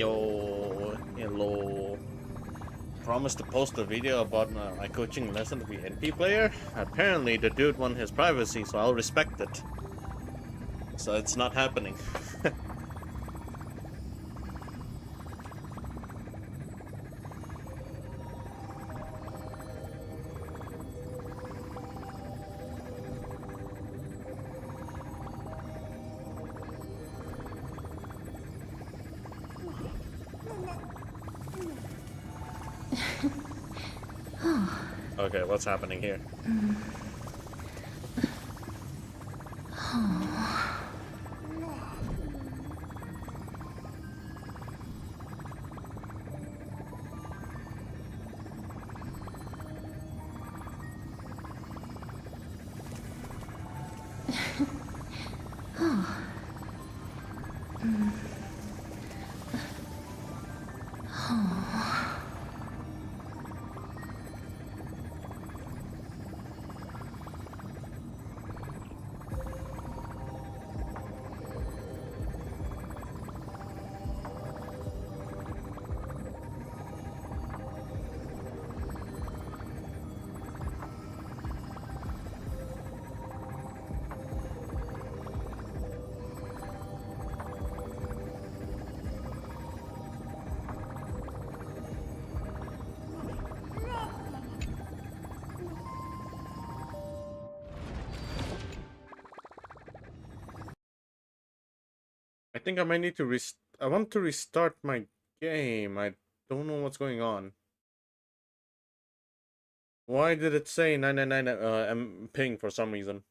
Yo, hello. Promised to post a video about my coaching lesson to be NP player. Apparently, the dude won his privacy, so I'll respect it. So it's not happening. Okay, what's happening here? I think I might need to I want to restart my game. I don't know what's going on. Why did it say 999 I'm ping for some reason?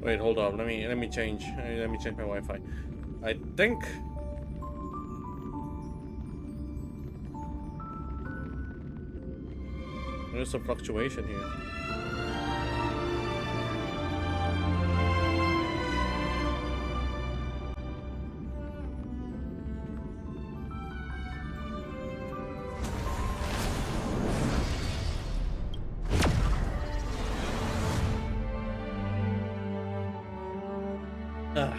Wait, hold on. Let me change. Let me change my Wi-Fi. I think there's some fluctuation here. Ah.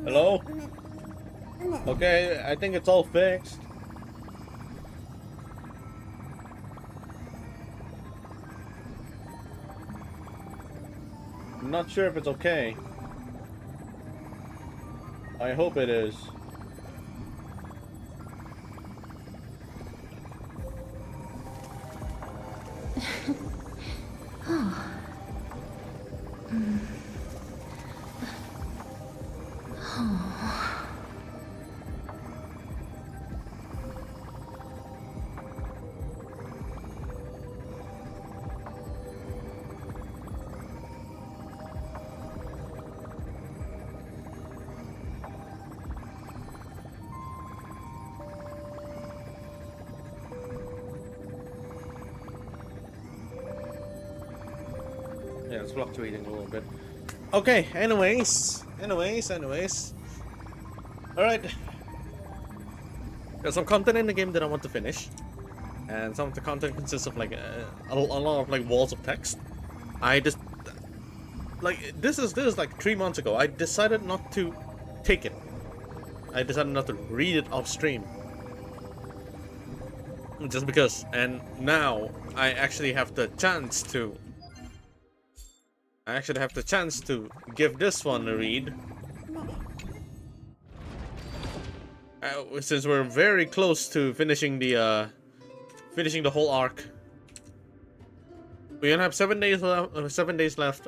Hello? Okay, I think it's all fixed. I'm not sure if it's okay. I hope it is. Yeah, it's fluctuating a little bit. Okay, anyways. Alright. There's some content in the game that I want to finish. And some of the content consists of like a lot of like walls of text. I just like this is like 3 months ago. I decided not to take it. I decided not to read it off stream. Just because. And now I actually have the chance to give this one a read. Since we're very close to finishing the whole arc. We only have 7 days left. 7 days left.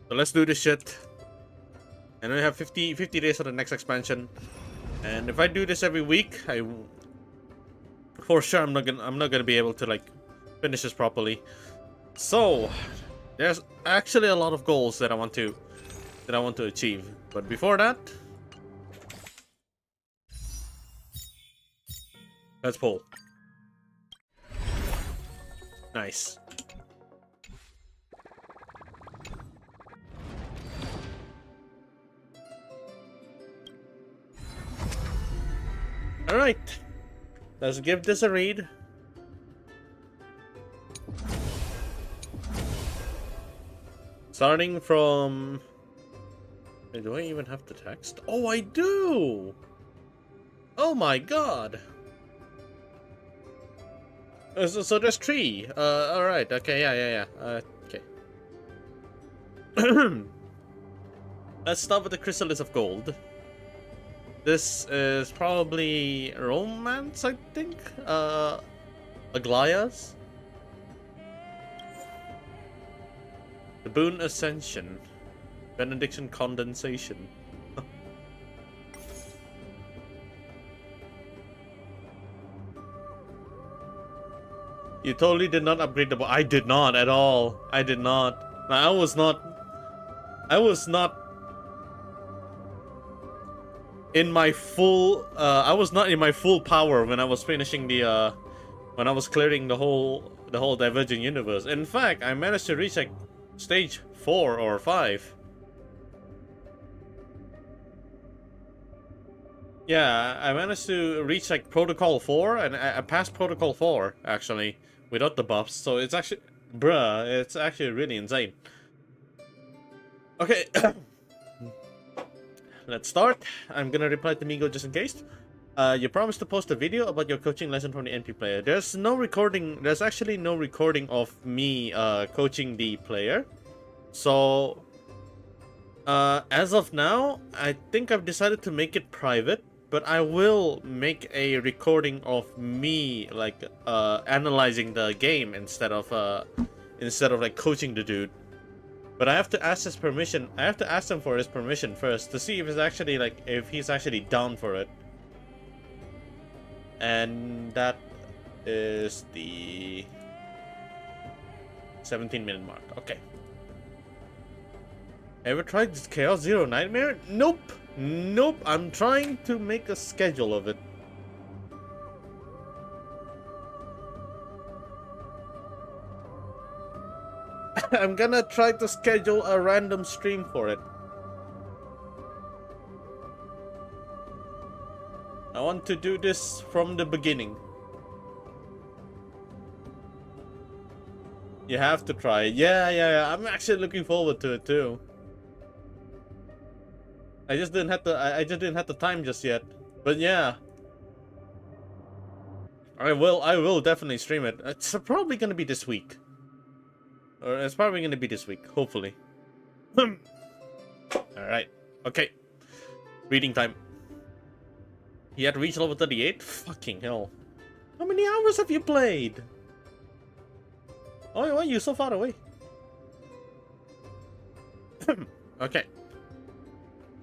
So let's do this shit. And we have 50 days for the next expansion. And if I do this every week, For sure, I'm not gonna be able to like finish this properly. So there's actually a lot of goals that I want to achieve. But before that, let's pull. Nice. All right. Let's give this a read. Starting from... Wait, do I even have the text? Oh, I do! Oh my god! So there's 3. Alright, okay, yeah. Okay. Let's start with the Chrysalis of Gold. This is probably Romance, I think? Aglaya's? The Boon Ascension. Benediction Condensation. You totally did not upgrade the bow. I did not at all. I did not. I was not in my full I was not in my full power when I was finishing the when I was clearing the whole Divergent Universe. In fact, I managed to reach like stage 4 or 5. Yeah, I managed to reach like Protocol 4, and I passed Protocol 4 actually without the buffs. So it's actually, bruh, it's actually really insane. Okay. Let's start. I'm gonna reply to Migo just in case. You promised to post a video about your coaching lesson from the NP player. There's no recording. There's actually no recording of me coaching the player. So, as of now, I think I've decided to make it private. But I will make a recording of me like analyzing the game instead of like coaching the dude. But I have to ask his permission. I have to ask him for his permission first to see if it's actually like if he's actually down for it. And that is the 17-minute mark. Okay. Ever tried this Chaos Zero Nightmare? Nope. Nope. I'm trying to make a schedule of it. I'm gonna try to schedule a random stream for it. I want to do this from the beginning. You have to try it. Yeah. I'm actually looking forward to it too. I just didn't have the time just yet. But yeah. I will definitely stream it. It's probably gonna be this week. Or it's probably gonna be this week, hopefully. Alright. Okay. Reading time. You had to reach level 38? Fucking hell. How many hours have you played? Oh, why are you so far away? Okay.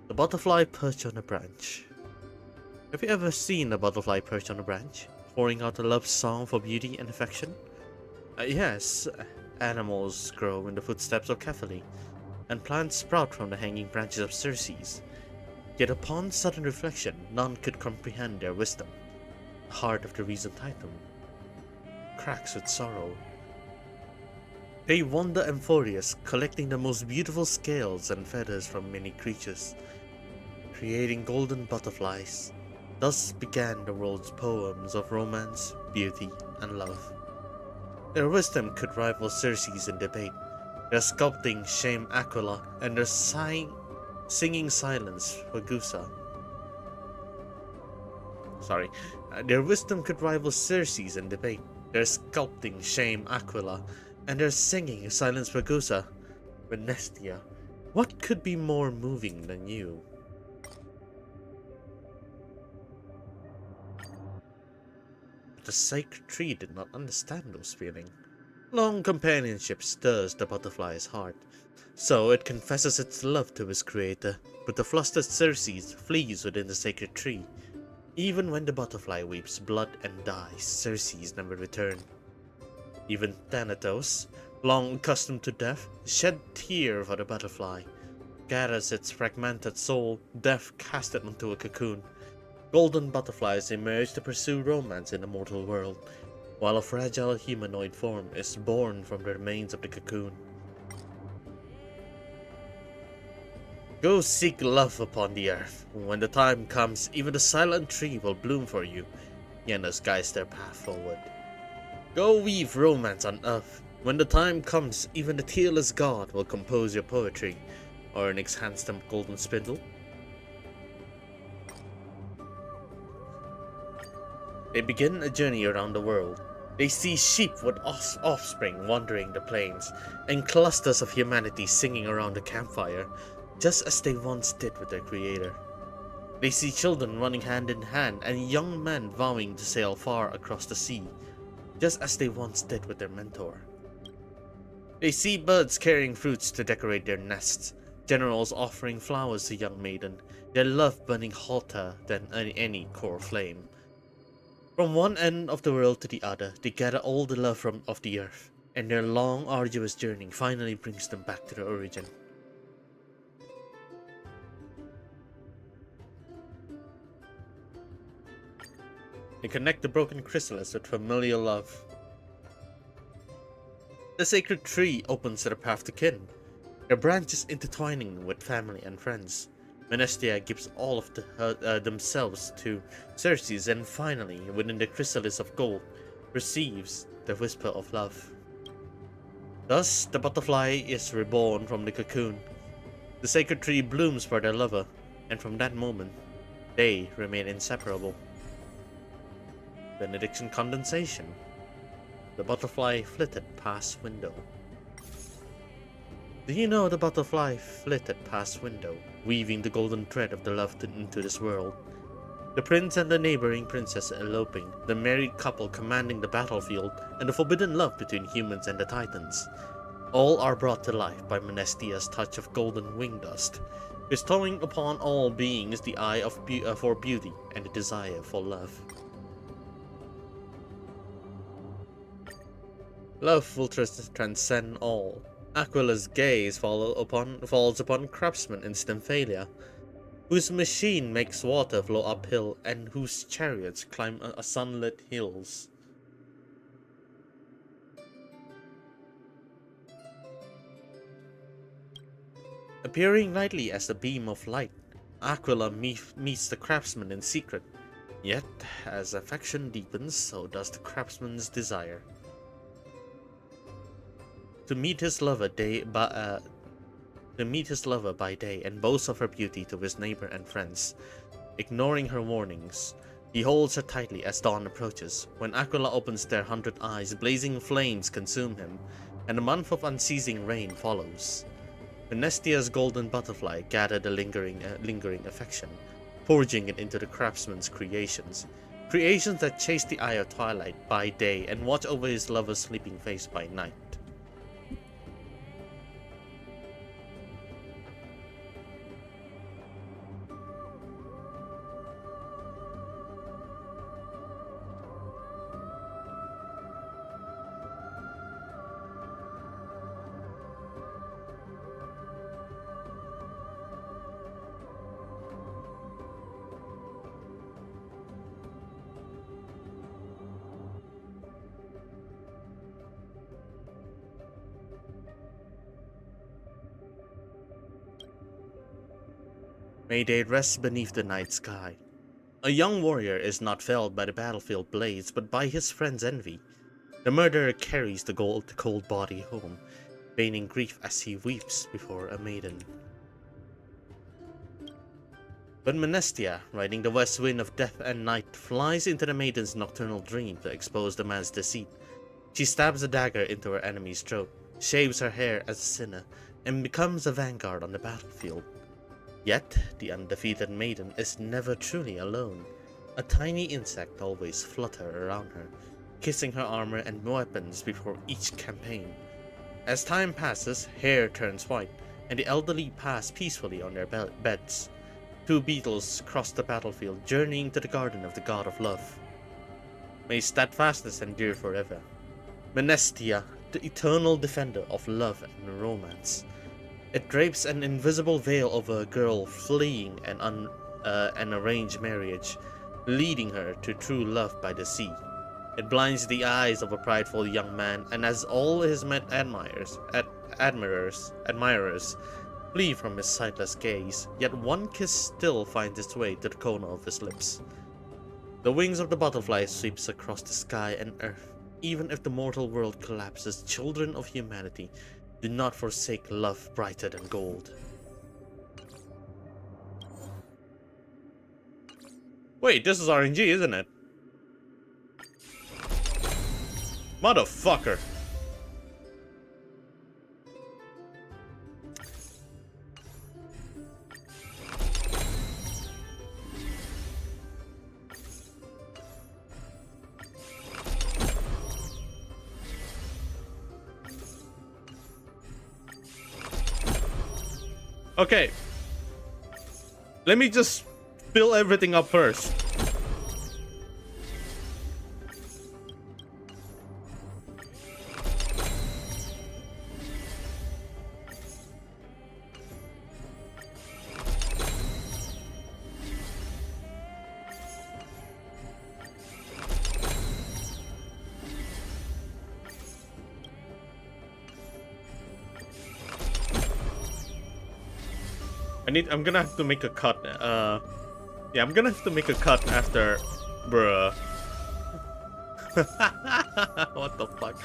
The butterfly perched on a branch. Have you ever seen a butterfly perched on a branch, pouring out a love song for beauty and affection? Yes. Animals grow in the footsteps of Catherine, and plants sprout from the hanging branches of Circes. Yet upon sudden reflection, none could comprehend their wisdom. The heart of the reason titan cracks with sorrow. They wander amphibious, collecting the most beautiful scales and feathers from many creatures, creating golden butterflies. Thus began the world's poems of romance, beauty, and love. Their wisdom could rival Circe's in debate, their sculpting shame Aquila, and their singing silence Ragusa. Their wisdom could rival Circe's in debate, their sculpting shame Aquila, and their singing silence Ragusa. Venestia, what could be more moving than you? The sacred tree did not understand those feelings. Long companionship stirs the butterfly's heart, so it confesses its love to its creator, but the flustered Circe flees within the sacred tree. Even when the butterfly weeps blood and dies, Circe's never return. Even Thanatos, long accustomed to death, shed tear for the butterfly. Gathers its fragmented soul, death cast it into a cocoon. Golden butterflies emerge to pursue romance in the mortal world, while a fragile humanoid form is born from the remains of the cocoon. Go seek love upon the earth. When the time comes, even the silent tree will bloom for you. Janus guides their path forward. Go weave romance on earth. When the time comes, even the tearless god will compose your poetry. Or Onyx hands them golden spindle. They begin a journey around the world. They see sheep with offspring wandering the plains, and clusters of humanity singing around the campfire, just as they once did with their creator. They see children running hand in hand, and young men vowing to sail far across the sea, just as they once did with their mentor. They see birds carrying fruits to decorate their nests, generals offering flowers to young maiden, their love burning hotter than any core flame. From one end of the world to the other, they gather all the love of the earth, and their long, arduous journey finally brings them back to their origin. They connect the broken chrysalis with familiar love. The sacred tree opens their path to kin, their branches intertwining with family and friends. Menestia gives all of themselves to Circe, and finally, within the chrysalis of gold, receives the whisper of love. Thus, the butterfly is reborn from the cocoon. The sacred tree blooms for their lover, and from that moment, they remain inseparable. Benediction condensation. The butterfly flitted past window. Do you know the butterfly flitted past window, weaving the golden thread of the love into this world? The prince and the neighboring princess eloping, the married couple commanding the battlefield, and the forbidden love between humans and the titans. All are brought to life by Menestia's touch of golden wing dust, bestowing upon all beings the eye for beauty and the desire for love. Love will transcend all. Aquila's gaze falls upon craftsman in Stymphalia, whose machine makes water flow uphill and whose chariots climb sunlit hills. Appearing lightly as a beam of light, Aquila meets the craftsman in secret. Yet, as affection deepens, so does the craftsman's desire. To meet his lover by day and boast of her beauty to his neighbor and friends. Ignoring her warnings, he holds her tightly as dawn approaches. When Aquila opens their 100 eyes, blazing flames consume him, and a month of unceasing rain follows. Menestia's golden butterfly gathered the lingering affection, forging it into the craftsman's creations that chase the eye of twilight by day and watch over his lover's sleeping face by night. May they rest beneath the night sky. A young warrior is not felled by the battlefield blades, but by his friend's envy. The murderer carries the cold body home, feigning grief as he weeps before a maiden. But Menestia, riding the west wind of death and night, flies into the maiden's nocturnal dream to expose the man's deceit. She stabs a dagger into her enemy's throat, shaves her hair as a sinner, and becomes a vanguard on the battlefield. Yet, the undefeated maiden is never truly alone. A tiny insect always flutters around her, kissing her armor and weapons before each campaign. As time passes, hair turns white, and the elderly pass peacefully on their beds. two beetles cross the battlefield, journeying to the garden of the god of love. May steadfastness endure forever. Menestia, the eternal defender of love and romance. It drapes an invisible veil over a girl fleeing an arranged marriage, leading her to true love by the sea. It blinds the eyes of a prideful young man, and as all his admirers flee from his sightless gaze, yet one kiss still finds its way to the corner of his lips. The wings of the butterfly sweeps across the sky and earth. Even if the mortal world collapses, children of humanity, do not forsake love brighter than gold. Wait, this is RNG, isn't it? Motherfucker. Okay. Let me just fill everything up first. I'm gonna have to make a cut. Yeah, I'm gonna have to make a cut after, bruh. What the fuck?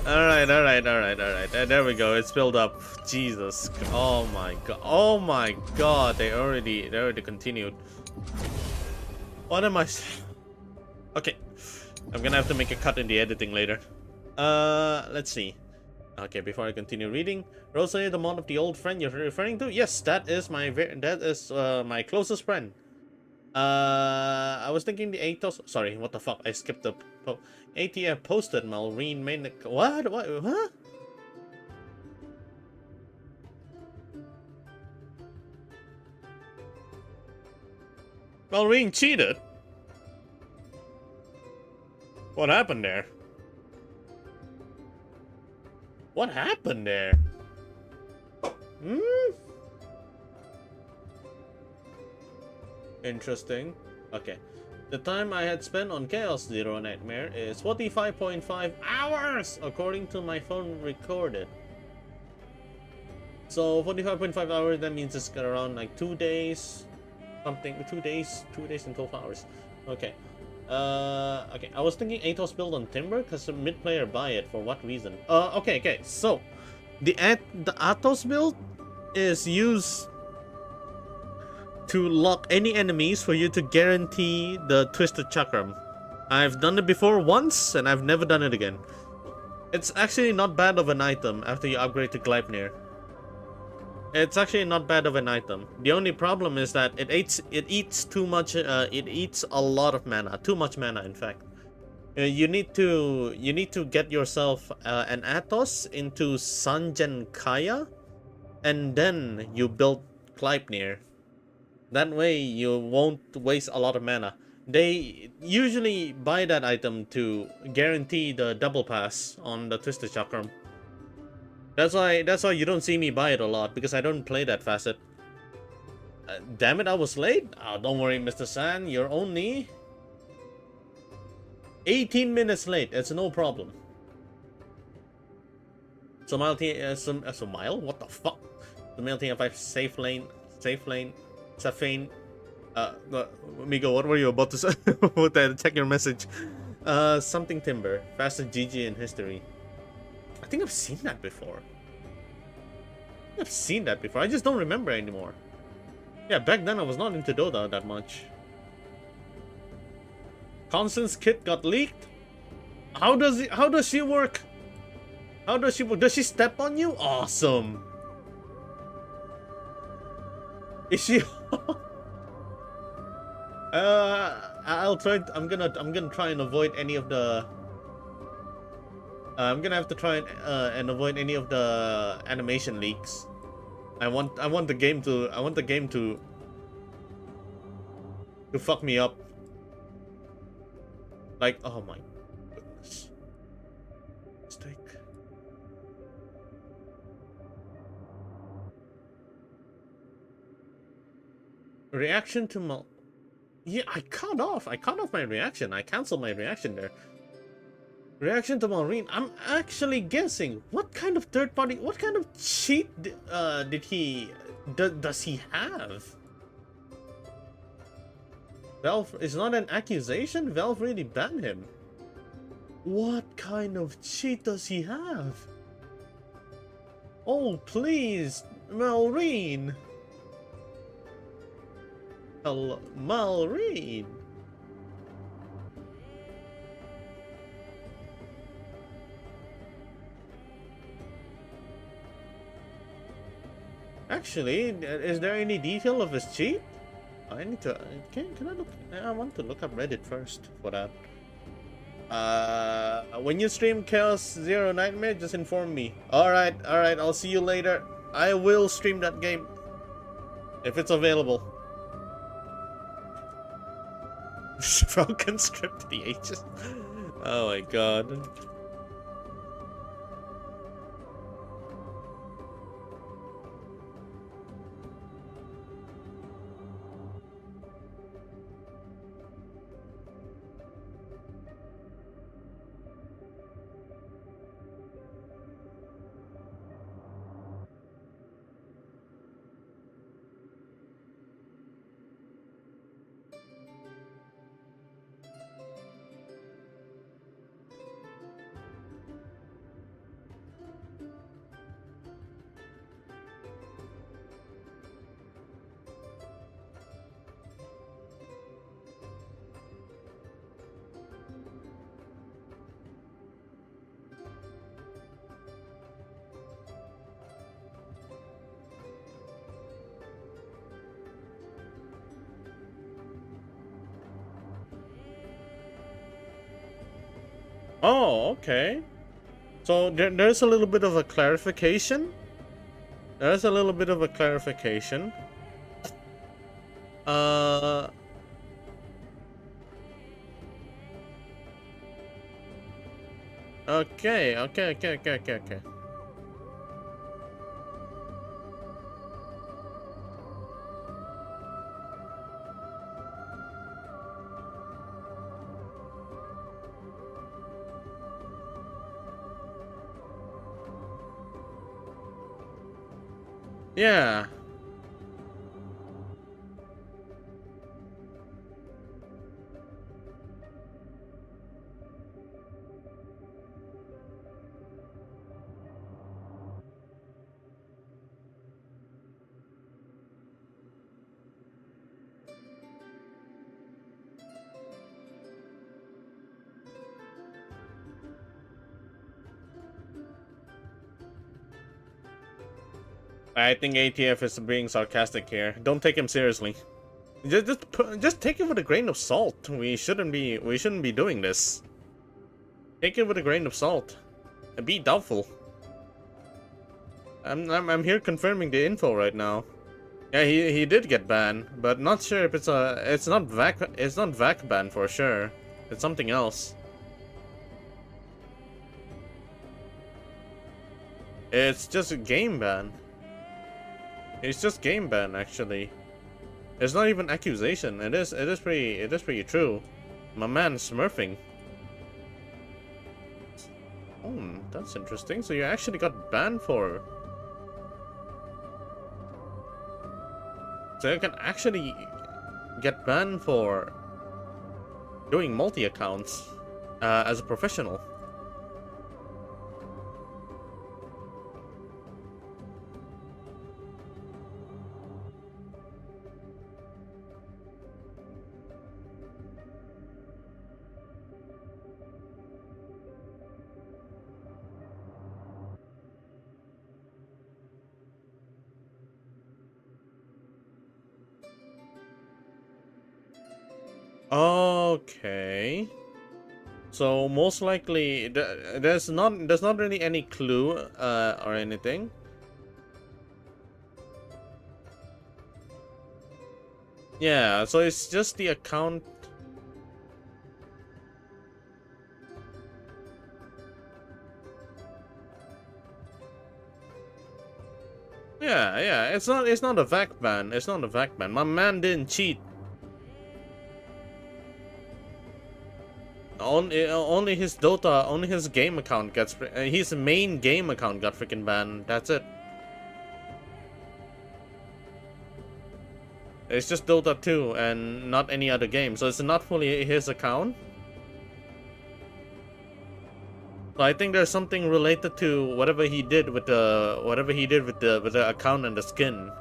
Alright. There we go. It's filled up. Jesus. Oh my god. Oh my god. They already continued. What am I? Okay. I'm gonna have to make a cut in the editing later. Let's see. Okay, before I continue reading, Rosalie, the mod of the old friend you're referring to? Yes, that is my my closest friend. I was thinking the Atos. Sorry, what the fuck? I skipped the ATF posted Malrine main. What? Huh? Malrine cheated. What happened there? What happened there? Interesting. Okay. The time I had spent on Chaos Zero Nightmare is 45.5 hours, according to my phone recorded. So 45.5 hours, that means it's around like 2 days. Something, 2 days and 12 hours. Okay. Okay, I was thinking Atos build on Timber, because the mid-player buy it, for what reason? Okay, so, the Atos build is used to lock any enemies for you to guarantee the Twisted Chakram. I've done it before once, and I've never done it again. It's actually not bad of an item after you upgrade to Gleipnir. It's actually not bad of an item. The only problem is that it eats too much. It eats a lot of mana, too much mana, in fact. You need to get yourself an Atos into Sanjankaya, and then you build Gleipnir. That way you won't waste a lot of mana. They usually buy that item to guarantee the double pass on the Twisted Chakram. That's why you don't see me buy it a lot, because I don't play that facet. Damn it, I was late? Oh, don't worry, Mr. San, you're only 18 minutes late. It's no problem. Somile, what the fuck? Somile TF5 safe lane, Safane. Migo, what were you about to say? Check your message. Something Timber, fastest GG in history. I think I've seen that before. I just don't remember anymore. Yeah, back then I was not into Dota that much. Constance kit got leaked? How does she work? Does she step on you? Awesome. Is she I'm gonna try and avoid any of the I'm gonna have to try and avoid any of the animation leaks. I want the game to to fuck me up. Like, oh my goodness. Mistake. Reaction to Mal. Yeah, I cut off my reaction. I canceled my reaction there. Reaction to Maureen. I'm actually guessing what kind of third party, what kind of cheat does he have? Valve is not an accusation. Valve really banned him. What kind of cheat does he have? Oh please, Maureen. Hello, Maureen. Actually, is there any detail of his cheat? I need to. Can I look? I want to look up Reddit first for that. When you stream Chaos Zero Nightmare, just inform me. Alright, I'll see you later. I will stream that game. If it's available. Broken script the H's. Oh my god. Oh, okay. So there's a little bit of a clarification. There's a little bit of a clarification. Okay. Yeah. I think ATF is being sarcastic here. Don't take him seriously. Just take it with a grain of salt. We shouldn't be doing this. Take it with a grain of salt. And be doubtful. I'm here confirming the info right now. Yeah, he did get banned, but not sure if it's not VAC ban for sure. It's something else. It's just a game ban. It's just game ban actually. It's not even accusation. It is pretty true. My man smurfing. Oh, that's interesting. So you actually got banned for. So you can actually get banned for doing multi-accounts as a professional. Okay. So most likely there's not really any clue or anything. Yeah, so it's just the account. Yeah, it's not a vac ban. It's not a vac ban. My man didn't cheat. Only his Dota, only his game account gets his main game account got freaking banned. That's it. It's just Dota 2 and not any other game. So it's not fully his account. So I think there's something related to whatever he did with the account and the skin.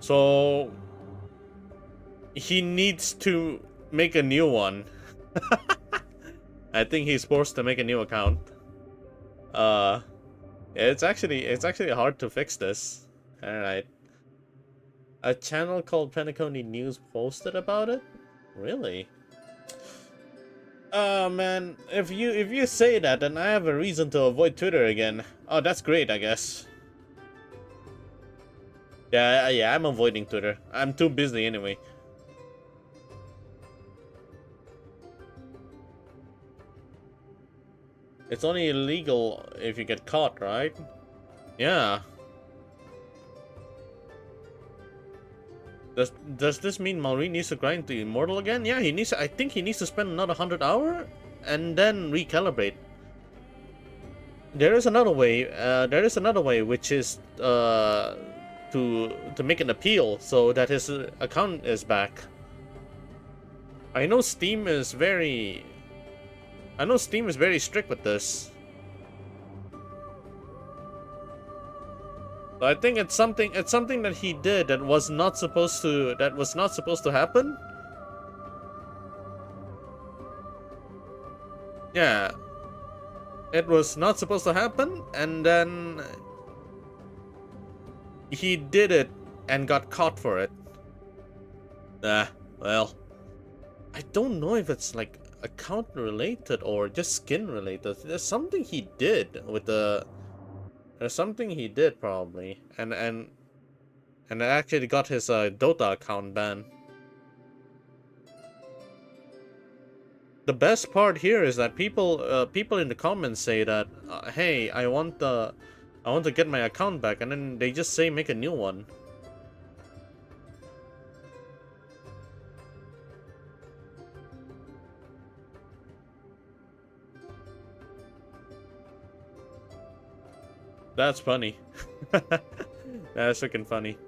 So he needs to make a new one. I think he's forced to make a new account. It's actually hard to fix this. Alright. A channel called Penacony News posted about it? Really? Oh man, if you say that, then I have a reason to avoid Twitter again. Oh, that's great, I guess. Yeah, I'm avoiding Twitter. I'm too busy anyway. It's only illegal if you get caught, right? Yeah. Does this mean Maureen needs to grind to Immortal again? Yeah, I think he needs to spend another 100 hours and then recalibrate. There is another way. Which is to make an appeal so that his account is back. I know Steam is very strict with this. So I think it's something that he did that was not supposed to happen. Yeah. It was not supposed to happen, and then he did it and got caught for it. Well, I don't know if it's like account related or just skin related. There's something he did with the. There's something he did probably, and it actually got his Dota account banned. The best part here is that people in the comments say that, hey, I want to get my account back, and then they just say make a new one. That's funny. That's freaking funny.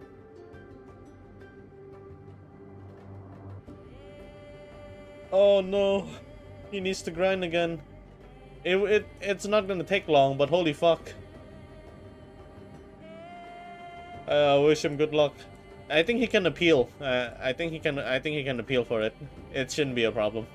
Oh no, he needs to grind again. It's not gonna take long, but holy fuck. I wish him good luck. I think he can appeal. I think he can appeal for it. It shouldn't be a problem.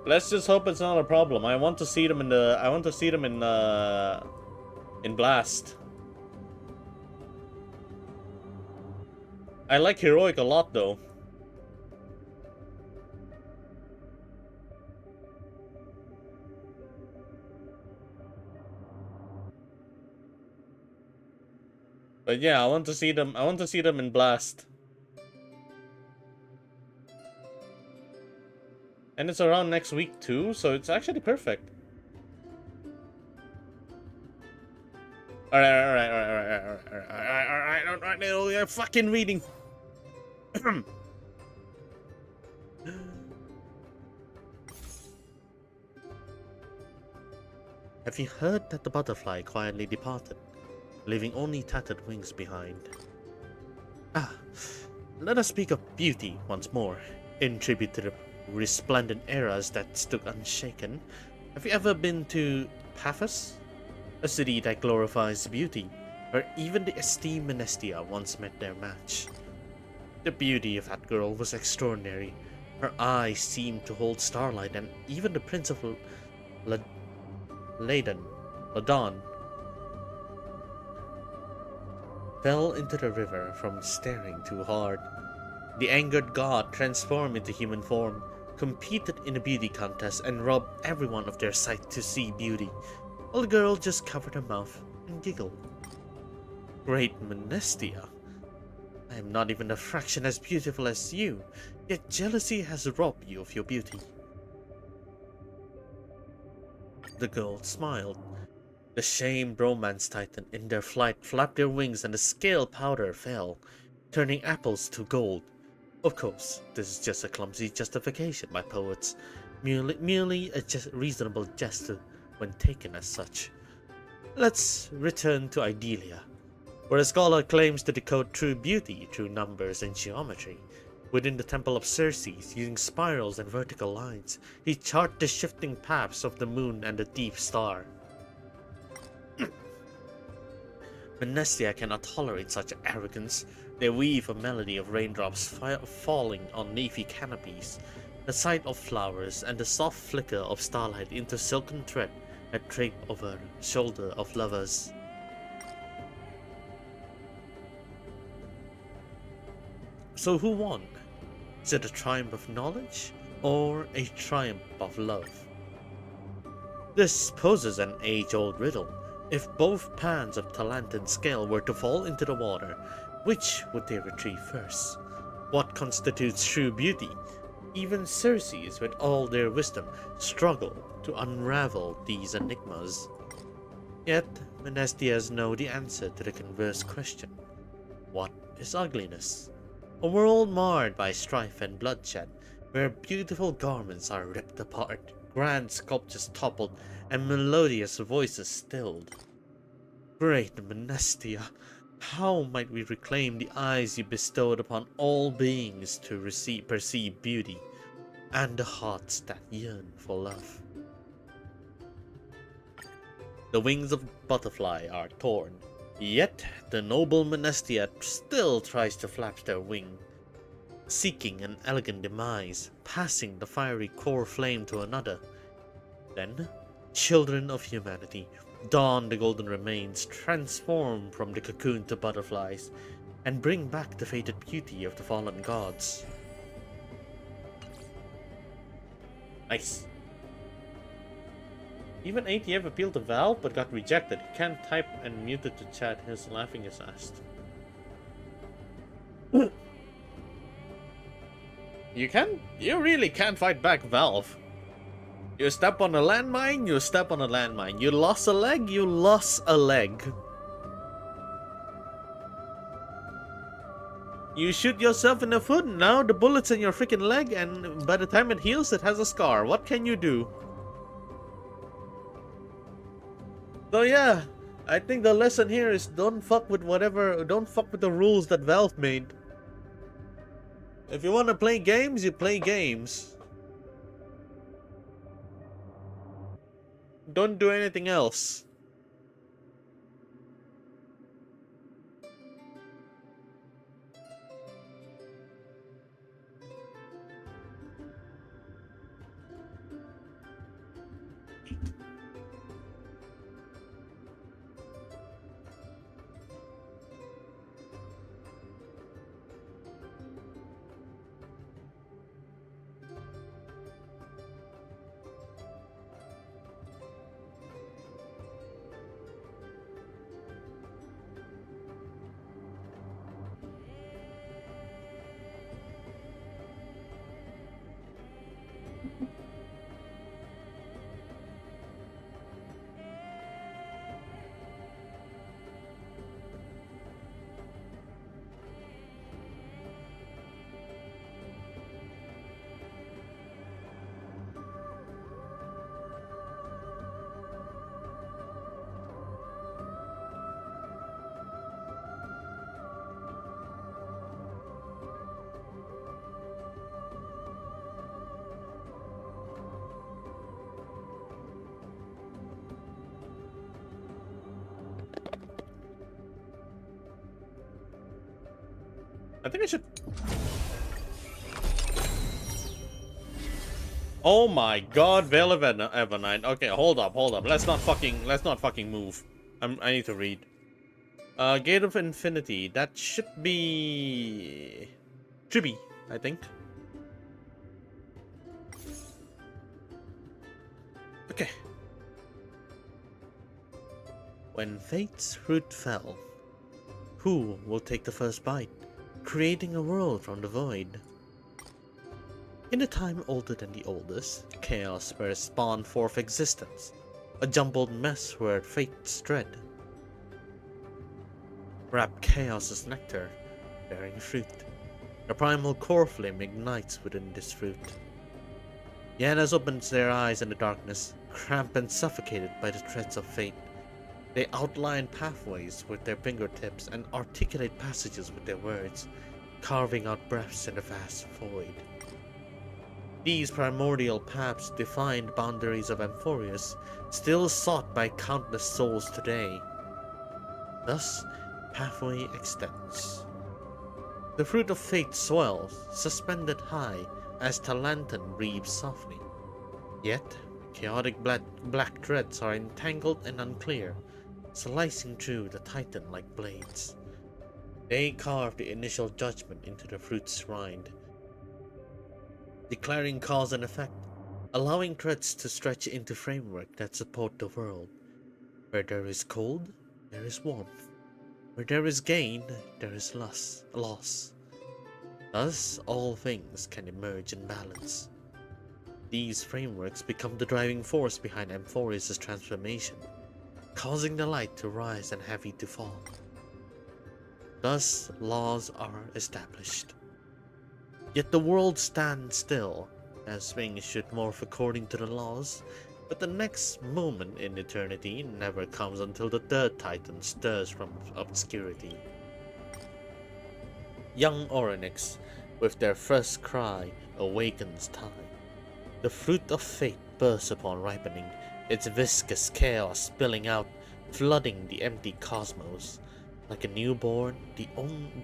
Let's just hope it's not a problem. I want to see them in in Blast. I like Heroic a lot though. But yeah, I want to see them in Blast. And it's around next week too, so it's actually perfect. Alright, I'm fucking reading. Have you heard that the butterfly quietly departed, leaving only tattered wings behind? Ah, let us speak of beauty once more, in tribute to the resplendent eras that stood unshaken. Have you ever been to Paphos? A city that glorifies beauty, where even the esteemed Menestia once met their match. The beauty of that girl was extraordinary, Her eyes seemed to hold starlight, and even the Prince of La- Ladon, fell into the river from staring too hard. The angered god transformed into human form, competed in a beauty contest, and robbed everyone of their sight to see beauty, while the girl just covered her mouth and giggled. Great Menestia, I am not even a fraction as beautiful as you, yet jealousy has robbed you of your beauty. The girl smiled. The shamed romance titan in their flight flapped their wings and the scale powder fell, turning apples to gold. Of course, this is just a clumsy justification by poets, merely a reasonable jest when taken as such. Let's return to Idelia, where a scholar claims to decode true beauty through numbers and geometry. Within the Temple of Circe, using spirals and vertical lines, he charted the shifting paths of the moon and the deep star. Menestia cannot tolerate such arrogance. They weave a melody of raindrops falling on leafy canopies, the sight of flowers, and the soft flicker of starlight into silken thread that drape over the shoulder of lovers. So who won? Is it a triumph of knowledge, or a triumph of love? This poses an age-old riddle. If both pans of talent and skill were to fall into the water, which would they retrieve first? What constitutes true beauty? Even Circes, with all their wisdom, struggle to unravel these enigmas. Yet, Menestias know the answer to the converse question. What is ugliness? A world marred by strife and bloodshed, where beautiful garments are ripped apart, grand sculptures toppled, and melodious voices stilled. Great Menestia, how might we reclaim the eyes you bestowed upon all beings to perceive beauty, and the hearts that yearn for love? The wings of butterfly are torn, yet the noble Menestia still tries to flap their wing, seeking an elegant demise, passing the fiery core flame to another. Then, children of humanity, don the golden remains, transform from the cocoon to butterflies, and bring back the faded beauty of the fallen gods. Nice. Even ATF appealed to Valve but got rejected. He can't type and muted to chat. His laughing is asked. You really can't fight back Valve. You step on a landmine, you step on a landmine. You lost a leg, you lost a leg. You shoot yourself in the foot, now the bullet's in your freaking leg, and by the time it heals, it has a scar. What can you do? So yeah, I think the lesson here is don't fuck with the rules that Valve made. If you want to play games, you play games. Don't do anything else. I think I should... Oh my god, Veil of Evernight. Okay, hold up. Let's not fucking move. I need to read. Gate of Infinity. That should be Chibi, I think. Okay. When fate's fruit fell, who will take the first bite, creating a world from the void? In a time older than the oldest, chaos first spawned forth existence, a jumbled mess where fate's dread. Wrap chaos's nectar, bearing fruit. The primal core flame ignites within this fruit. Yanas opens their eyes in the darkness, cramped and suffocated by the threats of fate. They outline pathways with their fingertips and articulate passages with their words, carving out breaths in the vast void. These primordial paths defined boundaries of Amphorius, still sought by countless souls today. Thus, pathway extends. The fruit of fate swells, suspended high, as the lantern breathes softly. Yet, chaotic black threads are entangled and unclear, slicing through the titan like blades. They carve the initial judgment into the fruit's rind, declaring cause and effect, allowing threads to stretch into framework that support the world. Where there is cold, there is warmth. Where there is gain, there is loss. Thus, all things can emerge in balance. These frameworks become the driving force behind Amphorius' transformation, causing the light to rise and heavy to fall. Thus, laws are established. Yet the world stands still, as things should morph according to the laws, but the next moment in eternity never comes until the third titan stirs from obscurity. Young Orynyx, with their first cry, awakens time. The fruit of fate bursts upon ripening, its viscous chaos spilling out, flooding the empty cosmos. Like a newborn,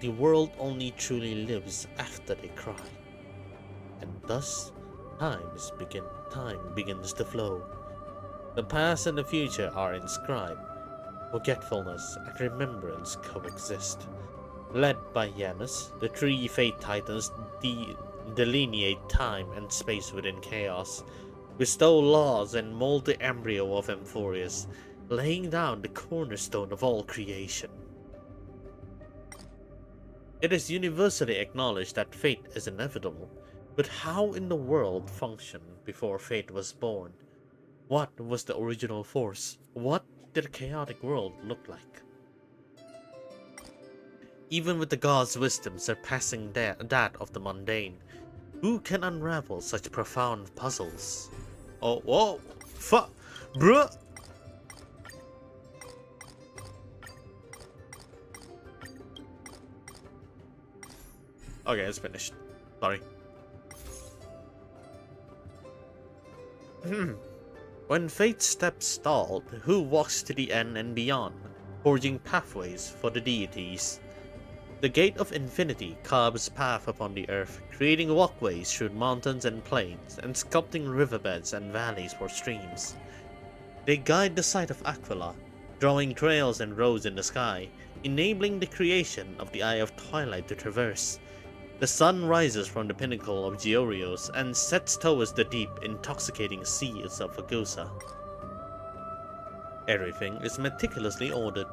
the world only truly lives after they cry. And thus, time begins to flow. The past and the future are inscribed. Forgetfulness and remembrance coexist. Led by Janus, the three Fate Titans delineate time and space within chaos, bestow laws and mold the embryo of Amphorius, laying down the cornerstone of all creation. It is universally acknowledged that fate is inevitable, but how in the world functioned before fate was born? What was the original force? What did a chaotic world look like? Even with the gods' wisdom surpassing that of the mundane, who can unravel such profound puzzles? Oh, whoa, fuck, bruh! Okay, it's finished. Sorry. When fate's steps stalled, who walks to the end and beyond, forging pathways for the deities? The Gate of Infinity carves path upon the earth, creating walkways through mountains and plains, and sculpting riverbeds and valleys for streams. They guide the sight of Aquila, drawing trails and roads in the sky, enabling the creation of the Eye of Twilight to traverse. The sun rises from the pinnacle of Georios and sets towards the deep, intoxicating seas of Agusa. Everything is meticulously ordered.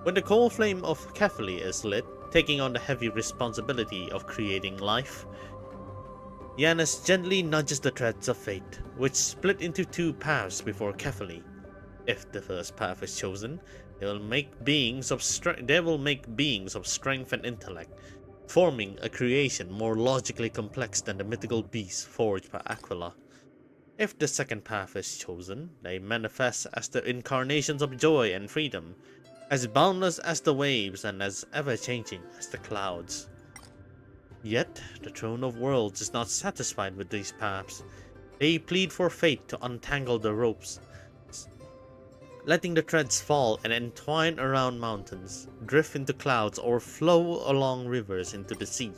When the core flame of Kefali is lit, taking on the heavy responsibility of creating life, Janus gently nudges the threads of fate, which split into two paths before Kefali. If the first path is chosen, they will make beings of strength and intellect, forming a creation more logically complex than the mythical beasts forged by Aquila. If the second path is chosen, they manifest as the incarnations of joy and freedom, as boundless as the waves and as ever-changing as the clouds. Yet, the Throne of Worlds is not satisfied with these paths. They plead for fate to untangle the ropes, letting the threads fall and entwine around mountains, drift into clouds, or flow along rivers into the sea.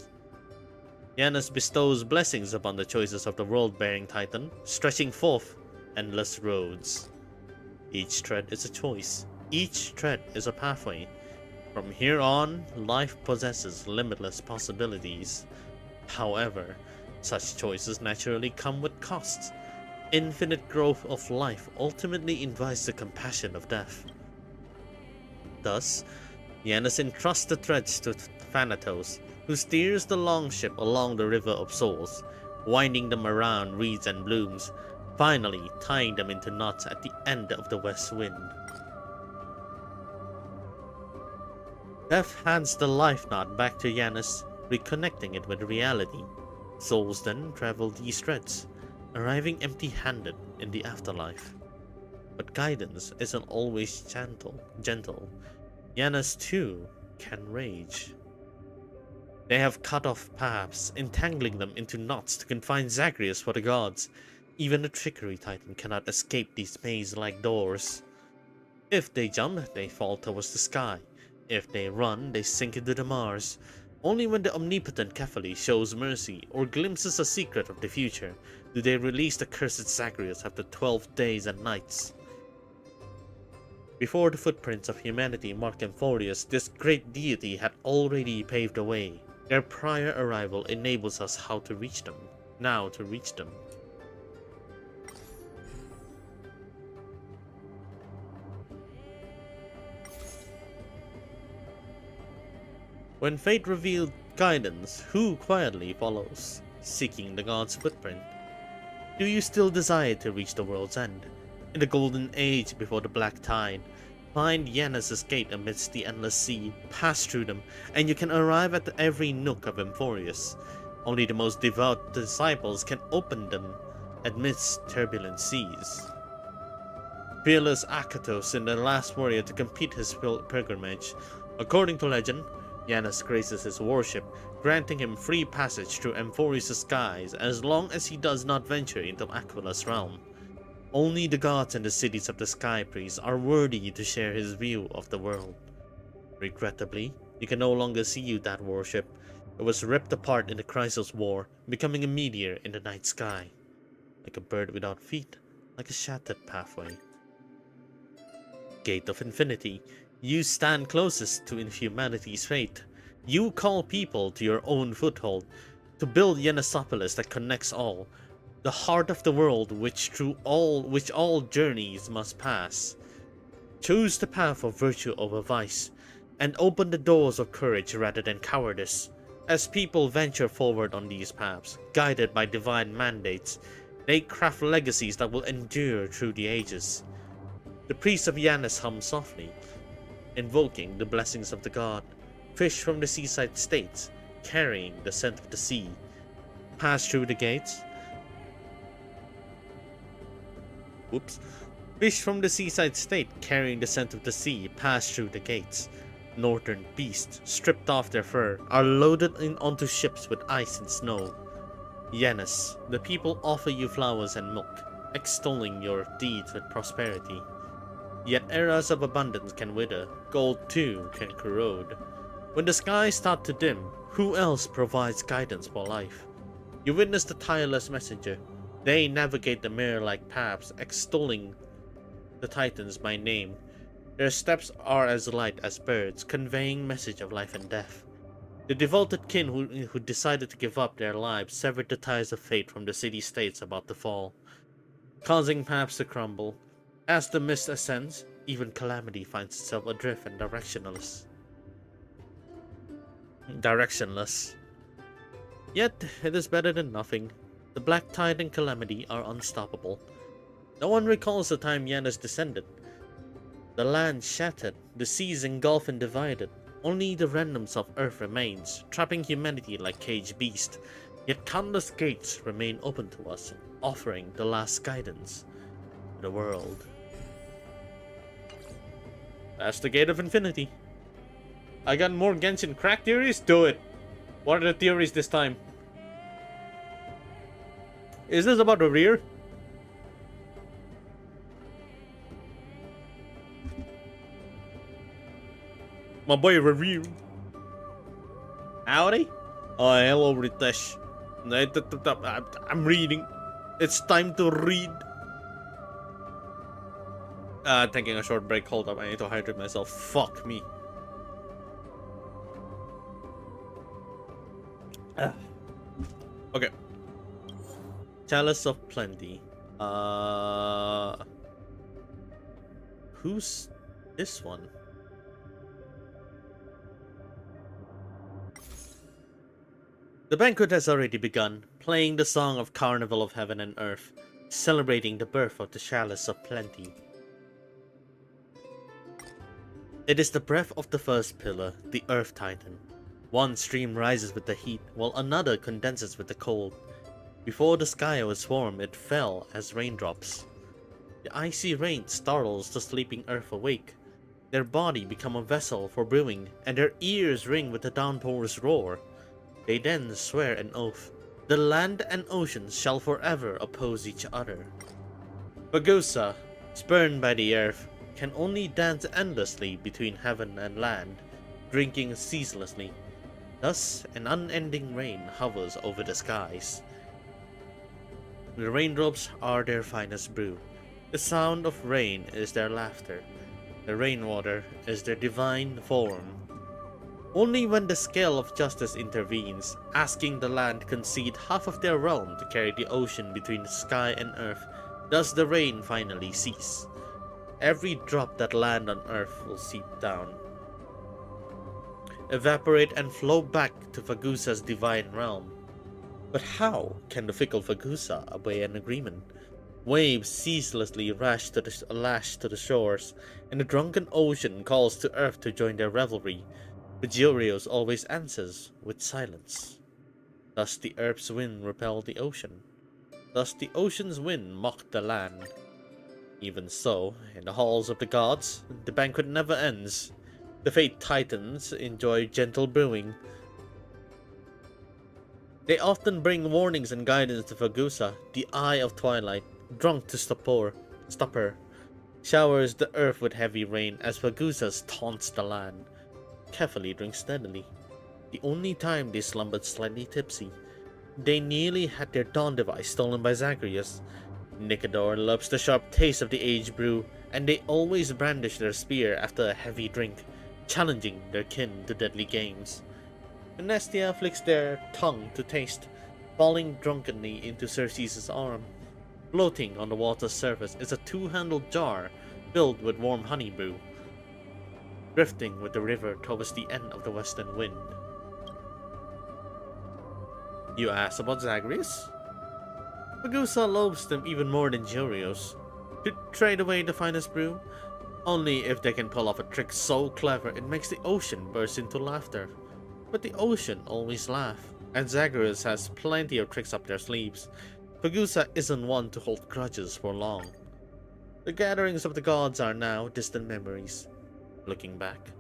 Janus bestows blessings upon the choices of the world-bearing Titan, stretching forth endless roads. Each tread is a choice. Each tread is a pathway. From here on, life possesses limitless possibilities. However, such choices naturally come with costs. Infinite growth of life ultimately invites the compassion of death. Thus, Janus entrusts the threads to Thanatos, who steers the longship along the River of Souls, winding them around reeds and blooms, finally tying them into knots at the end of the west wind. Death hands the life knot back to Janus, reconnecting it with reality. Souls then travel these threads, arriving empty-handed in the afterlife. But guidance isn't always gentle. Janus too can rage. They have cut off paths, entangling them into knots to confine Zagreus for the gods. Even the Trickery Titan cannot escape these maze-like doors. If they jump, they fall towards the sky. If they run, they sink into the Mars. Only when the omnipotent Kephali shows mercy or glimpses a secret of the future do they release the cursed Zagreus after 12 days and nights. Before the footprints of humanity mark Emphorius, this great deity had already paved the way. Their prior arrival enables us how to reach them. Now to reach them. When fate revealed guidance, who quietly follows, seeking the god's footprint? Do you still desire to reach the world's end? In the golden age before the black tide, find Janus' gate amidst the endless sea, pass through them, and you can arrive at every nook of Emphorius. Only the most devout disciples can open them amidst turbulent seas. Fearless Akatos is the last warrior to complete his pilgrimage. According to legend, Janus graces his worship, granting him free passage through Emphorius' skies as long as he does not venture into Aquila's realm. Only the gods and the cities of the Sky Priests are worthy to share his view of the world. Regrettably, you can no longer see that worship. It was ripped apart in the Chrysos War, becoming a meteor in the night sky. Like a bird without feet, like a shattered pathway. Gate of Infinity, you stand closest to humanity's fate. You call people to your own foothold, to build Janusopolis that connects all, the heart of the world which all journeys must pass. Choose the path of virtue over vice, and open the doors of courage rather than cowardice. As people venture forward on these paths, guided by divine mandates, they craft legacies that will endure through the ages. The priests of Janus hum softly, invoking the blessings of the god. Fish from the seaside states, carrying the scent of the sea, pass through the gates. Fish from the seaside state, carrying the scent of the sea, pass through the gates. Northern beasts, stripped off their fur, are loaded onto ships with ice and snow. Janus, the people offer you flowers and milk, extolling your deeds with prosperity. Yet eras of abundance can wither, gold too can corrode. When the skies start to dim, who else provides guidance for life? You witness the tireless messenger. They navigate the mirror-like paths, extolling the Titans by name. Their steps are as light as birds, conveying message of life and death. The devoted kin who decided to give up their lives severed the ties of fate from the city-states about to fall, causing paths to crumble. As the mist ascends, even calamity finds itself adrift and directionless. Yet, it is better than nothing. The black tide and calamity are unstoppable. No one recalls the time Janus descended. The land shattered, the seas engulfed and divided. Only the remnants of Earth remains, trapping humanity like caged beasts. Yet countless gates remain open to us, offering the last guidance to the world. That's the Gate of Infinity. I got more Genshin crack theories? Do it! What are the theories this time? Is this about the rear? My boy Revere. Howdy? Oh, hello, Ritesh. I'm reading. It's time to read. Taking a short break. Hold up, I need to hydrate myself. Fuck me. Okay. Chalice of Plenty. Who's this one? The banquet has already begun, playing the song of Carnival of Heaven and Earth, celebrating the birth of the Chalice of Plenty. It is the breath of the first pillar, the Earth Titan. One stream rises with the heat, while another condenses with the cold. Before the sky was warm, it fell as raindrops. The icy rain startles the sleeping earth awake. Their body become a vessel for brewing, and their ears ring with the downpour's roar. They then swear an oath. The land and oceans shall forever oppose each other. Bagusa, spurned by the earth, can only dance endlessly between heaven and land, drinking ceaselessly. Thus, an unending rain hovers over the skies. The raindrops are their finest brew. The sound of rain is their laughter. The rainwater is their divine form. Only when the scale of justice intervenes, asking the land concede half of their realm to carry the ocean between the sky and earth, does the rain finally cease. Every drop that lands on earth will seep down, evaporate and flow back to Fagusa's divine realm. But how can the fickle Fagusa obey an agreement? Waves ceaselessly lash to the shores, and the drunken ocean calls to earth to join their revelry. But Georios always answers with silence. Does the earth's wind repel the ocean? Does the ocean's wind mock the land? Even so, in the halls of the gods, the banquet never ends. The Fate Titans enjoy gentle brewing. They often bring warnings and guidance to Fagusa, the Eye of Twilight, drunk to stop her. Showers the earth with heavy rain as Fagusa taunts the land. Carefully drink steadily. The only time they slumbered slightly tipsy. They nearly had their dawn device stolen by Zagreus. Nicodor loves the sharp taste of the aged brew, and they always brandish their spear after a heavy drink, challenging their kin to deadly games. Nestia flicks their tongue to taste, falling drunkenly into Circe's arm. Floating on the water's surface is a two-handled jar filled with warm honey brew, drifting with the river towards the end of the western wind. You asked about Zagreus? Fagusa loathes them even more than Georios. To trade away the finest brew? Only if they can pull off a trick so clever it makes the ocean burst into laughter. But the ocean always laughs, and Zagreus has plenty of tricks up their sleeves. Fagusa isn't one to hold grudges for long. The gatherings of the gods are now distant memories. Looking back,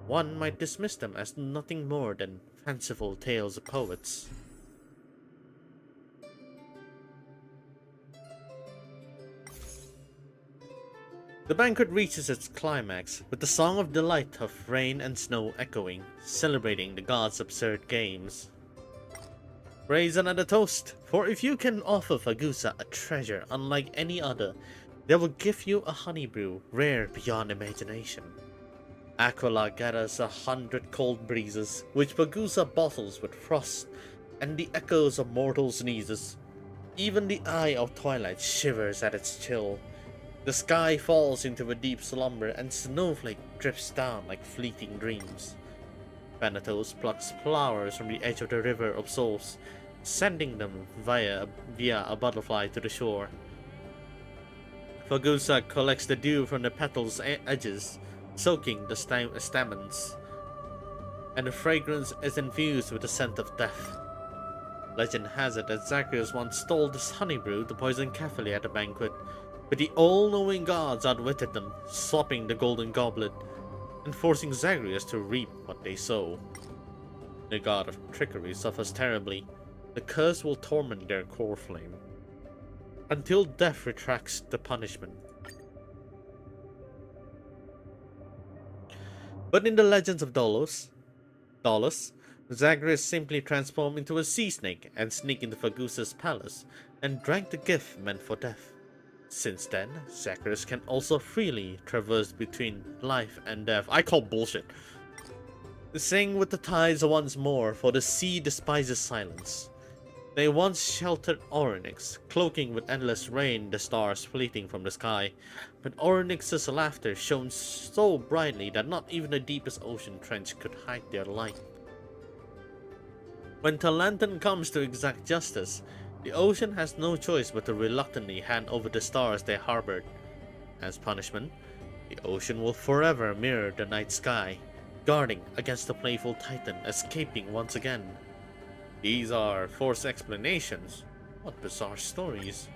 one might dismiss them as nothing more than fanciful tales of poets. The banquet reaches its climax, with the song of delight of rain and snow echoing, celebrating the gods' absurd games. Raise another toast, for if you can offer Fagusa a treasure unlike any other, they will give you a honey brew rare beyond imagination. Aquila gathers 100 cold breezes, which Fagusa bottles with frost, and the echoes of mortal sneezes. Even the Eye of Twilight shivers at its chill. The sky falls into a deep slumber, and snowflake drips down like fleeting dreams. Thanatos plucks flowers from the edge of the river of souls, sending them via a butterfly to the shore. Fagusa collects the dew from the petals' edges, soaking the stamens, and the fragrance is infused with the scent of death. Legend has it that Zagreus once stole this honey brew to poison carefully at a banquet, but the all-knowing gods outwitted them, swapping the golden goblet, and forcing Zagreus to reap what they sow. The god of trickery suffers terribly. The curse will torment their core flame, until death retracts the punishment. But in the legends of Daulos, Zagreus simply transformed into a sea snake and sneaked into Fagusa's palace and drank the gift meant for death. Since then, Zagreus can also freely traverse between life and death. I call bullshit. Sing with the tides once more, for the sea despises silence. They once sheltered Orynyx, cloaking with endless rain the stars fleeting from the sky, but Orynyx's laughter shone so brightly that not even the deepest ocean trench could hide their light. When Talantan comes to exact justice, the ocean has no choice but to reluctantly hand over the stars they harbored. As punishment, the ocean will forever mirror the night sky, guarding against the playful Titan escaping once again. These are forced explanations. What bizarre stories.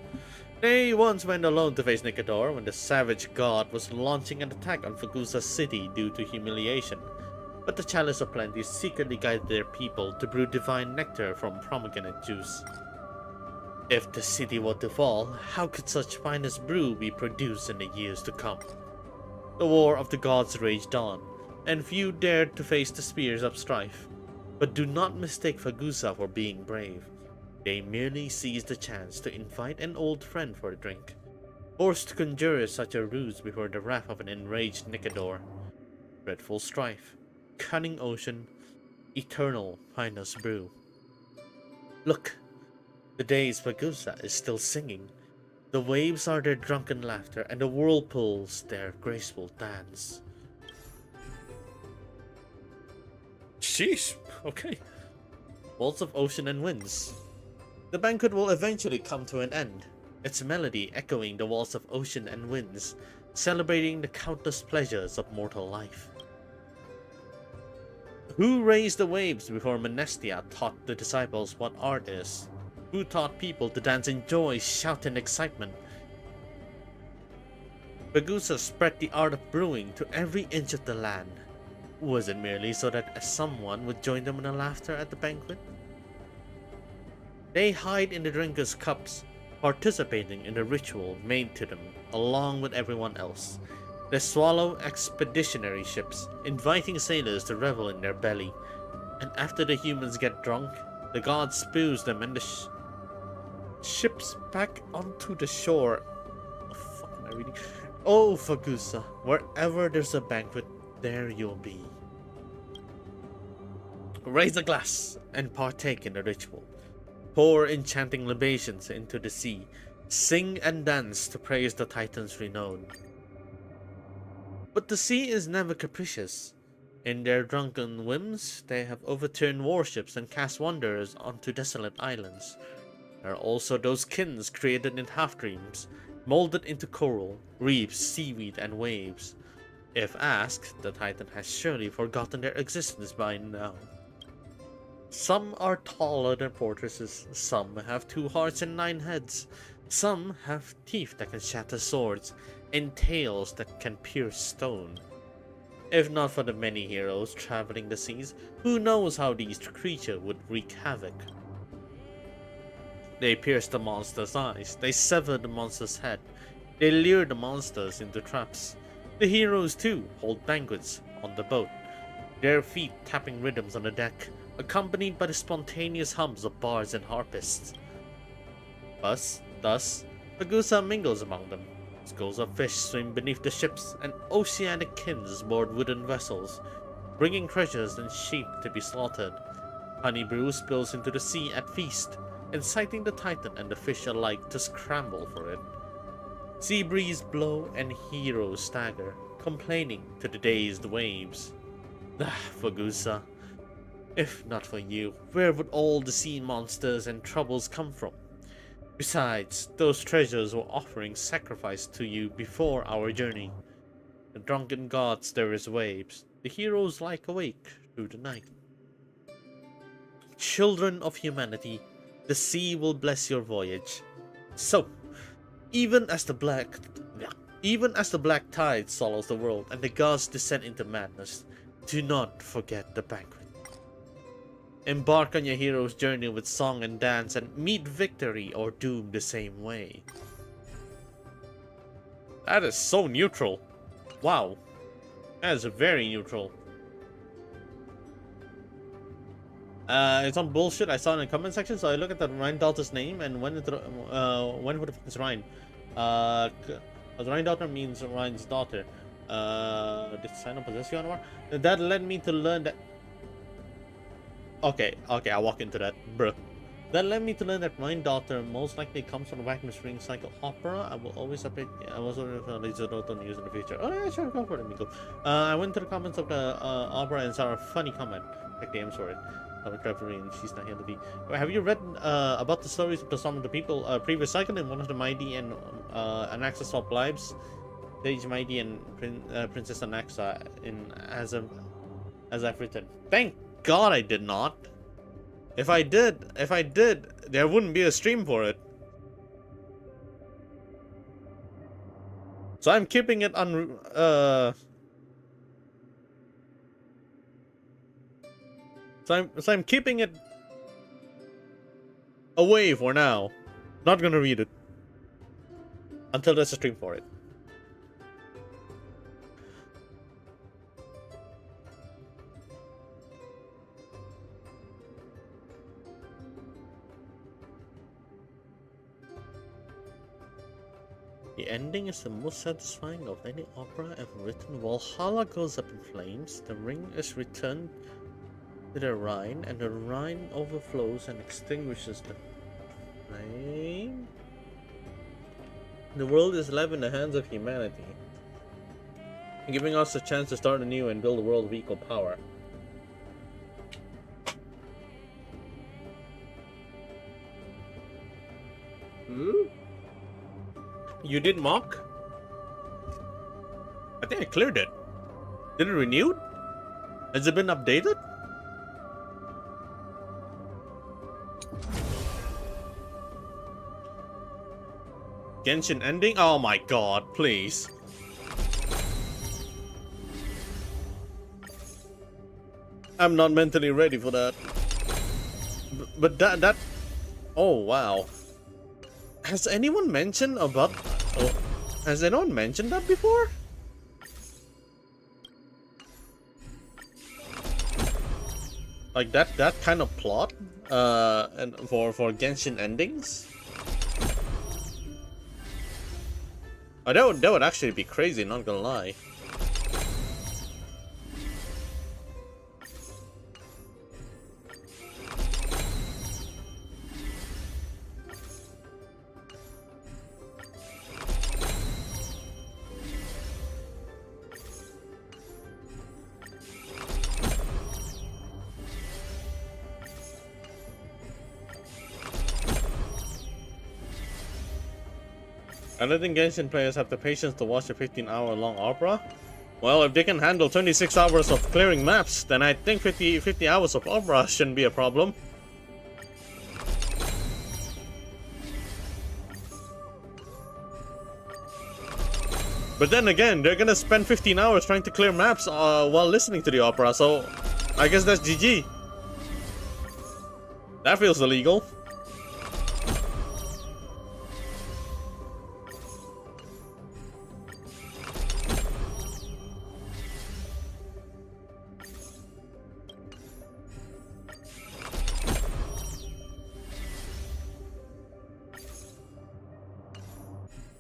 They once went alone to face Nicador when the savage god was launching an attack on Fagusa's city due to humiliation. But the Chalice of Plenty secretly guided their people to brew divine nectar from pomegranate juice. If the city were to fall, how could such finest brew be produced in the years to come? The war of the gods raged on, and few dared to face the spears of strife. But do not mistake Fagusa for being brave. They merely seized the chance to invite an old friend for a drink, forced to conjure such a ruse before the wrath of an enraged Nicador. Dreadful strife, cunning ocean, eternal finest brew. Look, the days Fagusa is still singing. The waves are their drunken laughter, and the whirlpools their graceful dance. Sheesh, okay. Walls of Ocean and Winds. The banquet will eventually come to an end, its melody echoing the walls of ocean and winds, celebrating the countless pleasures of mortal life. Who raised the waves before Menestia taught the disciples what art is? Who taught people to dance in joy, shout, and excitement? Fagusa spread the art of brewing to every inch of the land. Was it merely so that someone would join them in the laughter at the banquet? They hide in the drinkers' cups, participating in the ritual made to them, along with everyone else. They swallow expeditionary ships, inviting sailors to revel in their belly. And after the humans get drunk, the god spews them and the ships back onto the shore. What the fuck am I reading? Oh, Fagusa, wherever there's a banquet, there you'll be. Raise a glass and partake in the ritual. Pour enchanting libations into the sea. Sing and dance to praise the Titan's renown. But the sea is never capricious. In their drunken whims, they have overturned warships and cast wanderers onto desolate islands. There are also those kins created in half-dreams, molded into coral, reefs, seaweed, and waves. If asked, the Titan has surely forgotten their existence by now. Some are taller than fortresses, some have 2 hearts and 9 heads, some have teeth that can shatter swords, and tails that can pierce stone. If not for the many heroes traveling the seas, who knows how these creatures would wreak havoc. They pierce the monster's eyes, they sever the monster's head, they lure the monsters into traps. The heroes too hold banquets on the boat, their feet tapping rhythms on the deck, accompanied by the spontaneous hums of bards and harpists. Thus, Fagusa mingles among them. Schools of fish swim beneath the ships, and oceanic kins board wooden vessels, bringing treasures and sheep to be slaughtered. Honey brew spills into the sea at feast, inciting the Titan and the fish alike to scramble for it. Sea breeze blow and heroes stagger, complaining to the dazed waves. Fagusa, if not for you, where would all the sea monsters and troubles come from? Besides, those treasures were offering sacrifice to you before our journey. The drunken god stirs waves, the heroes lie awake through the night. Children of humanity, the sea will bless your voyage. So, even as the black tide swallows the world and the gods descend into madness, do not forget the banquet. Embark on your hero's journey with song and dance and meet victory or doom the same way. That is so neutral. Wow. That is very neutral. It's some bullshit I saw in the comment section, so I look at the Ryan daughter's name and who the fuck is Ryan? Ryan daughter means Ryan's daughter. Did sign up possess you anymore? That led me to learn that. Okay, I walk into that, bro. That led me to learn that Ryan daughter most likely comes from the Wagner Spring Cycle Opera. I will always update. I was wondering if Laser don't use in the future. Oh yeah, sure, go for it, amigo. I went to the comments of the opera and saw a funny comment. Like, damn, sorry. And she's not here to be. Have you read about the stories of some of the people previous cycle in one of the Mighty and Anaxa swap lives? Sage Mighty and Princess Anaxa in as I've written. Thank God I did not. If I did, there wouldn't be a stream for it. So I'm keeping it on. So I'm keeping it away for now. Not gonna read it until there's a stream for it. The ending is the most satisfying of any opera ever written. Valhalla goes up in flames, the ring is returned to the Rhine, and the Rhine overflows and extinguishes the flame. The world is left in the hands of humanity, giving us a chance to start anew and build a world of equal power. You did mock? I think I cleared it. Did it renew? Has it been updated? Genshin ending? Oh my god, please. I'm not mentally ready for that. But that... Oh wow. Has anyone mentioned about... Oh, has anyone mentioned that before? Like that kind of plot? And for Genshin endings? Oh, that would actually be crazy, not gonna lie. I don't think Genshin players have the patience to watch a 15-hour-long opera. Well, if they can handle 26 hours of clearing maps, then I think 50 hours of opera shouldn't be a problem. But then again, they're gonna spend 15 hours trying to clear maps while listening to the opera, so I guess that's GG. That feels illegal.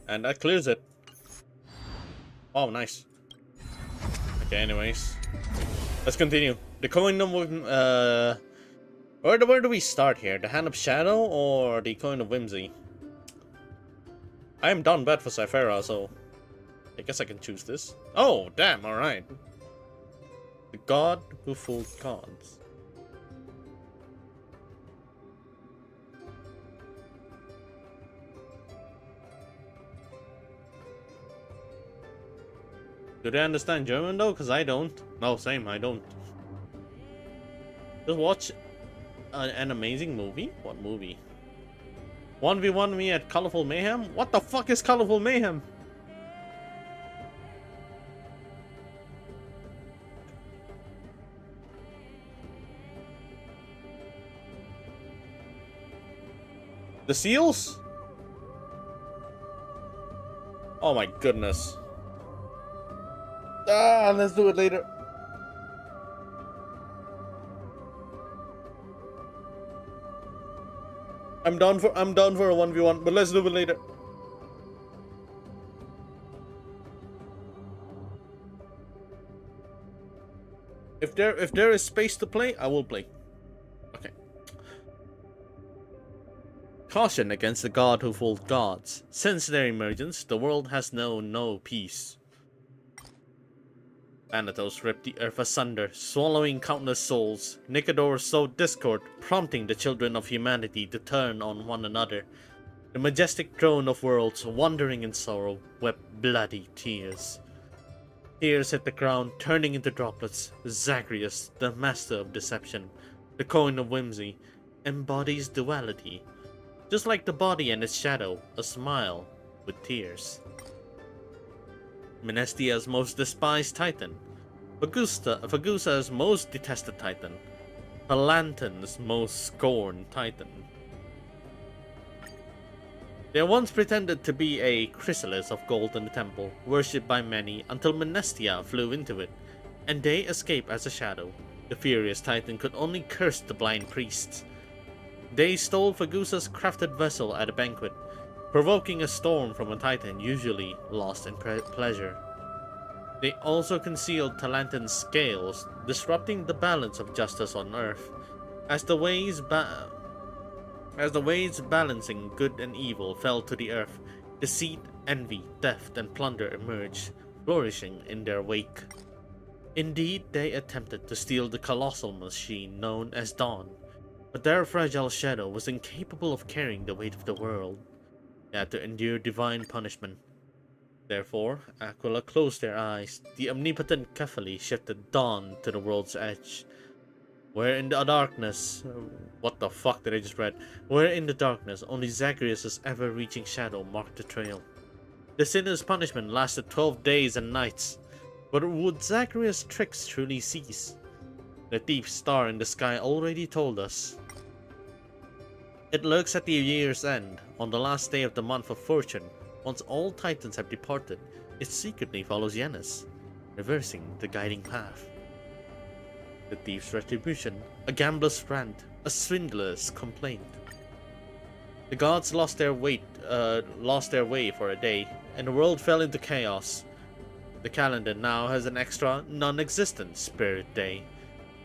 And that clears it. Oh, nice. Okay, anyways. Let's continue. The coin of where do we start here? The Hand of Shadow or the Coin of Whimsy? I am down bad for Cyphera, so I guess I can choose this. Oh, damn, alright. The God who fooled gods. Do they understand German though? Because I don't. No, same, I don't. Just watch an amazing movie? What movie? 1v1 me at Colorful Mayhem? What the fuck is Colorful Mayhem? The seals? Oh my goodness. Ah, let's do it later. I'm down for a 1v1, but let's do it later. If there is space to play, I will play. Okay. Caution against the god who fooled gods. Since their emergence, the world has known no peace. Thanatos ripped the earth asunder, swallowing countless souls. Nicador sowed discord, prompting the children of humanity to turn on one another. The majestic throne of worlds, wandering in sorrow, wept bloody tears. Tears hit the ground, turning into droplets. Zagreus, the master of deception, the coin of whimsy, embodies duality. Just like the body and its shadow, a smile with tears. Menestia's most despised titan, Fagusa's most detested titan, Palanton's most scorned titan. There once pretended to be a chrysalis of gold in the temple, worshipped by many until Menestia flew into it, and they escaped as a shadow. The furious titan could only curse the blind priests. They stole Fagusa's crafted vessel at a banquet, provoking a storm from a titan usually lost in pleasure. They also concealed Talanton's scales, disrupting the balance of justice on Earth. As the ways balancing good and evil fell to the earth, deceit, envy, theft, and plunder emerged, flourishing in their wake. Indeed, they attempted to steal the colossal machine known as Dawn, but their fragile shadow was incapable of carrying the weight of the world. They had to endure divine punishment. Therefore, Aquila closed their eyes. The omnipotent Kephali shifted Dawn to the world's edge. Where in the darkness... What the fuck did I just read? Where in the darkness, only Zagreus' ever-reaching shadow marked the trail. The sinner's punishment lasted 12 days and nights. But would Zagreus' tricks truly cease? The deep star in the sky already told us. It lurks at the year's end, on the last day of the month of fortune. Once all titans have departed, it secretly follows Janus, reversing the guiding path. The thief's retribution, a gambler's rant, a swindler's complaint. The gods lost their way for a day, and the world fell into chaos. The calendar now has an extra, non-existent spirit day.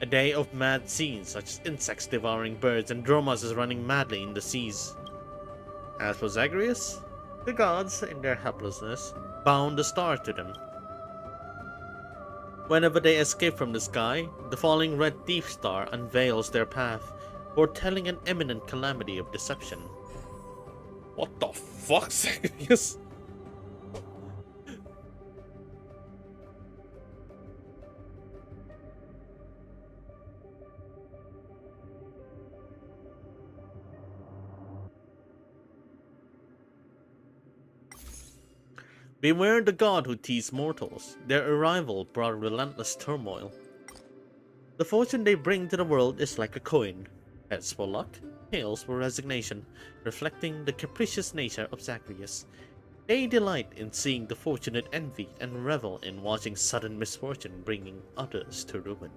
A day of mad scenes such as insects devouring birds and dromas running madly in the seas. As for Zagreus, the gods, in their helplessness, bound the star to them. Whenever they escape from the sky, the falling red thief star unveils their path, foretelling an imminent calamity of deception. What the fuck, Zagreus? Beware the god who teased mortals. Their arrival brought relentless turmoil. The fortune they bring to the world is like a coin. Heads for luck, tails for resignation, reflecting the capricious nature of Zagreus. They delight in seeing the fortunate envy and revel in watching sudden misfortune bringing others to ruin.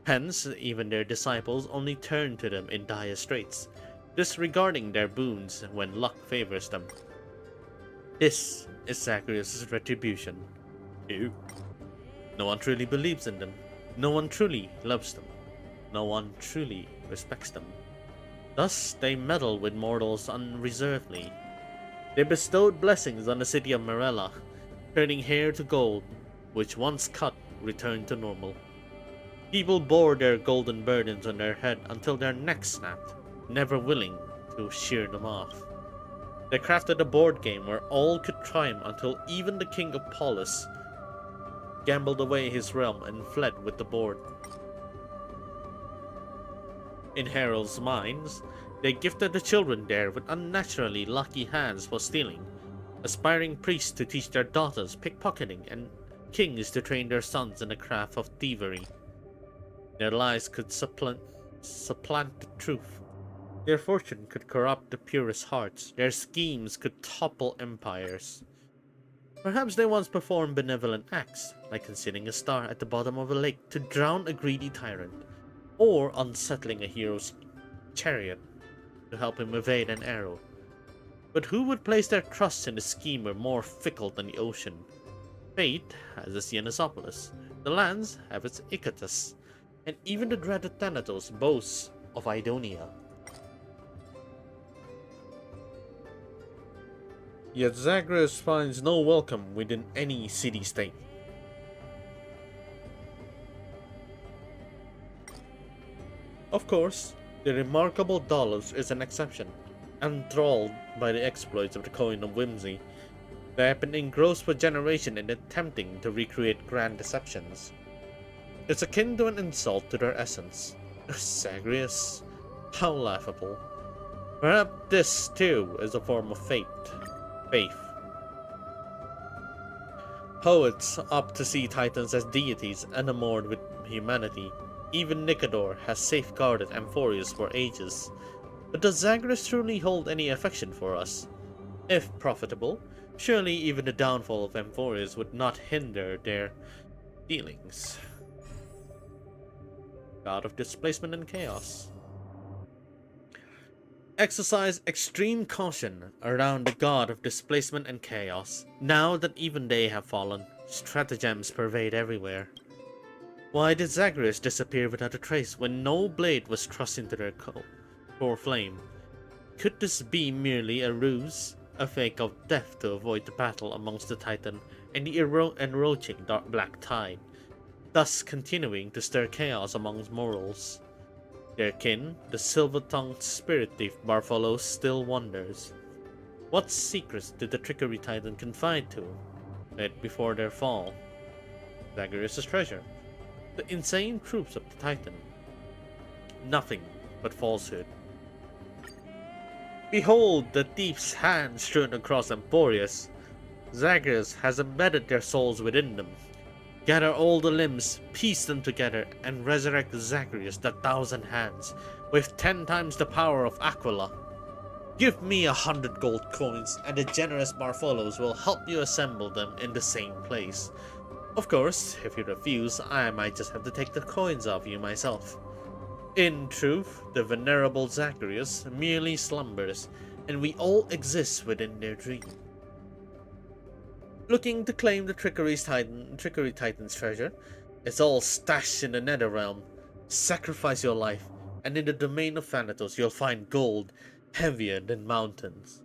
Hence, even their disciples only turn to them in dire straits, disregarding their boons when luck favors them. This is Zagreus' retribution. Ew. No one truly believes in them. No one truly loves them. No one truly respects them. Thus, they meddle with mortals unreservedly. They bestowed blessings on the city of Marella, turning hair to gold, which once cut returned to normal. People bore their golden burdens on their head until their necks snapped, never willing to shear them off. They crafted a board game where all could triumph until even the king of Polis gambled away his realm and fled with the board. In Harold's mines, they gifted the children there with unnaturally lucky hands for stealing, aspiring priests to teach their daughters pickpocketing, and kings to train their sons in the craft of thievery. Their lies could supplant the truth. Their fortune could corrupt the purest hearts. Their schemes could topple empires. Perhaps they once performed benevolent acts, like concealing a star at the bottom of a lake to drown a greedy tyrant, or unsettling a hero's chariot. to help him evade an arrow. But who would place their trust in a schemer more fickle than the ocean? Fate has its Yenisopoulos, the lands have its Icatus, and even the dreaded Thanatos boasts of Idonia. Yet Zagreus finds no welcome within any city-state. Of course, the remarkable Dalos is an exception, enthralled by the exploits of the Coin of Whimsy. They have been engrossed for generations in attempting to recreate grand deceptions. It's akin to an insult to their essence. Zagreus, how laughable. Perhaps this, too, is a form of faith. Poets opt to see titans as deities enamored with humanity. Even Nicodor has safeguarded Amphorius for ages. But does Zagreus truly hold any affection for us? If profitable, surely even the downfall of Amphorius would not hinder their dealings. God of Displacement and Chaos. Exercise extreme caution around the God of Displacement and Chaos. Now that even they have fallen, stratagems pervade everywhere. Why did Zagreus disappear without a trace when no blade was thrust into their core flame? Could this be merely a ruse? A fake of death to avoid the battle amongst the Titan and the encroaching dark black tide, thus continuing to stir chaos amongst mortals? Their kin, the silver-tongued spirit thief Bartholos, still wonders. What secrets did the Trickery Titan confide to it before their fall? Zagreus' treasure. The insane troops of the Titan. Nothing but falsehood. Behold the thief's hand strewn across Amphorius. Zagreus has embedded their souls within them. Gather all the limbs, piece them together, and resurrect Zagreus the 1,000 hands, with 10 times the power of Aquila. Give me 100 gold coins, and the generous Bartholos will help you assemble them in the same place. Of course, if you refuse, I might just have to take the coins off you myself. In truth, the venerable Zagreus merely slumbers, and we all exist within their dream. Looking to claim the Trickery Titan's treasure, it's all stashed in the Netherrealm. Sacrifice your life, and in the domain of Thanatos you'll find gold heavier than mountains.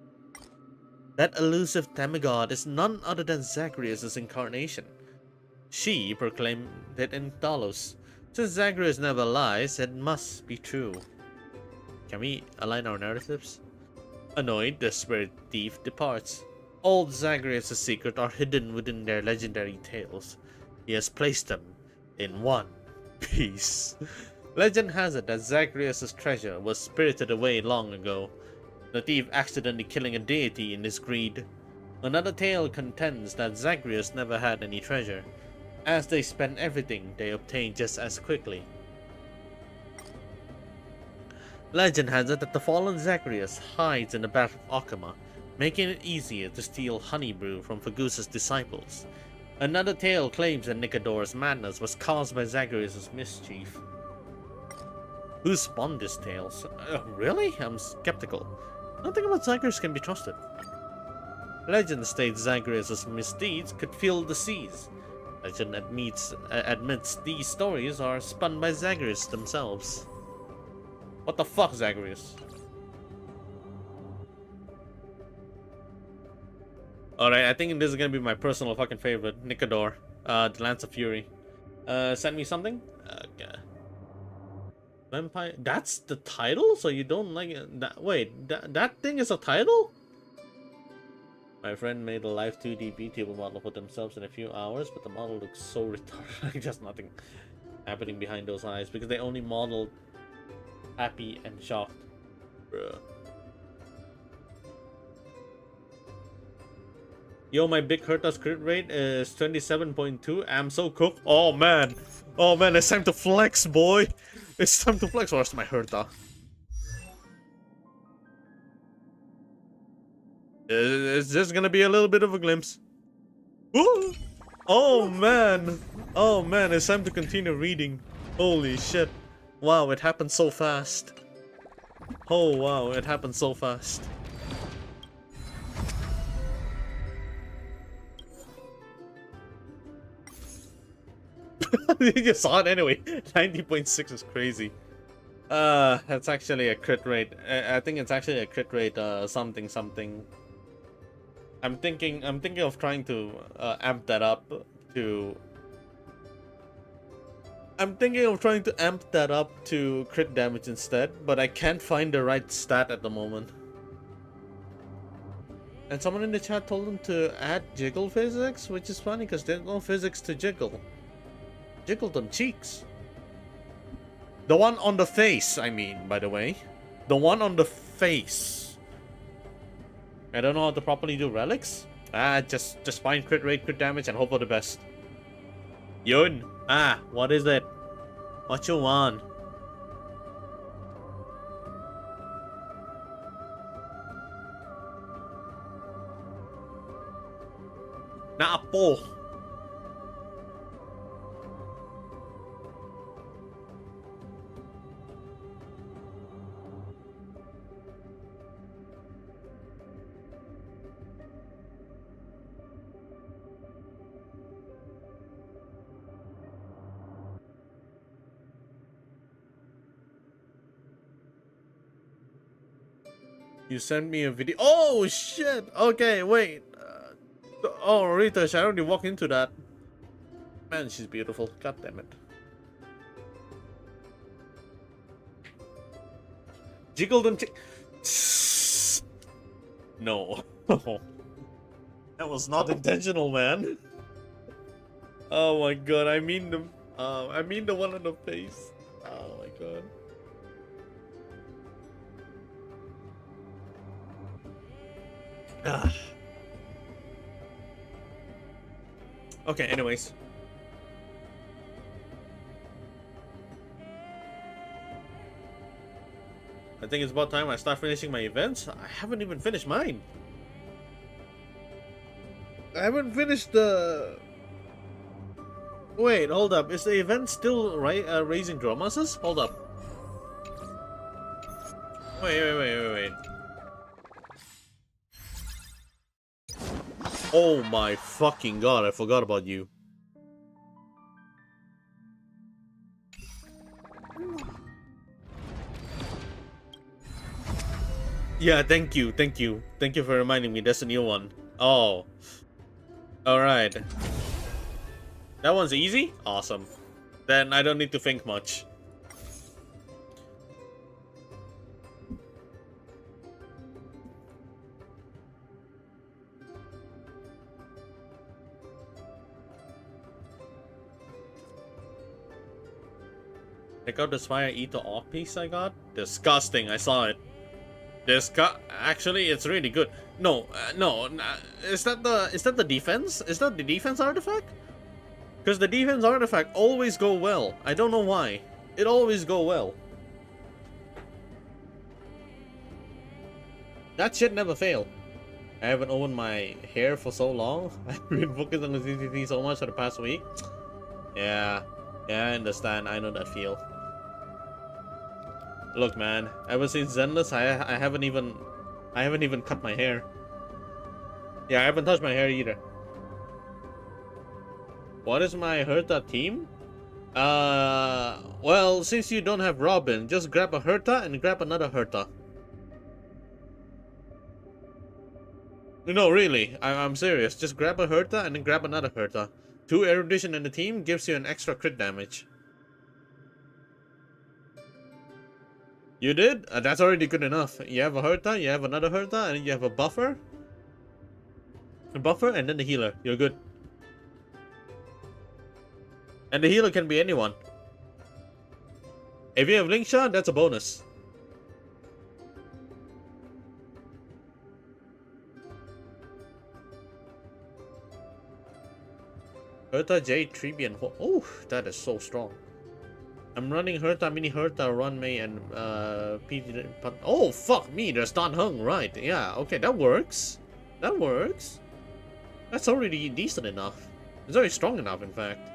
That elusive demigod is none other than Zagreus' incarnation. She proclaimed it in Dalos. Since Zagreus never lies, it must be true. Can we align our narratives? Annoyed, the spirit thief departs. Old Zagreus' secrets are hidden within their legendary tales. He has placed them in one piece. Legend has it that Zagreus' treasure was spirited away long ago, the thief accidentally killing a deity in his greed. Another tale contends that Zagreus never had any treasure, as they spent everything they obtained just as quickly. Legend has it that the fallen Zagreus hides in the bath of Okama, making it easier to steal honey brew from Fagusa's disciples. Another tale claims that Nicodor's madness was caused by Zagreus' mischief. Who spawned these tales? Really? I'm skeptical. Nothing about Zagreus can be trusted. Legend states Zagreus' misdeeds could fill the seas. Legend admits these stories are spun by Zagreus themselves. What the fuck, Zagreus? Alright, I think this is gonna be my personal fucking favorite. Nicodor. The Lance of Fury. Send me something? Okay. Vampire. That's the title? So you don't like it? Wait, that thing is a title? My friend made a live 2D VTuber model for themselves in a few hours, but the model looks so retarded. Just nothing happening behind those eyes because they only modeled happy and shocked. Bruh. Yo, my big Herta's crit rate is 27.2. I'm so cooked. Oh man, it's time to flex, boy. It's time to flex. Where's my Herta? It's just gonna be a little bit of a glimpse. Ooh. Oh man, it's time to continue reading. Holy shit. Wow, it happened so fast. Oh wow, it happened so fast. You just saw it anyway. 90.6 is crazy. That's actually a crit rate. I think it's actually a crit rate, something something. I'm thinking of trying to amp that up to. I'm thinking of trying to amp that up to crit damage instead, but I can't find the right stat at the moment. And someone in the chat told them to add jiggle physics, which is funny because there's no physics to jiggle. Jiggle them cheeks. The one on the face, I mean, by the way. The one on the face. I don't know how to properly do relics. Just find crit rate, crit damage, and hope for the best. Yun! What is it? What you want? Na po! You sent me a video. Oh shit! Okay, wait. Oh, Rita, I already walked into that. Man, she's beautiful. God damn it. Jiggle them. No. That was not intentional, man. Oh my god, I mean the one on the face. Oh my god. Okay, anyways. I think it's about time I start finishing my events. I haven't even finished mine. I haven't finished the... Wait, hold up. Is the event still raising draw masses? Hold up. Wait. Oh my fucking god, I forgot about you. Yeah, thank you for reminding me. That's a new one. Oh. Alright. That one's easy? Awesome. Then I don't need to think much. Check out this fire eater off piece I got. Disgusting, I saw it. Actually, it's really good. No, is that the defense? Is that the defense artifact? Because the defense artifact always go well. I don't know why. It always go well. That shit never fail. I haven't owned my hair for so long. I've been focused on the CCT so much for the past week. Yeah, I understand. I know that feel. Look, man. Ever since Zenless, I haven't even cut my hair. Yeah, I haven't touched my hair either. What is my Herta team? Well, since you don't have Robin, just grab a Herta and grab another Herta. No, really, I'm serious. Just grab a Herta and then grab another Herta. 2 erudition in the team gives you an extra crit damage. You did? That's already good enough. You have a Herta, you have another Herta, and you have a buffer. A buffer, and then the healer. You're good. And the healer can be anyone. If you have Link Shot, that's a bonus. Herta, Jade, Trebian. Oh, that is so strong. I'm running Herta, Mini Herta, Run Mei, and PT. Oh, fuck me, there's Dan Heng, right. Yeah, okay, that works. That works. That's already decent enough. It's very strong enough, in fact.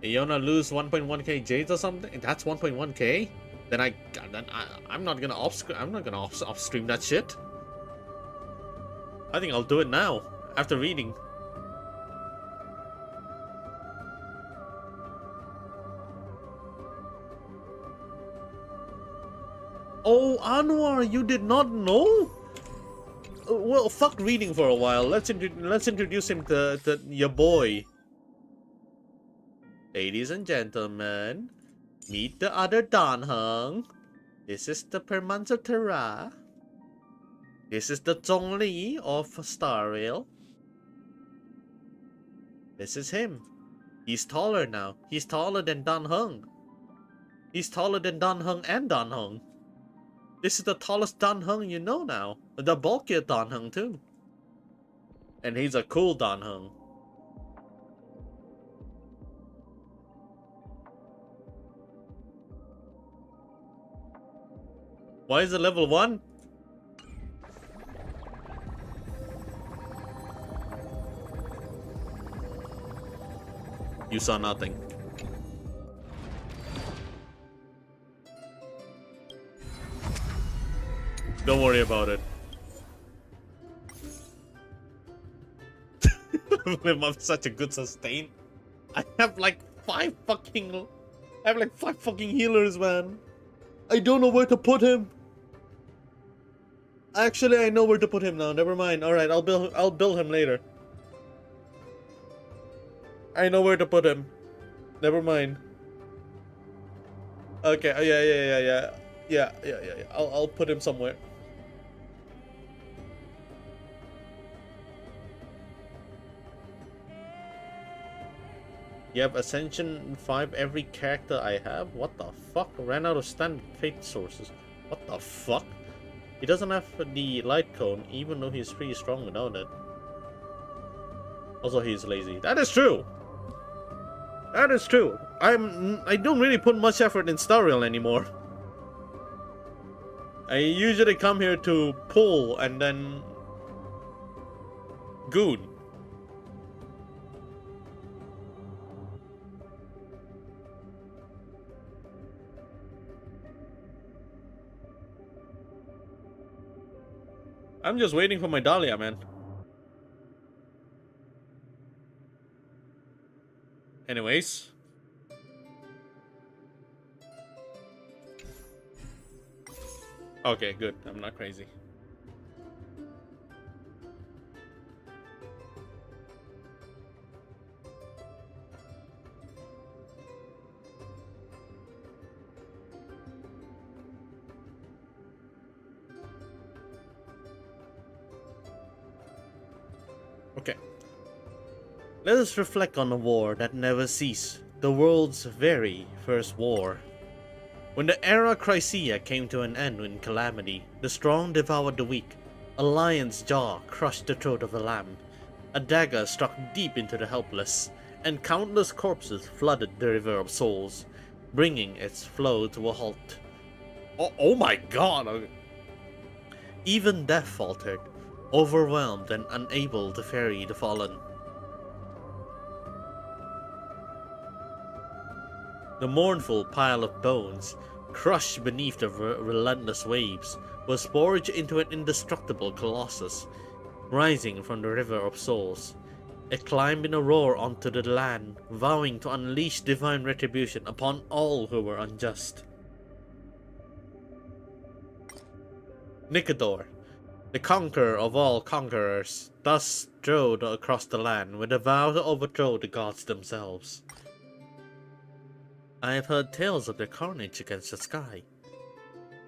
You wanna lose 1.1k jades or something? That's 1.1k? Then I'm not gonna off stream that shit. I think I'll do it now after reading. Oh, Anwar, you did not know? Well, fuck reading for a while. Let's introduce him to your boy. Ladies and gentlemen, meet the other Dan Heng. This is the Permanent Terra. This is the Zhongli of Star Rail. This is him. He's taller now. He's taller than Dan Heng. He's taller than Dan Heng and Dan Heng. This is the tallest Dan Heng you know now. The bulkier Dan Heng too. And he's a cool Dan Heng. Why is it level 1? You saw nothing. Don't worry about it. I'm such a good sustain. I have like 5 fucking healers, man. I don't know where to put him. Actually, I know where to put him now. Never mind. All right, I'll build him later. I know where to put him. Never mind. Okay. Yeah. I'll put him somewhere. You have Ascension 5 every character I have? What the fuck? Ran out of standard fate sources. What the fuck? He doesn't have the light cone, even though he's pretty strong without it. Also, he's lazy. That is true! That is true. I don't really put much effort in Star Rail anymore. I usually come here to pull and then goon. I'm just waiting for my Dahlia, man. Anyways. Okay, good. I'm not crazy. Okay. Let us reflect on a war that never ceased, the world's very first war. When the era Chrysia came to an end in calamity, the strong devoured the weak, a lion's jaw crushed the throat of a lamb, a dagger struck deep into the helpless, and countless corpses flooded the river of souls, bringing its flow to a halt. Oh my god! Even death faltered, overwhelmed and unable to ferry the fallen. The mournful pile of bones, crushed beneath the relentless waves, was forged into an indestructible colossus, rising from the river of souls. It climbed in a roar onto the land, vowing to unleash divine retribution upon all who were unjust. Nicodor, the conqueror of all conquerors, thus strode across the land with a vow to overthrow the gods themselves. I have heard tales of their carnage against the sky.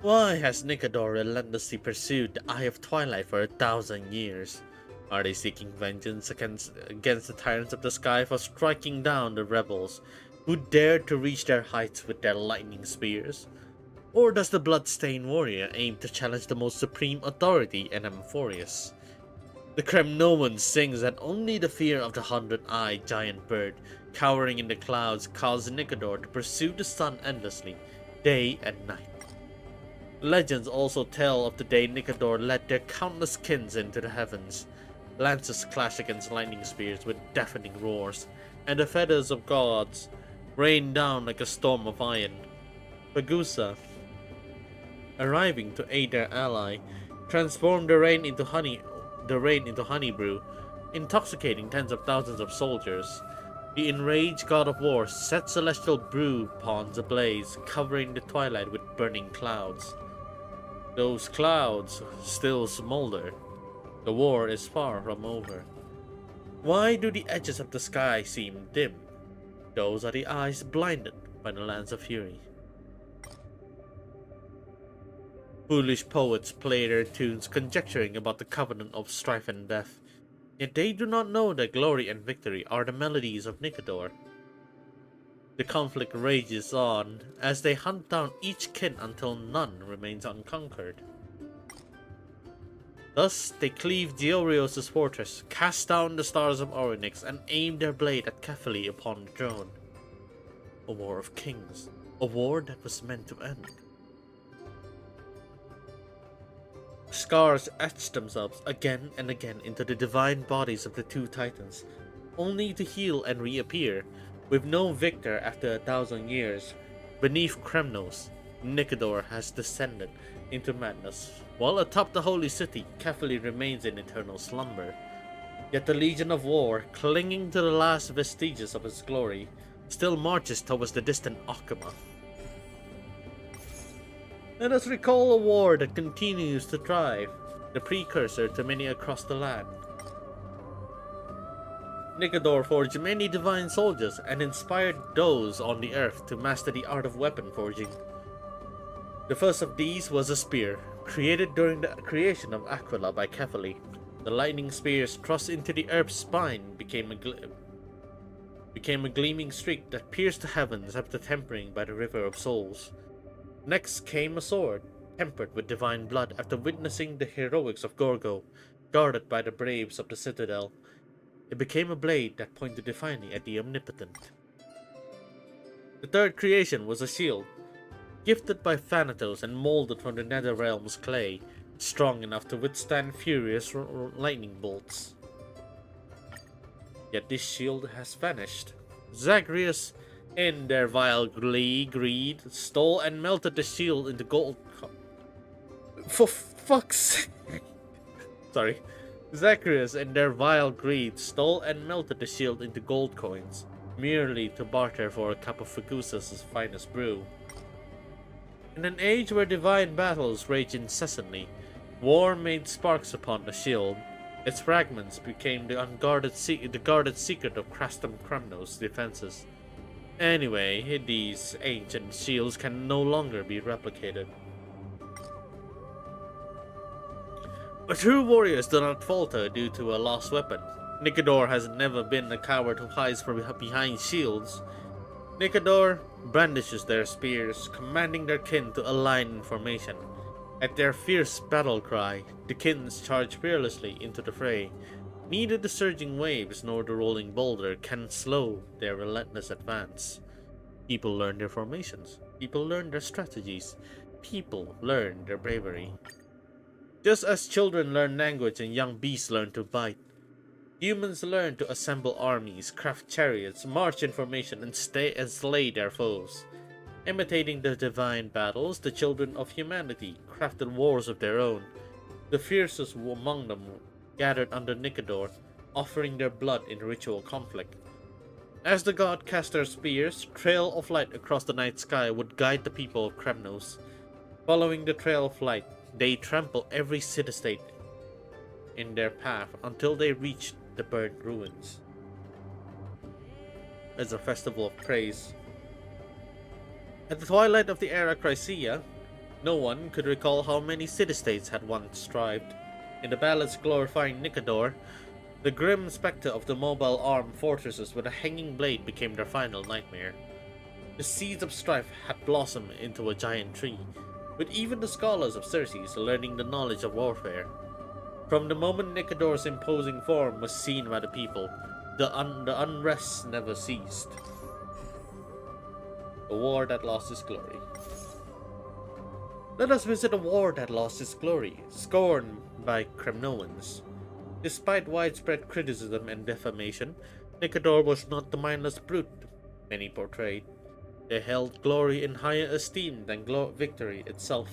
Why has Nicodor relentlessly pursued the Eye of Twilight for 1,000 years? Are they seeking vengeance against the tyrants of the sky for striking down the rebels who dared to reach their heights with their lightning spears? Or does the blood-stained warrior aim to challenge the most supreme authority in Amphorius? The Kremnoan sings that only the fear of the 100-eyed giant bird cowering in the clouds caused Nicodor to pursue the sun endlessly, day and night. Legends also tell of the day Nicodor led their countless kins into the heavens. Lances clash against lightning spears with deafening roars, and the feathers of gods rained down like a storm of iron. Ragusa, arriving to aid their ally, transformed the rain into honey brew, intoxicating tens of thousands of soldiers. The enraged god of war set celestial brew ponds ablaze, covering the twilight with burning clouds. Those clouds still smolder. The war is far from over. Why do the edges of the sky seem dim? Those are the eyes blinded by the lance of fury. Foolish poets play their tunes conjecturing about the covenant of strife and death, yet they do not know that glory and victory are the melodies of Nicodor. The conflict rages on as they hunt down each kin until none remains unconquered. Thus they cleave Diorios' fortress, cast down the stars of Orynyx, and aim their blade at Kefali upon the throne. A war of kings, a war that was meant to end. Scars etch themselves again and again into the divine bodies of the two titans, only to heal and reappear, with no victor after 1,000 years. Beneath Kremnos, Nicodor has descended into madness, while atop the holy city, Kefali remains in eternal slumber. Yet the Legion of War, clinging to the last vestiges of its glory, still marches towards the distant Akama. Let us recall a war that continues to thrive, the precursor to many across the land. Nicodor forged many divine soldiers and inspired those on the earth to master the art of weapon forging. The first of these was a spear, created during the creation of Aquila by Kefali. The lightning spears thrust into the earth's spine became a gleaming streak that pierced the heavens after tempering by the river of souls. Next came a sword, tempered with divine blood after witnessing the heroics of Gorgo, guarded by the braves of the citadel. It became a blade that pointed defiantly at the omnipotent. The third creation was a shield, gifted by Thanatos and molded from the Netherrealm's clay, strong enough to withstand furious lightning bolts. Yet this shield has vanished. Zagreus, in their vile greed, stole and melted the shield into gold. For fuck's sake! Sorry. Zagreus, in their vile greed, stole and melted the shield into gold coins, merely to barter for a cup of Fagusus' finest brew. In an age where divine battles rage incessantly, war made sparks upon the shield. Its fragments became the guarded secret of Crastum Kremnos' defenses. Anyway, these ancient shields can no longer be replicated. But true warriors do not falter due to a lost weapon. Nicodor has never been a coward who hides from behind shields. Nicodor brandishes their spears, commanding their kin to align in formation. At their fierce battle cry, the kins charge fearlessly into the fray. Neither the surging waves nor the rolling boulder can slow their relentless advance. People learn their formations. People learn their strategies. People learn their bravery. Just as children learn language and young beasts learn to bite, humans learn to assemble armies, craft chariots, march in formation, and slay their foes. Imitating the divine battles, the children of humanity crafted wars of their own. The fiercest among them gathered under Nicodor, offering their blood in ritual conflict. As the god cast their spears, trail of light across the night sky would guide the people of Kremnos. Following the trail of light, they trample every city-state in their path until they reach the burnt ruins. As a festival of praise. At the twilight of the era Chrysia, no one could recall how many city-states had once thrived. In the ballads glorifying Nicodor, the grim specter of the mobile armed fortresses with a hanging blade became their final nightmare. The seeds of strife had blossomed into a giant tree, with even the scholars of Circes learning the knowledge of warfare. From the moment Nicodor's imposing form was seen by the people, the unrest never ceased. A war that lost its glory. Let us visit a war that lost its glory, scorned by Kremnoans. Despite widespread criticism and defamation, Nicodor was not the mindless brute. many portrayed. They held glory in higher esteem than victory itself.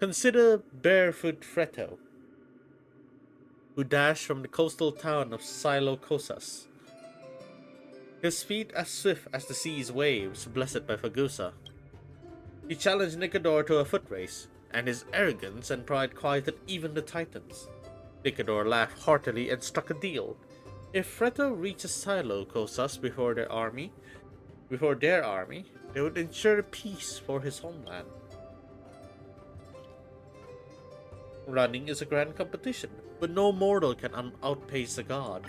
Consider Barefoot Fretto, who dashed from the coastal town of Silocosas, his feet as swift as the sea's waves blessed by Fagusa. He challenged Nicodor to a foot race, and his arrogance and pride quieted even the Titans. Nicodor laughed heartily and struck a deal. If Fretto reaches Silocosas before their army, they would ensure peace for his homeland. Running is a grand competition, but no mortal can outpace a god.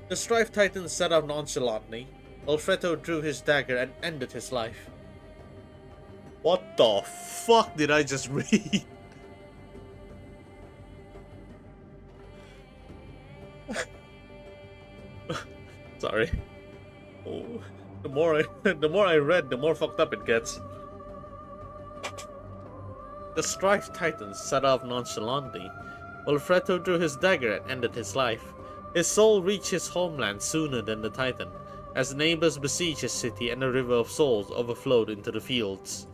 The Strife Titan set out nonchalantly, while Fretto drew his dagger and ended his life. What the fuck did I just read? Sorry. Oh, the more I read, the more fucked up it gets. The Strife Titan set off nonchalantly, while Fretto drew his dagger and ended his life. His soul reached his homeland sooner than the Titan, as neighbors besieged his city and the River of Souls overflowed into the fields.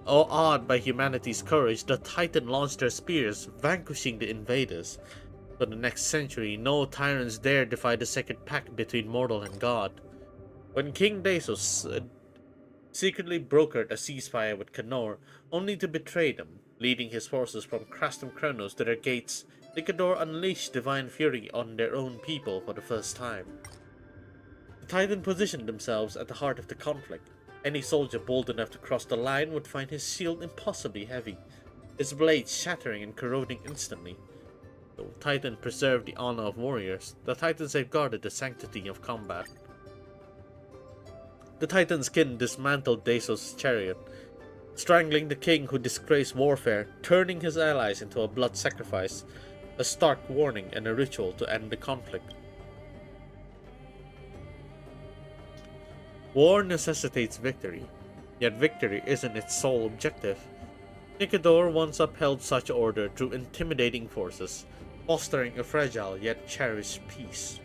Awed by humanity's courage, the Titan launched their spears, vanquishing the invaders. For the next century, no tyrants dared defy the sacred pact between mortal and god. When King Dasos secretly brokered a ceasefire with Canor, only to betray them, leading his forces from Crastum Kronos to their gates, Nicodor unleashed divine fury on their own people for the first time. The Titan positioned themselves at the heart of the conflict. Any soldier bold enough to cross the line would find his shield impossibly heavy, his blades shattering and corroding instantly. The Titan preserved the honor of warriors. The Titan safeguarded the sanctity of combat. The Titan's kin dismantled Dasos' chariot, strangling the king who disgraced warfare, turning his allies into a blood sacrifice, a stark warning and a ritual to end the conflict. War necessitates victory, yet victory isn't its sole objective. Nicodor once upheld such order through intimidating forces, fostering a fragile yet cherished peace.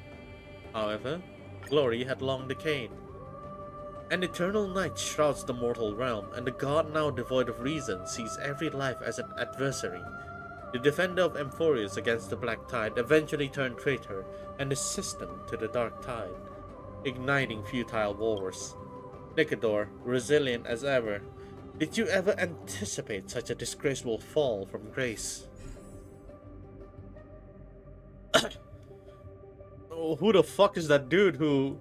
However, glory had long decayed. An eternal night shrouds the mortal realm, and the god now devoid of reason sees every life as an adversary. The defender of Amphorius against the Black Tide eventually turned traitor and assistant to the Dark Tide, igniting futile wars. Nicodor, resilient as ever, did you ever anticipate such a disgraceful fall from grace? Oh, who the fuck is that dude who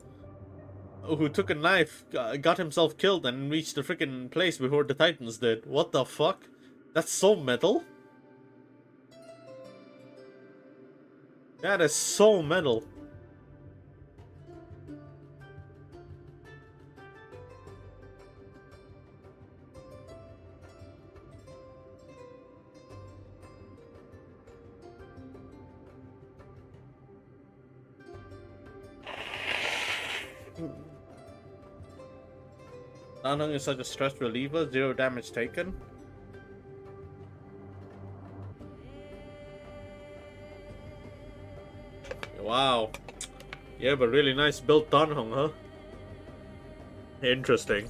took a knife, got himself killed, and reached the freaking place before the Titans did? What the fuck? That's so metal. That is so metal. Nanhung is such a stress reliever, 0 damage taken. Wow. You have a really nice built Danhung, huh? Interesting.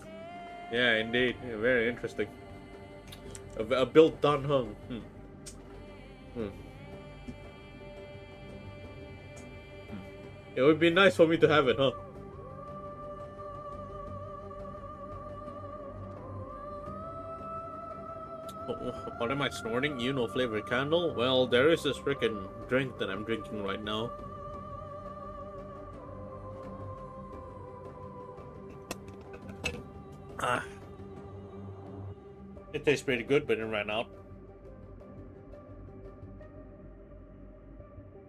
Yeah, indeed. Yeah, very interesting. A built Danhung. It would be nice for me to have it, huh? What am I snorting? You know, flavored candle? Well, there is this freaking drink that I'm drinking right now. It tastes pretty good, but it ran out.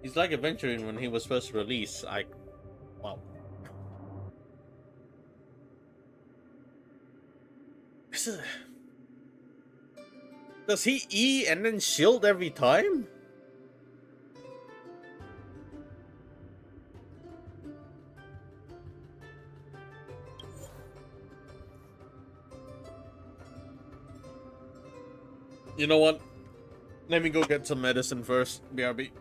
He's like Adventuring when he was first released. Wow. Does he E and then shield every time? You know what? Let me go get some medicine first. BRB.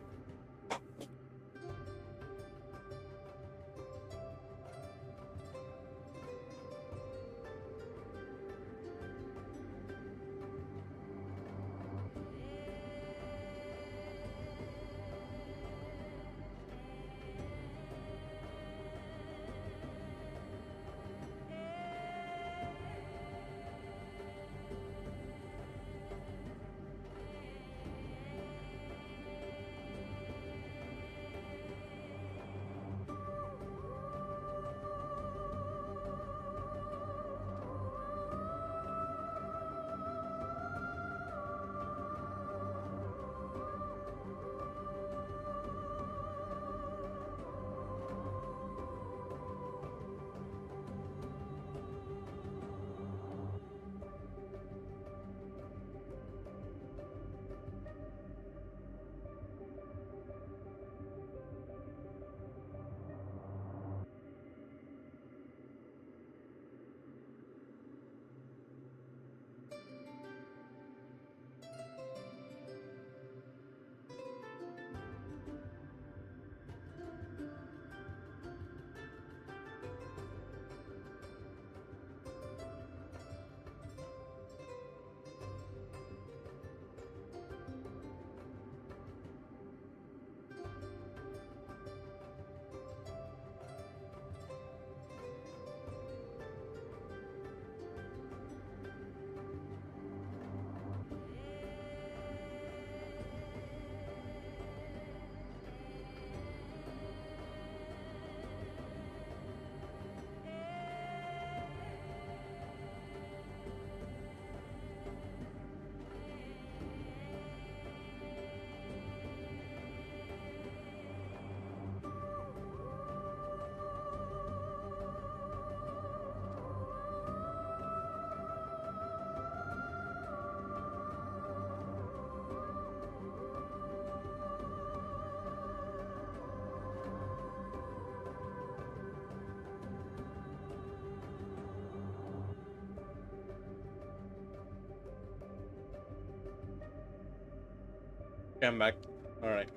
I'm back. Alright.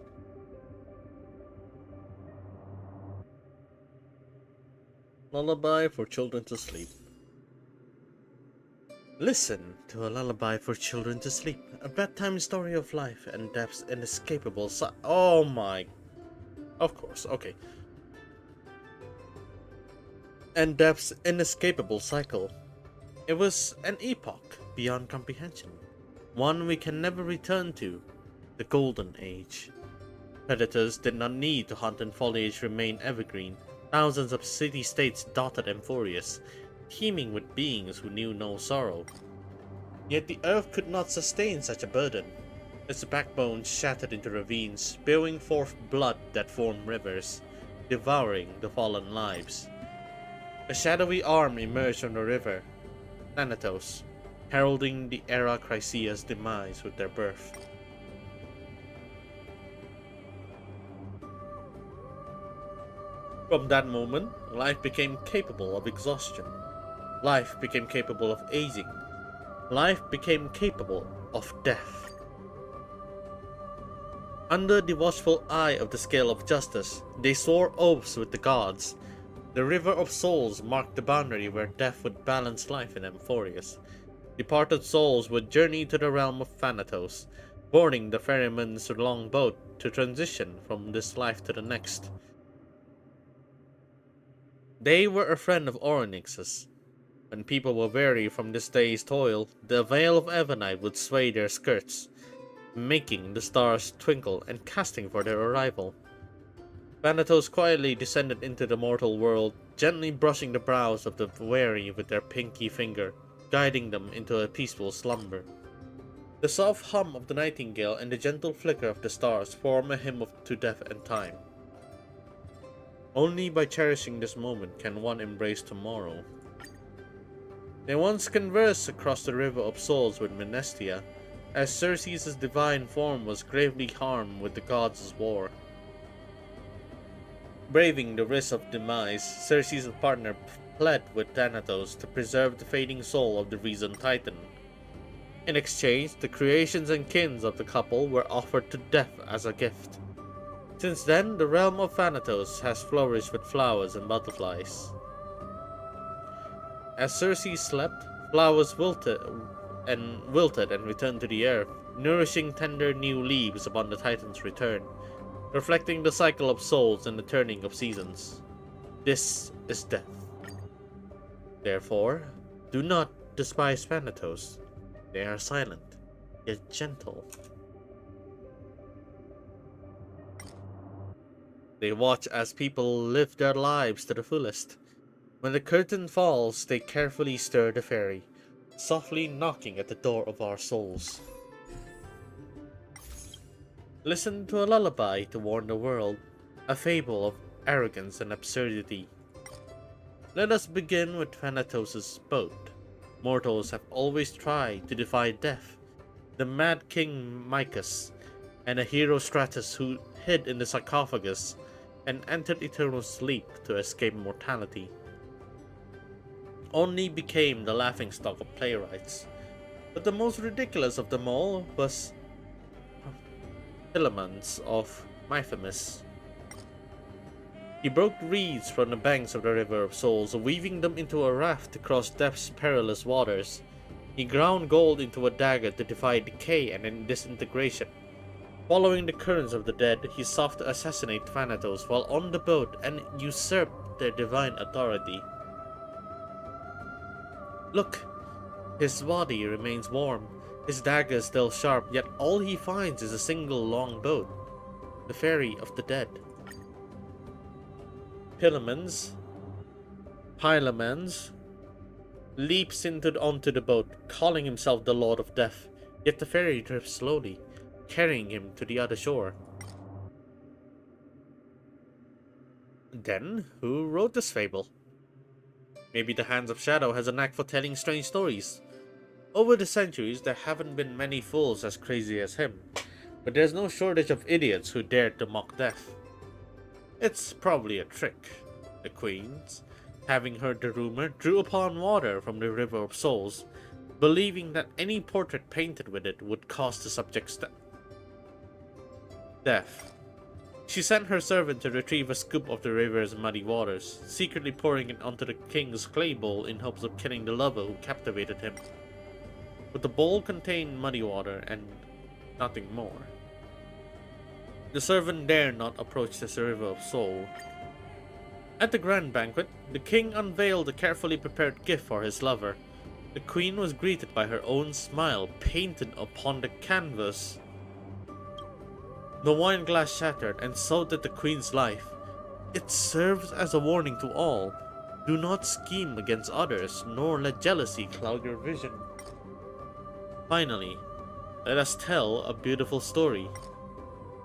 Lullaby for children to sleep. Listen to a lullaby for children to sleep. A bedtime story of life and death's inescapable oh my. Of course, okay. And death's inescapable cycle. It was an epoch beyond comprehension. One we can never return to. The Golden Age. Predators did not need to hunt and foliage remained evergreen. Thousands of city-states dotted Amphorius, teeming with beings who knew no sorrow. Yet the earth could not sustain such a burden. Its backbone shattered into ravines, spewing forth blood that formed rivers, devouring the fallen lives. A shadowy arm emerged from the river, Thanatos, heralding the era Chrysea's demise with their birth. From that moment, life became capable of exhaustion. Life became capable of aging. Life became capable of death. Under the watchful eye of the scale of justice, they swore oaths with the gods. The river of souls marked the boundary where death would balance life in Amphorius. Departed souls would journey to the realm of Thanatos, boarding the ferryman's long boat to transition from this life to the next. They were a friend of Orynyx's. When people were weary from this day's toil, the veil of Ebonite would sway their skirts, making the stars twinkle and casting for their arrival. Thanatos quietly descended into the mortal world, gently brushing the brows of the weary with their pinky finger, guiding them into a peaceful slumber. The soft hum of the nightingale and the gentle flicker of the stars form a hymn to death and time. Only by cherishing this moment can one embrace tomorrow. They once conversed across the river of souls with Menestia, as Circe's divine form was gravely harmed with the gods' war. Braving the risk of demise, Circe's partner pled with Thanatos to preserve the fading soul of the risen Titan. In exchange, the creations and kins of the couple were offered to death as a gift. Since then, the realm of Thanatos has flourished with flowers and butterflies. As Circe slept, flowers wilted and returned to the earth, nourishing tender new leaves upon the Titan's return, reflecting the cycle of souls and the turning of seasons. This is death. Therefore, do not despise Thanatos. They are silent, yet gentle. They watch as people live their lives to the fullest. When the curtain falls, they carefully stir the ferry, softly knocking at the door of our souls. Listen to a lullaby to warn the world, a fable of arrogance and absurdity. Let us begin with Thanatos' boat. Mortals have always tried to defy death. The mad king Mycus, and a hero Stratus who hid in the sarcophagus and entered eternal sleep to escape mortality, only became the laughingstock of playwrights. But the most ridiculous of them all was Philemons of Mythamus. He broke reeds from the banks of the River of Souls, weaving them into a raft to cross death's perilous waters. He ground gold into a dagger to defy decay and disintegration. Following the currents of the dead, he sought to assassinate Thanatos while on the boat and usurp their divine authority. Look! His body remains warm, his dagger still sharp, yet all he finds is a single long boat, the ferry of the dead. Pylamens leaps onto the boat, calling himself the Lord of Death, yet the ferry drifts slowly, carrying him to the other shore. Then, who wrote this fable? Maybe the Hands of Shadow has a knack for telling strange stories. Over the centuries, there haven't been many fools as crazy as him, but there's no shortage of idiots who dared to mock death. It's probably a trick. The queens, having heard the rumor, drew upon water from the River of Souls, believing that any portrait painted with it would cause the subject's death. death. She sent her servant to retrieve a scoop of the river's muddy waters, secretly pouring it onto the king's clay bowl in hopes of killing the lover who captivated him. But the bowl contained muddy water and nothing more. The servant dared not approach this river of soul. At the grand banquet, the king unveiled a carefully prepared gift for his lover. The queen was greeted by her own smile painted upon the canvas. The wine glass shattered, and so did the queen's life. It serves as a warning to all. Do not scheme against others, nor let jealousy cloud your vision. Finally, let us tell a beautiful story.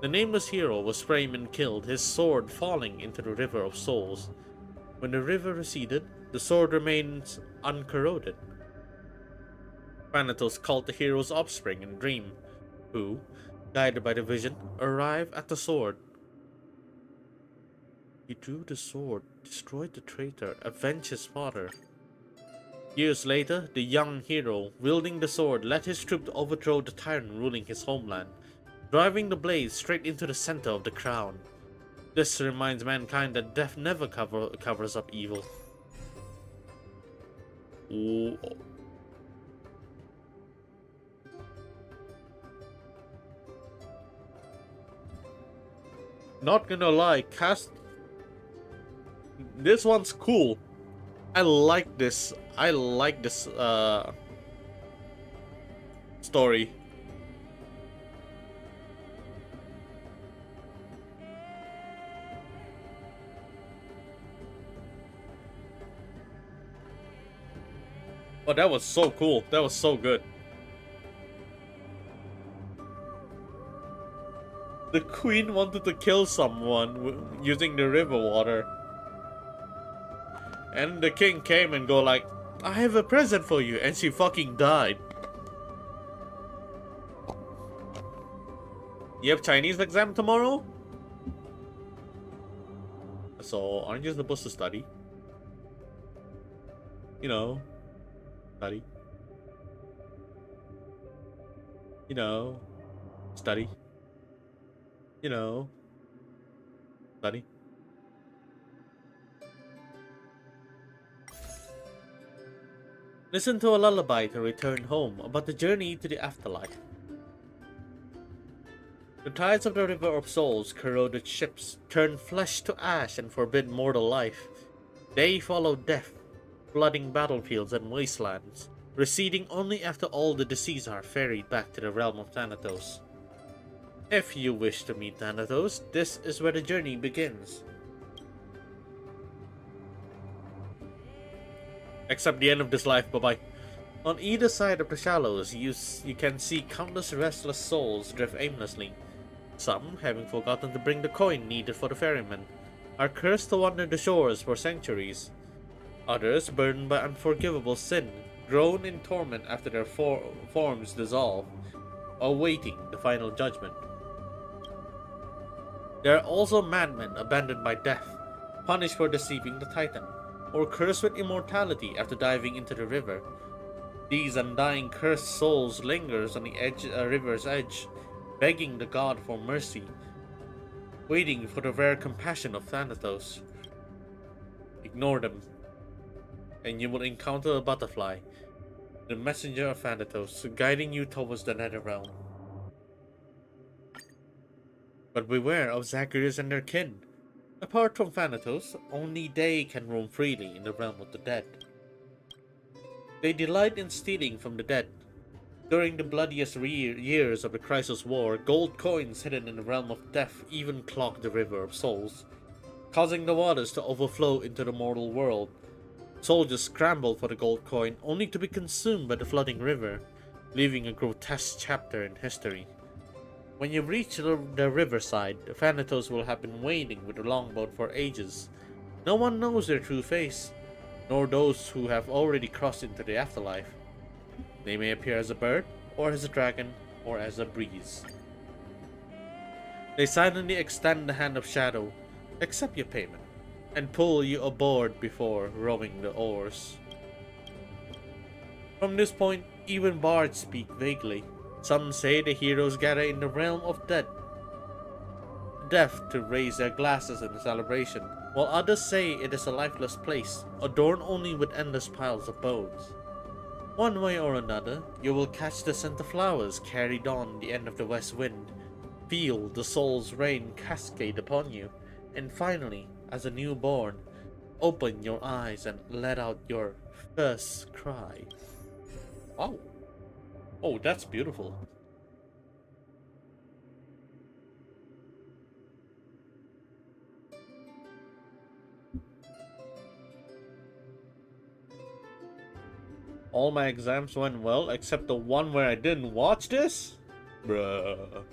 The nameless hero was framed and killed, his sword falling into the river of souls. When the river receded, the sword remained uncorroded. Thanatos called the hero's offspring in dream, who, guided by the vision, arrived at the sword. He drew the sword, destroyed the traitor, avenged his father. Years later, the young hero, wielding the sword, led his troop to overthrow the tyrant ruling his homeland, driving the blade straight into the center of the crown. This reminds mankind that death never covers up evil. Ooh. Not gonna lie, this one's cool. I like this. Story. Oh, that was so cool. That was so good. The queen wanted to kill someone using the river water. And the king came and go like, I have a present for you, and she fucking died. You have Chinese exam tomorrow? So, aren't you supposed to study? You know, study. You know, study. You know, study. Listen to a lullaby to return home about the journey to the afterlife. The tides of the river of souls corroded ships, turned flesh to ash and forbid mortal life. They followed death, flooding battlefields and wastelands, receding only after all the deceased are ferried back to the realm of Thanatos. If you wish to meet Thanatos, this is where the journey begins. Except the end of this life, bye-bye. On either side of the shallows, you can see countless restless souls drift aimlessly. Some, having forgotten to bring the coin needed for the ferryman, are cursed to wander the shores for centuries. Others, burdened by unforgivable sin, groan in torment after their forms dissolve, awaiting the final judgment. There are also madmen abandoned by death, punished for deceiving the Titan, or cursed with immortality after diving into the river. These undying cursed souls lingers on the river's edge, begging the god for mercy, waiting for the rare compassion of Thanatos. Ignore them, and you will encounter a butterfly, the messenger of Thanatos, guiding you towards the nether realm. But beware of Zacharias and their kin. Apart from Thanatos, only they can roam freely in the realm of the dead. They delight in stealing from the dead. During the bloodiest years of the Crisis War, gold coins hidden in the realm of death even clogged the river of souls, causing the waters to overflow into the mortal world. Soldiers scrambled for the gold coin only to be consumed by the flooding river, leaving a grotesque chapter in history. When you reach the riverside, the Thanatos will have been waiting with a longboat for ages. No one knows their true face, nor those who have already crossed into the afterlife. They may appear as a bird, or as a dragon, or as a breeze. They silently extend the hand of shadow, accept your payment, and pull you aboard before rowing the oars. From this point, even bards speak vaguely. Some say the heroes gather in the realm of dead. death to raise their glasses in celebration, while others say it is a lifeless place, adorned only with endless piles of bones. One way or another, you will catch the scent of flowers carried on the end of the west wind, feel the soul's rain cascade upon you, and finally, as a newborn, open your eyes and let out your first cry. Wow. Oh, that's beautiful. All my exams went well, except the one where I didn't watch this? Bruh.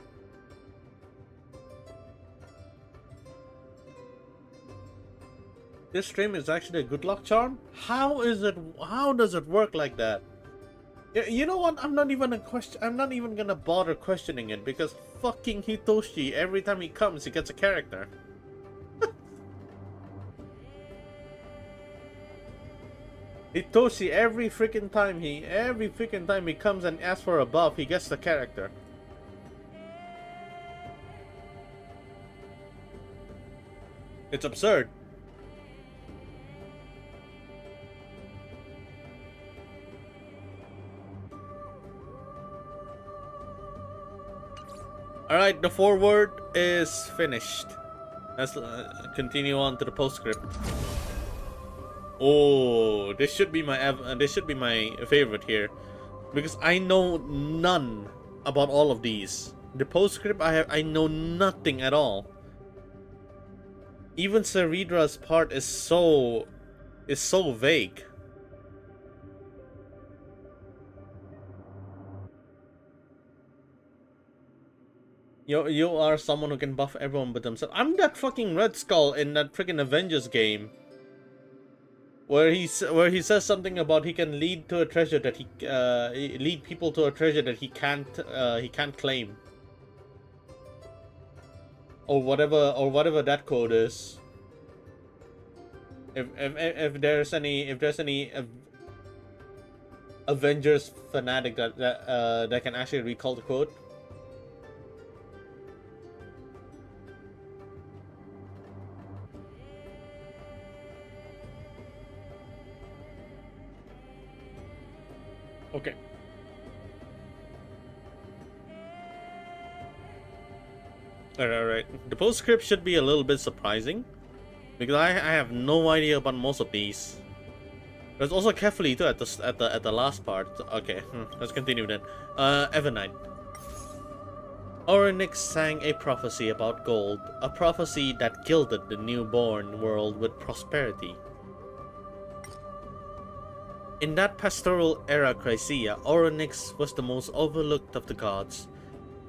This stream is actually a good luck charm? How does it work like that? You know what? I'm not even gonna bother questioning it, because fucking Hitoshi, every time he comes, he gets a character. Hitoshi, every freaking time he comes and asks for a buff, he gets the character. It's absurd. Alright, the foreword is finished. Let's continue on to the postscript. Oh, this should be my favorite here, because I know none about all of these. The postscript, I know nothing at all. Even Ceridra's part is so vague. You are someone who can buff everyone but themselves. I'm that fucking Red Skull in that freaking Avengers game, where he says something about he can lead to a treasure that lead people to a treasure that he can't claim, or whatever that code is. If there's any Avengers fanatic that can actually recall the code. Okay. Alright. The postscript should be a little bit surprising, because I have no idea about most of these. There's also carefully too at the last part. Okay, let's continue then. Evernight. Orynyx sang a prophecy about gold, a prophecy that gilded the newborn world with prosperity. In that pastoral era Chrysia, Orynyx was the most overlooked of the gods.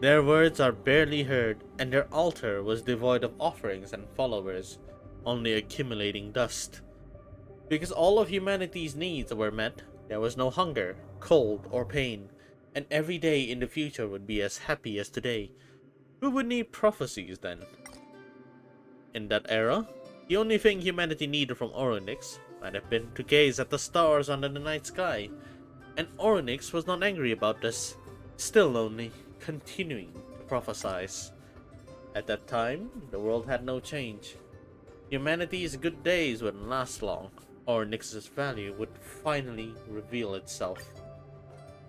Their words are barely heard, and their altar was devoid of offerings and followers, only accumulating dust. Because all of humanity's needs were met, there was no hunger, cold, or pain, and every day in the future would be as happy as today. Who would need prophecies then? In that era, the only thing humanity needed from Orynyx might have been to gaze at the stars under the night sky, and Orynyx was not angry about this, still only continuing to prophesize. At that time, the world had no change. Humanity's good days wouldn't last long. Orynyx's value would finally reveal itself.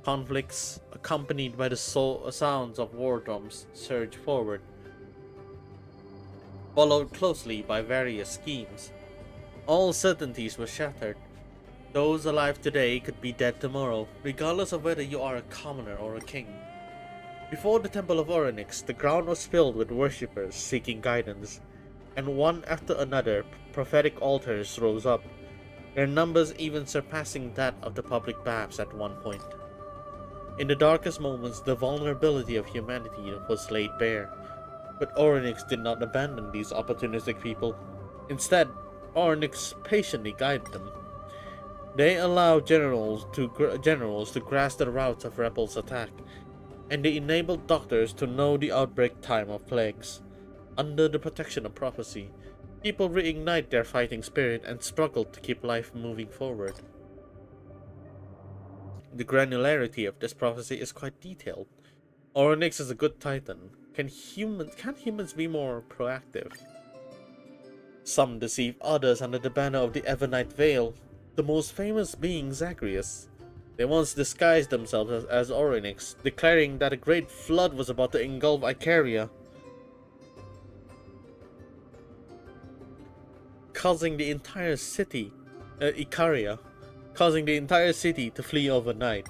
Conflicts, accompanied by the sounds of war drums, surged forward, followed closely by various schemes. All certainties were shattered. Those alive today could be dead tomorrow, regardless of whether you are a commoner or a king. Before the Temple of Orynyx, the ground was filled with worshippers seeking guidance, and one after another, prophetic altars rose up, their numbers even surpassing that of the public baths at one point. In the darkest moments, the vulnerability of humanity was laid bare, but Orynyx did not abandon these opportunistic people. Instead, Orynyx patiently guided them. They allowed generals to grasp the routes of rebels' attack, and they enabled doctors to know the outbreak time of plagues. Under the protection of prophecy, people reignite their fighting spirit and struggle to keep life moving forward. The granularity of this prophecy is quite detailed. Orynyx is a good titan, Can't humans be more proactive? Some deceive others under the banner of the Evernight Veil, the most famous being Zagreus. They once disguised themselves as Oryx, declaring that a great flood was about to engulf Icaria, causing the entire city to flee overnight.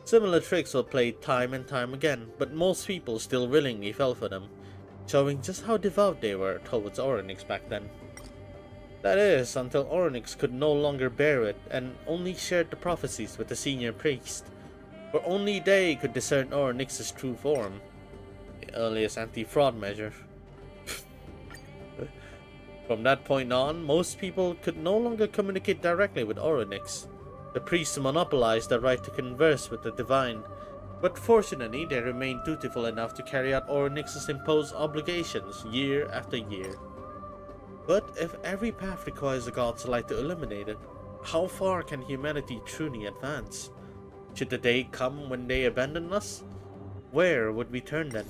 Similar tricks were played time and time again, but most people still willingly fell for them, showing just how devout they were towards Oryx back then. That is, until Oryx could no longer bear it and only shared the prophecies with the senior priest, for only they could discern Oryx's true form, the earliest anti-fraud measure. From that point on, most people could no longer communicate directly with Oryx. The priests monopolized the right to converse with the divine, but fortunately they remained dutiful enough to carry out Oryx's imposed obligations year after year. But if every path requires the god's light to illuminate it, how far can humanity truly advance? Should the day come when they abandon us? Where would we turn then?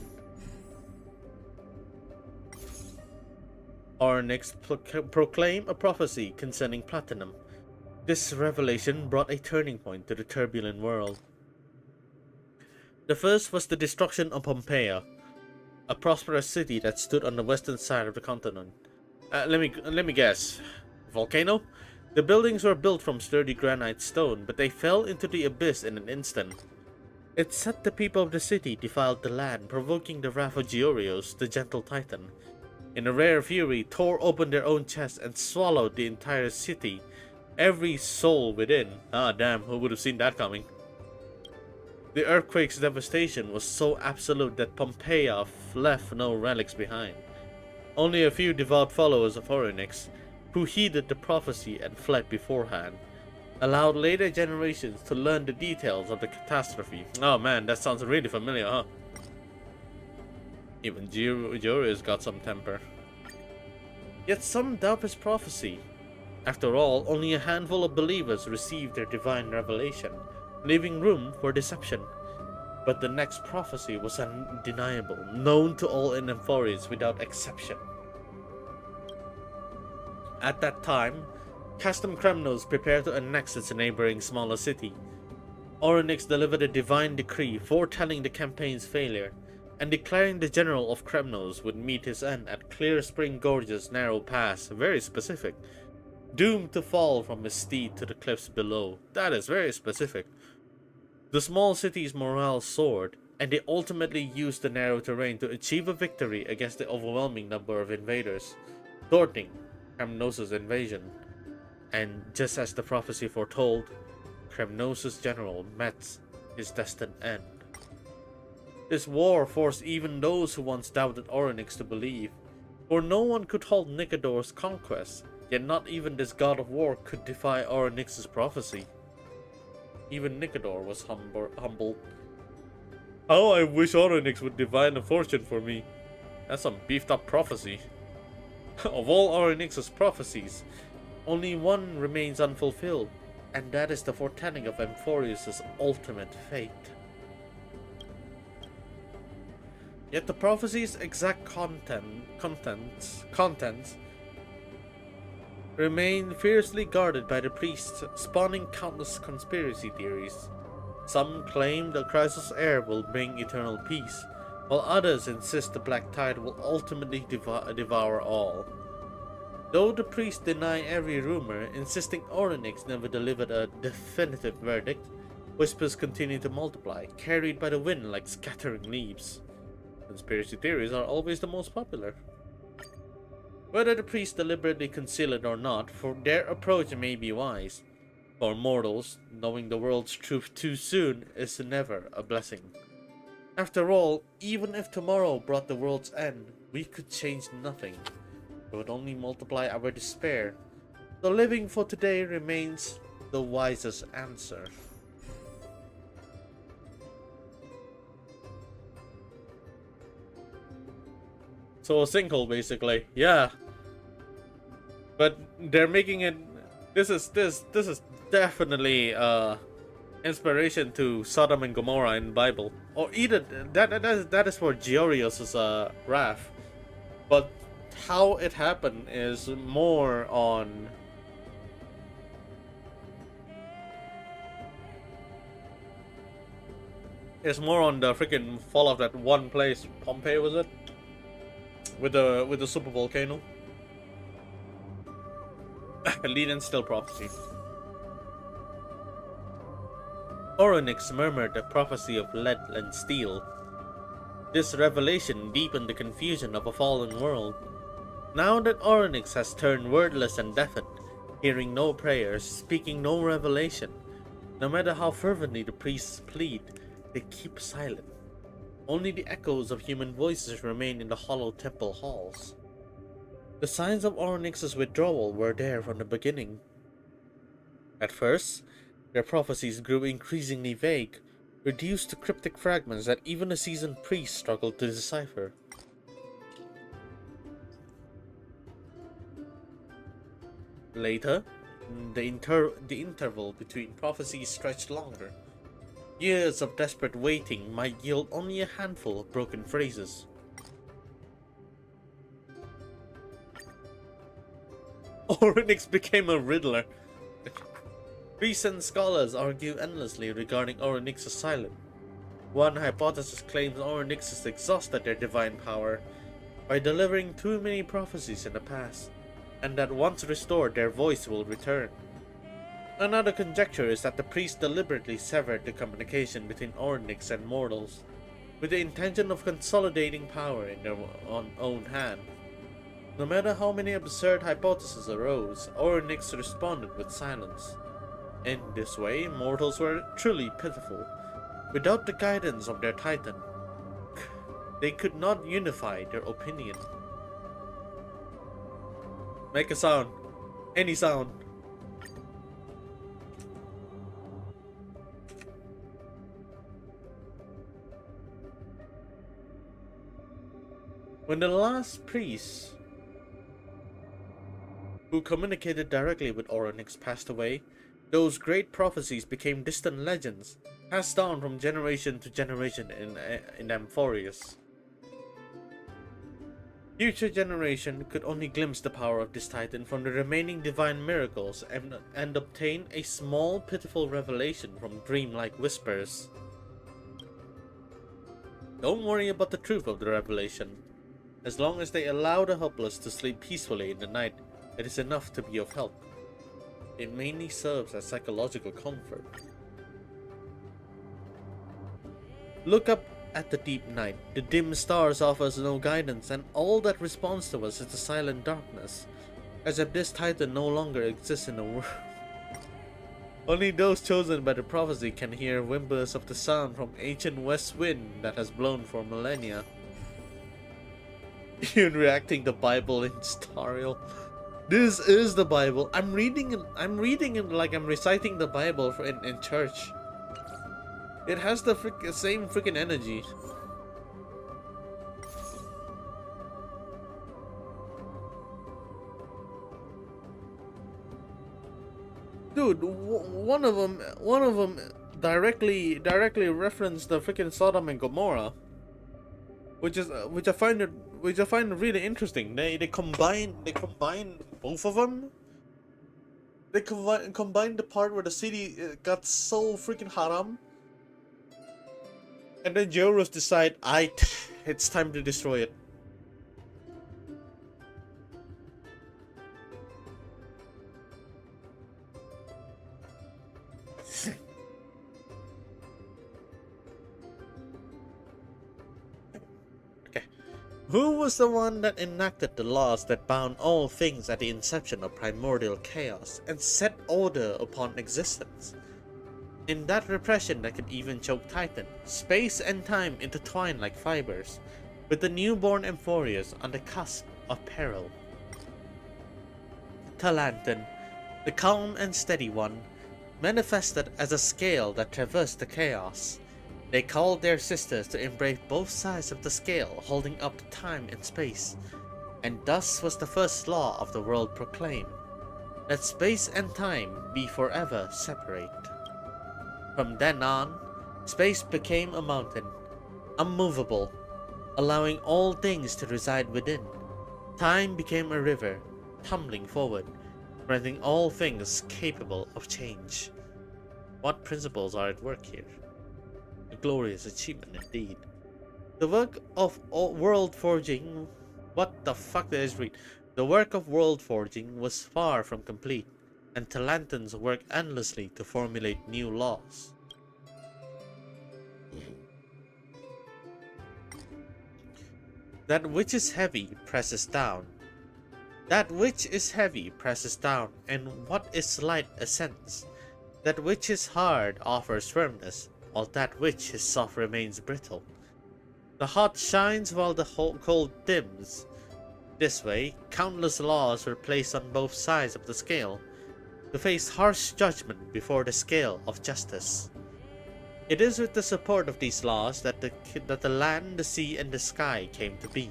Oryx proclaimed a prophecy concerning platinum. This revelation brought a turning point to the turbulent world. The first was the destruction of Pompeia, a prosperous city that stood on the western side of the continent. Let me guess. Volcano? The buildings were built from sturdy granite stone, but they fell into the abyss in an instant. It said the people of the city defiled the land, provoking the wrath of Georios, the gentle titan. In a rare fury, Thor opened their own chest and swallowed the entire city, every soul within. Ah damn, who would have seen that coming? The earthquake's devastation was so absolute that Pompeia left no relics behind. Only a few devout followers of Oryx, who heeded the prophecy and fled beforehand, allowed later generations to learn the details of the catastrophe. Oh man, that sounds really familiar, huh? Even Georios got some temper. Yet some doubt his prophecy. After all, only a handful of believers received their divine revelation, leaving room for deception. But the next prophecy was undeniable, known to all in Amphorius without exception. At that time, Castum Kremnos prepared to annex its neighboring smaller city. Oryx delivered a divine decree foretelling the campaign's failure, and declaring the general of Kremnos would meet his end at Clear Spring Gorge's narrow pass, very specific, doomed to fall from his steed to the cliffs below. That is very specific. The small city's morale soared, and they ultimately used the narrow terrain to achieve a victory against the overwhelming number of invaders, thwarting Kremnos' invasion. And just as the prophecy foretold, Kremnos' general met his destined end. This war forced even those who once doubted Oryx to believe, for no one could halt Nicodor's conquest, yet not even this god of war could defy Oryx's prophecy. Even Nicodor was humbled. How I wish Oryx would divine a fortune for me. That's some beefed up prophecy. Of all Oryx's prophecies, only one remains unfulfilled, and that is the foretelling of Amphorius' ultimate fate. Yet the prophecy's exact contents remain fiercely guarded by the priests, spawning countless conspiracy theories. Some claim the Chrysos heir will bring eternal peace, while others insist the Black Tide will ultimately devour all. Though the priests deny every rumor, insisting Oryx never delivered a definitive verdict, whispers continue to multiply, carried by the wind like scattering leaves. Conspiracy theories are always the most popular. Whether the priests deliberately conceal it or not, for their approach may be wise. For mortals, knowing the world's truth too soon is never a blessing. After all, even if tomorrow brought the world's end, we could change nothing. It would only multiply our despair. So living for today remains the wisest answer. So a sinkhole, basically. Yeah. But they're making it. This is definitely inspiration to Sodom and Gomorrah in the Bible. or either that is for Georios' wrath, but how it happened is more on the freaking fall of that one place, Pompeii, was it? With the super volcano. Lead still prophecy. Orynyx murmured a prophecy of lead and steel. This revelation deepened the confusion of a fallen world. Now that Orynyx has turned wordless and deafened, hearing no prayers, speaking no revelation, no matter how fervently the priests plead, they keep silent. Only the echoes of human voices remain in the hollow temple halls. The signs of Orynyx's withdrawal were there from the beginning. At first, their prophecies grew increasingly vague, reduced to cryptic fragments that even a seasoned priest struggled to decipher. Later, the interval between prophecies stretched longer. Years of desperate waiting might yield only a handful of broken phrases. Orynyx became a riddler. Priests and scholars argue endlessly regarding Orynyx's silence. One hypothesis claims Orynyx has exhausted their divine power by delivering too many prophecies in the past, and that once restored their voice will return. Another conjecture is that the priests deliberately severed the communication between Orynyx and mortals, with the intention of consolidating power in their own hand. No matter how many absurd hypotheses arose, Orynyx responded with silence. In this way, mortals were truly pitiful. Without the guidance of their titan, they could not unify their opinion. Make a sound. Any sound. When the last priest who communicated directly with Orynyx passed away, those great prophecies became distant legends, passed down from generation to generation in Amphorius. Future generation could only glimpse the power of this titan from the remaining divine miracles and obtain a small pitiful revelation from dreamlike whispers. Don't worry about the truth of the revelation. As long as they allow the helpless to sleep peacefully in the night, it is enough to be of help. It mainly serves as psychological comfort. Look up at the deep night. The dim stars offer us no guidance, and all that responds to us is the silent darkness, as if this titan no longer exists in the world. Only those chosen by the prophecy can hear whimpers of the sound from ancient west wind that has blown for millennia. You're reacting the Bible in Stariel. This is the Bible. I'm reading it like I'm reciting the Bible in church. It has the same freaking energy. Dude, one of them directly referenced the freaking Sodom and Gomorrah, which I find really interesting. They combine both of them. They combine the part where the city got so freaking haram, and then Joros decide, it's time to destroy it. Who was the one that enacted the laws that bound all things at the inception of primordial chaos and set order upon existence? In that repression that could even choke Titan, space and time intertwine like fibers, with the newborn Amphorius on the cusp of peril. Talanton, the calm and steady one, manifested as a scale that traversed the chaos. They called their sisters to embrace both sides of the scale, holding up time and space, and thus was the first law of the world proclaimed, that space and time be forever separate. From then on, space became a mountain, unmovable, allowing all things to reside within. Time became a river, tumbling forward, granting all things capable of change. What principles are at work here? A glorious achievement indeed. The work of world forging. What the fuck did I just read? The work of world forging was far from complete, and Talantans worked endlessly to formulate new laws. That which is heavy presses down. That which is heavy presses down, and what is light ascends. That which is hard offers firmness, while that which is soft remains brittle. The hot shines while the cold dims. This way, countless laws were placed on both sides of the scale, to face harsh judgment before the scale of justice. It is with the support of these laws that the land, the sea, and the sky came to be.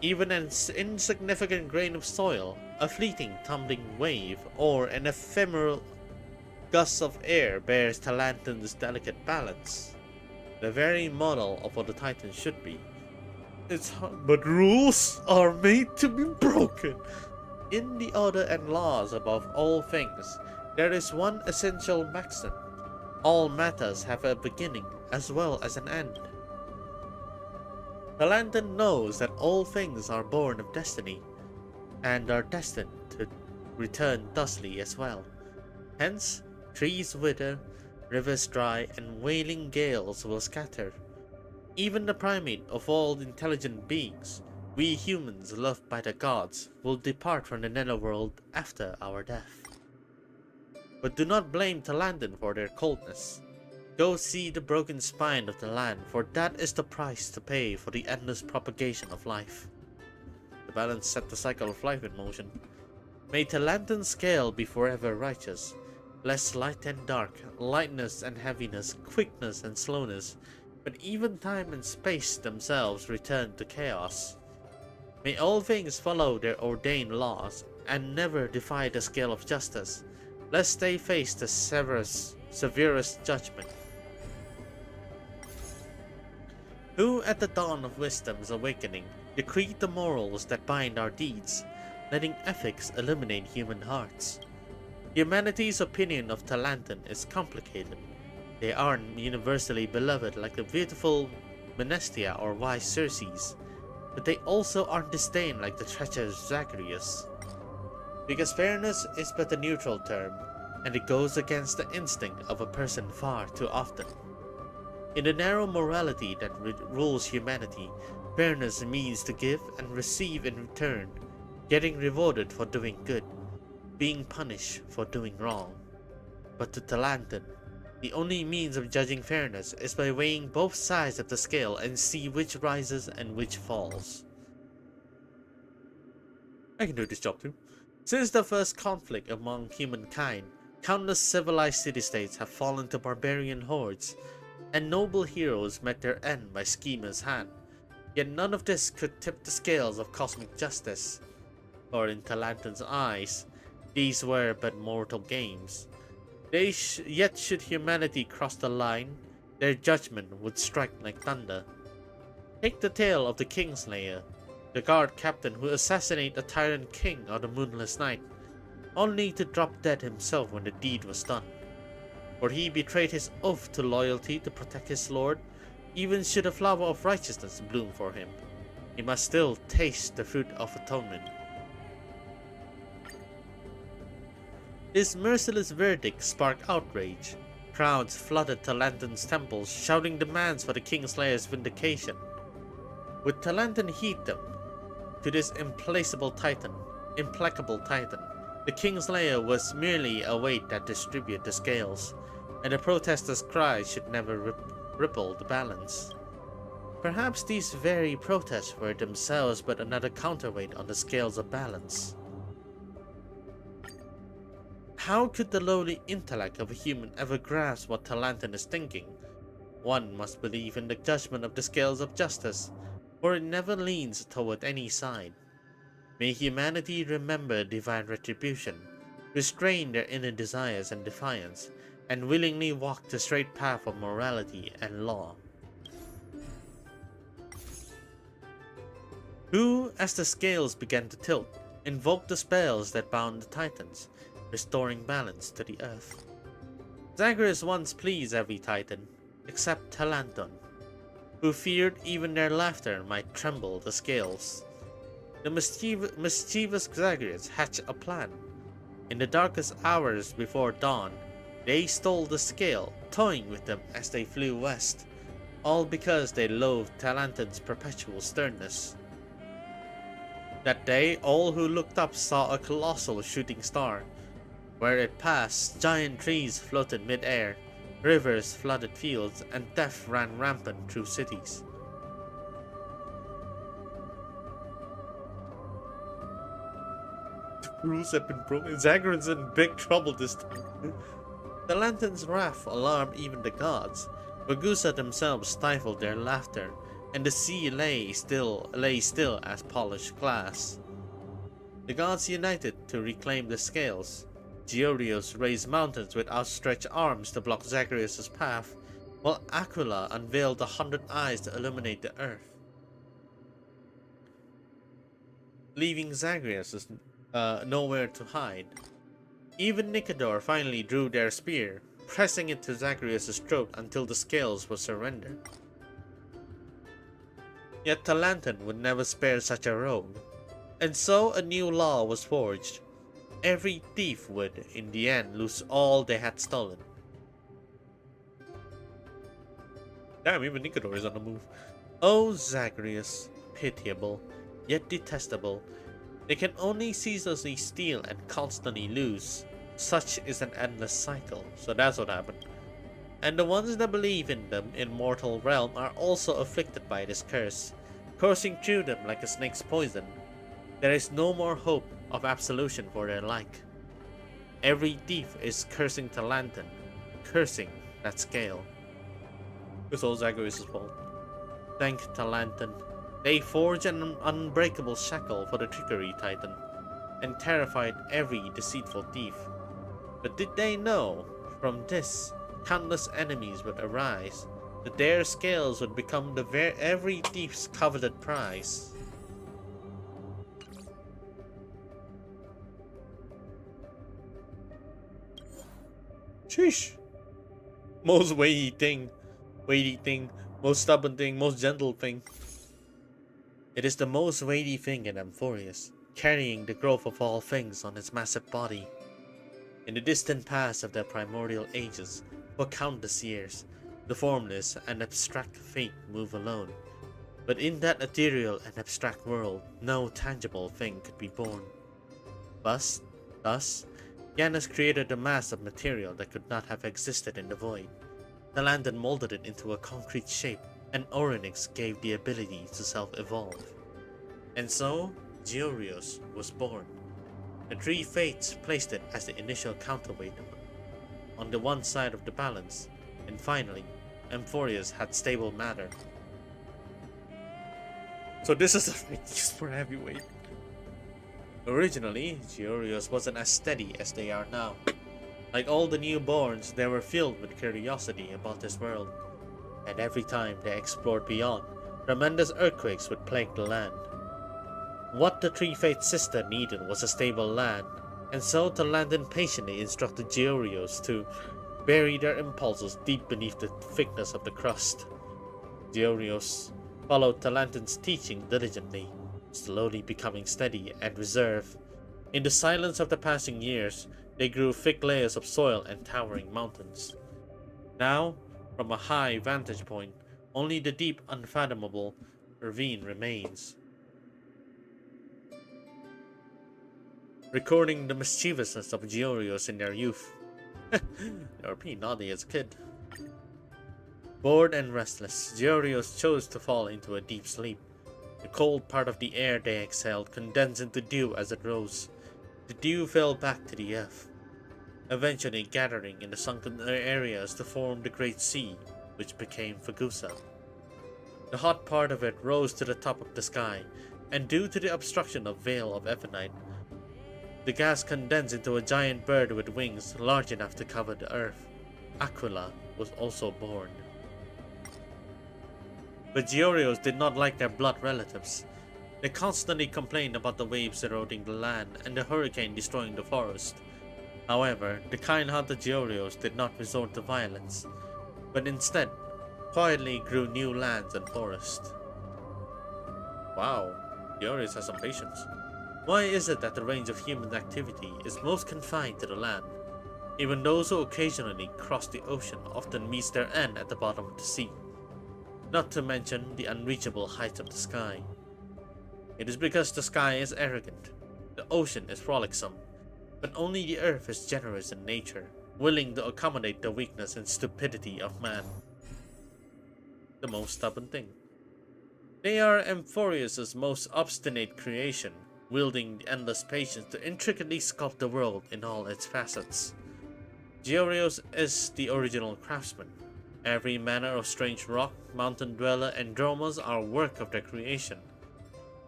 Even an insignificant grain of soil, a fleeting tumbling wave, or an ephemeral gust of air bears Talantan's delicate balance, the very model of what the Titan should be. But rules are made to be broken. In the order and laws above all things, there is one essential maxim. All matters have a beginning as well as an end. Talantan knows that all things are born of destiny, and are destined to return thusly as well. Hence, trees wither, rivers dry, and wailing gales will scatter. Even the primate of all intelligent beings, we humans loved by the gods, will depart from the netherworld after our death. But do not blame Talantan for their coldness. Go see the broken spine of the land, for that is the price to pay for the endless propagation of life. The balance set the cycle of life in motion. May Talantan's scale be forever righteous. Less light and dark, lightness and heaviness, quickness and slowness, but even time and space themselves return to chaos. May all things follow their ordained laws, and never defy the scale of justice, lest they face the severest judgment. Who at the dawn of wisdom's awakening decreed the morals that bind our deeds, letting ethics illuminate human hearts? Humanity's opinion of Talantan is complicated. They aren't universally beloved like the beautiful Menestia or wise Circes, but they also aren't disdained like the treacherous Zacharias. Because fairness is but a neutral term, and it goes against the instinct of a person far too often. In the narrow morality that rules humanity, fairness means to give and receive in return, getting rewarded for doing good, being punished for doing wrong. But to Talantan, the only means of judging fairness is by weighing both sides of the scale and see which rises and which falls. I can do this job too. Since the first conflict among humankind, countless civilized city-states have fallen to barbarian hordes, and noble heroes met their end by schemers' hand. Yet none of this could tip the scales of cosmic justice, for in Talantan's eyes, these were but mortal games. Yet should humanity cross the line, their judgment would strike like thunder. Take the tale of the Kingslayer, the guard captain who assassinated a tyrant king on the moonless night, only to drop dead himself when the deed was done. For he betrayed his oath to loyalty to protect his lord. Even should a flower of righteousness bloom for him, he must still taste the fruit of atonement. This merciless verdict sparked outrage. Crowds flooded Talantan's temples, shouting demands for the Kingslayer's vindication. Would Talantan heed them? To this implacable titan, the Kingslayer was merely a weight that distributed the scales, and the protesters' cries should never ripple the balance. Perhaps these very protests were themselves but another counterweight on the scales of balance. How could the lowly intellect of a human ever grasp what Talantan is thinking? One must believe in the judgment of the scales of justice, for it never leans toward any side. May humanity remember divine retribution, restrain their inner desires and defiance, and willingly walk the straight path of morality and law. who, as the scales began to tilt, invoked the spells that bound the Titans, restoring balance to the earth. Zagreus once pleased every Titan, except Talanton, who feared even their laughter might tremble the scales. The mischievous Zagreus hatched a plan. In the darkest hours before dawn, they stole the scale, toying with them as they flew west, all because they loathed Talanton's perpetual sternness. That day, all who looked up saw a colossal shooting star. Where it passed, giant trees floated mid-air, rivers flooded fields, and death ran rampant through cities. The rules have been broken. Zagreus in big trouble this time. The lantern's wrath alarmed even the gods. Ragusa themselves stifled their laughter, and the sea lay still as polished glass. The gods united to reclaim the scales. Georios raised mountains with outstretched arms to block Zagreus' path, while Aquila unveiled 100 eyes to illuminate the earth, leaving Zagreus nowhere to hide. Even Nicodor finally drew their spear, pressing it to Zagreus' throat until the scales were surrendered. Yet Talanton would never spare such a rogue, and so a new law was forged. Every thief would, in the end, lose all they had stolen. Damn, even Nicodor is on the move. Oh, Zagreus, pitiable, yet detestable. They can only ceaselessly steal and constantly lose. Such is an endless cycle. So that's what happened. And the ones that believe in them in mortal realm are also afflicted by this curse, coursing through them like a snake's poison. There is no more hope of absolution for their like. Every thief is cursing Talanton, cursing that scale. It's all Zagreus' fault. Thank Talanton. They forged an unbreakable shackle for the trickery Titan, and terrified every deceitful thief. But did they know, from this, countless enemies would arise, that their scales would become every thief's coveted prize? Sheesh. Most weighty thing, most stubborn thing, most gentle thing. It is the most weighty thing in Amphorius, carrying the growth of all things on its massive body. In the distant past of the primordial ages, for countless years, the formless and abstract fate move alone. But in that ethereal and abstract world, no tangible thing could be born. Thus, Janus created a mass of material that could not have existed in the void. Talanton molded it into a concrete shape, and Orynyx gave the ability to self-evolve. And so, Georios was born. The three fates placed it as the initial counterweight on the one side of the balance, and finally, Amphorius had stable matter. So this is a fate used for heavyweight. Originally, Georios wasn't as steady as they are now. Like all the newborns, they were filled with curiosity about this world, and every time they explored beyond, tremendous earthquakes would plague the land. What the Three Fates' sister needed was a stable land, and so Talanton patiently instructed Georios to bury their impulses deep beneath the thickness of the crust. Georios followed Talanton's teaching diligently, slowly becoming steady and reserved. In the silence of the passing years, they grew thick layers of soil and towering mountains. Now, from a high vantage point, only the deep, unfathomable ravine remains. Recording the mischievousness of Georios in their youth. They were pretty naughty as a kid. Bored and restless, Georios chose to fall into a deep sleep. The cold part of the air they exhaled condensed into dew as it rose. The dew fell back to the earth, eventually gathering in the sunken areas to form the Great Sea, which became Fagusa. The hot part of it rose to the top of the sky, and due to the obstruction of Veil of Ephonite, the gas condensed into a giant bird with wings large enough to cover the earth. Aquila was also born. But Georios did not like their blood relatives. They constantly complained about the waves eroding the land and the hurricane destroying the forest. However, the kind-hearted Georios did not resort to violence, but instead quietly grew new lands and forests. Wow, Georios has some patience. Why is it that the range of human activity is most confined to the land? Even those who occasionally cross the ocean often meet their end at the bottom of the sea, not to mention the unreachable heights of the sky. It is because the sky is arrogant, the ocean is frolicsome, but only the earth is generous in nature, willing to accommodate the weakness and stupidity of man. The most stubborn thing. They are Amphorius' most obstinate creation, wielding the endless patience to intricately sculpt the world in all its facets. Georios is the original craftsman. Every manner of strange rock, mountain dweller, and dromas are work of their creation.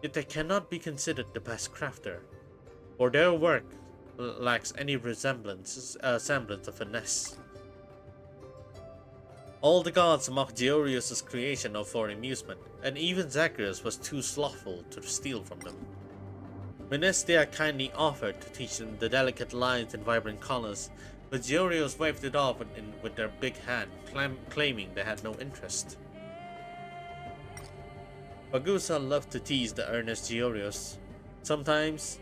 Yet they cannot be considered the best crafter, for their work lacks any semblance of finesse. All the gods mock Georios' creation for amusement, and even Zagreus was too slothful to steal from them. Menestia kindly offered to teach them the delicate lines and vibrant colors, but Georios waved it off with their big hand, claiming they had no interest. Fagusa loved to tease the earnest Georios. Sometimes,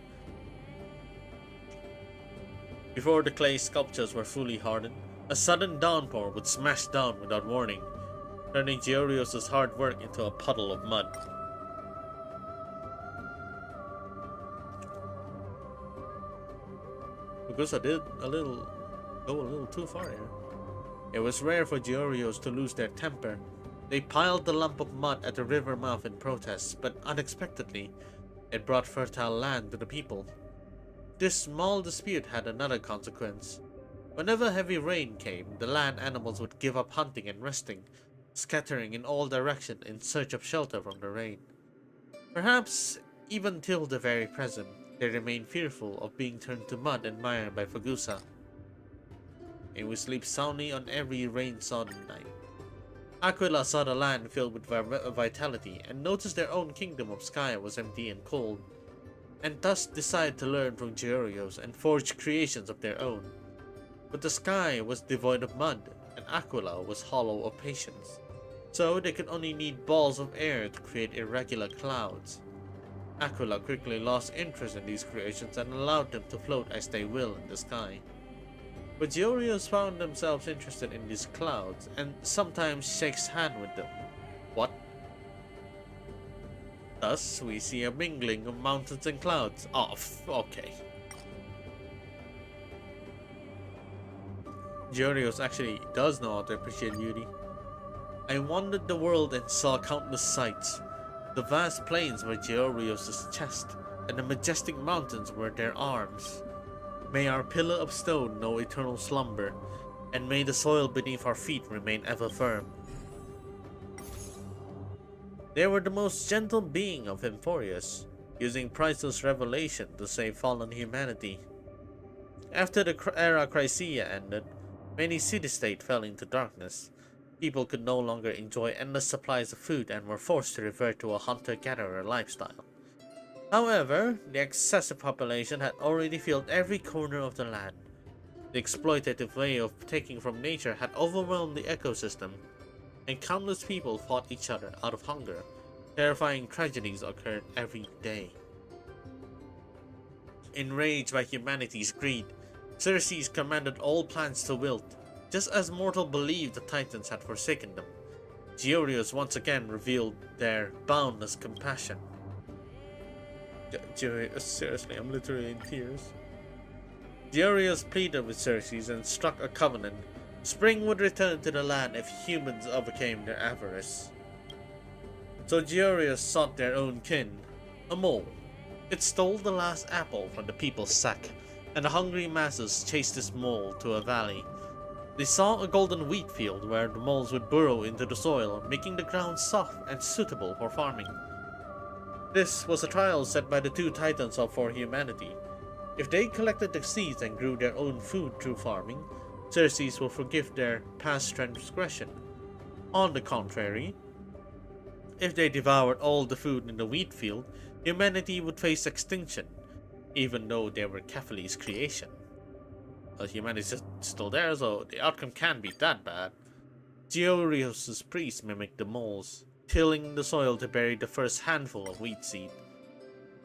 before the clay sculptures were fully hardened, a sudden downpour would smash down without warning, turning Georios' hard work into a puddle of mud. Fagusa did go a little too far here. It was rare for Georios to lose their temper. They piled the lump of mud at the river mouth in protest, but unexpectedly, it brought fertile land to the people. This small dispute had another consequence. Whenever heavy rain came, the land animals would give up hunting and resting, scattering in all directions in search of shelter from the rain. Perhaps, even till the very present, they remain fearful of being turned to mud and mire by Fagusa. They would sleep soundly on every rain-sodden night. Aquila saw the land filled with vitality and noticed their own kingdom of sky was empty and cold, and thus decided to learn from Georios and forge creations of their own. But the sky was devoid of mud, and Aquila was hollow of patience, so they could only need balls of air to create irregular clouds. Aquila quickly lost interest in these creations and allowed them to float as they will in the sky. But Georios found themselves interested in these clouds, and sometimes shakes hand with them. What? Thus, we see a mingling of mountains and clouds. Oh, okay. Georios actually does know how to appreciate beauty. I wandered the world and saw countless sights. The vast plains were Georios' chest, and the majestic mountains were their arms. May our pillar of stone know eternal slumber, and may the soil beneath our feet remain ever firm. They were the most gentle being of Amphorius, using priceless revelation to save fallen humanity. After the era Chrysia ended, many city-states fell into darkness. People could no longer enjoy endless supplies of food and were forced to revert to a hunter-gatherer lifestyle. However, the excessive population had already filled every corner of the land. The exploitative way of taking from nature had overwhelmed the ecosystem, and countless people fought each other out of hunger. Terrifying tragedies occurred every day. Enraged by humanity's greed, Xerxes commanded all plants to wilt, just as mortals believed the Titans had forsaken them. Georios once again revealed their boundless compassion. Seriously, I'm literally in tears. Georios pleaded with Xerxes and struck a covenant. Spring would return to the land if humans overcame their avarice. So Georios sought their own kin, a mole. It stole the last apple from the people's sack, and the hungry masses chased this mole to a valley. They saw a golden wheat field where the moles would burrow into the soil, making the ground soft and suitable for farming. This was a trial set by the two titans for humanity. If they collected the seeds and grew their own food through farming, Xerxes will forgive their past transgression. On the contrary, if they devoured all the food in the wheat field, humanity would face extinction, even though they were Kefali's creation. But humanity's just still there, so the outcome can't be that bad. Georios' priests mimicked the moles, tilling the soil to bury the first handful of wheat seed.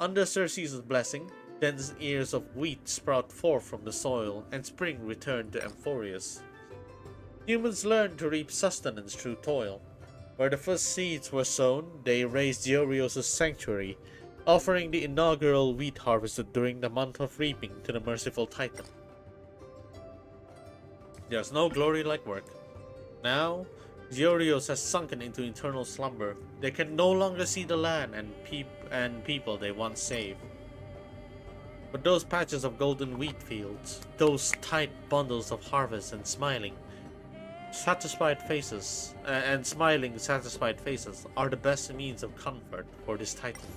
Under Circe's blessing, dense ears of wheat sprout forth from the soil, and spring returned to Amphorius. Humans learned to reap sustenance through toil. Where the first seeds were sown, they raised Georios' sanctuary, offering the inaugural wheat harvested during the month of reaping to the merciful Titan. There's no glory like work. Now, Georios has sunken into eternal slumber. They can no longer see the land and people they once saved. But those patches of golden wheat fields, those tight bundles of harvest and smiling, satisfied faces, are the best means of comfort for this Titan.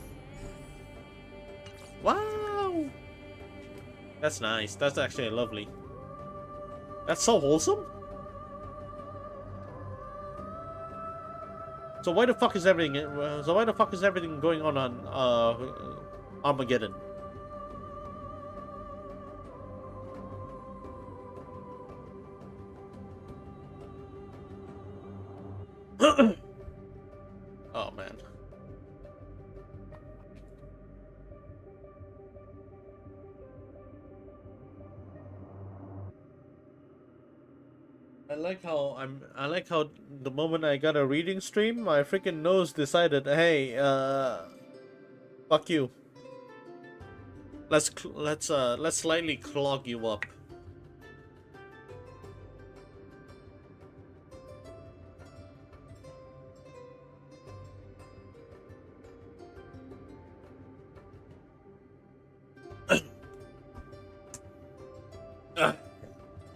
Wow! That's nice. That's actually lovely. That's so wholesome. So why the fuck is everything? Going on Armageddon? Oh man. I like how the moment I got a reading stream, my freaking nose decided, hey, fuck you. Let's slightly clog you up.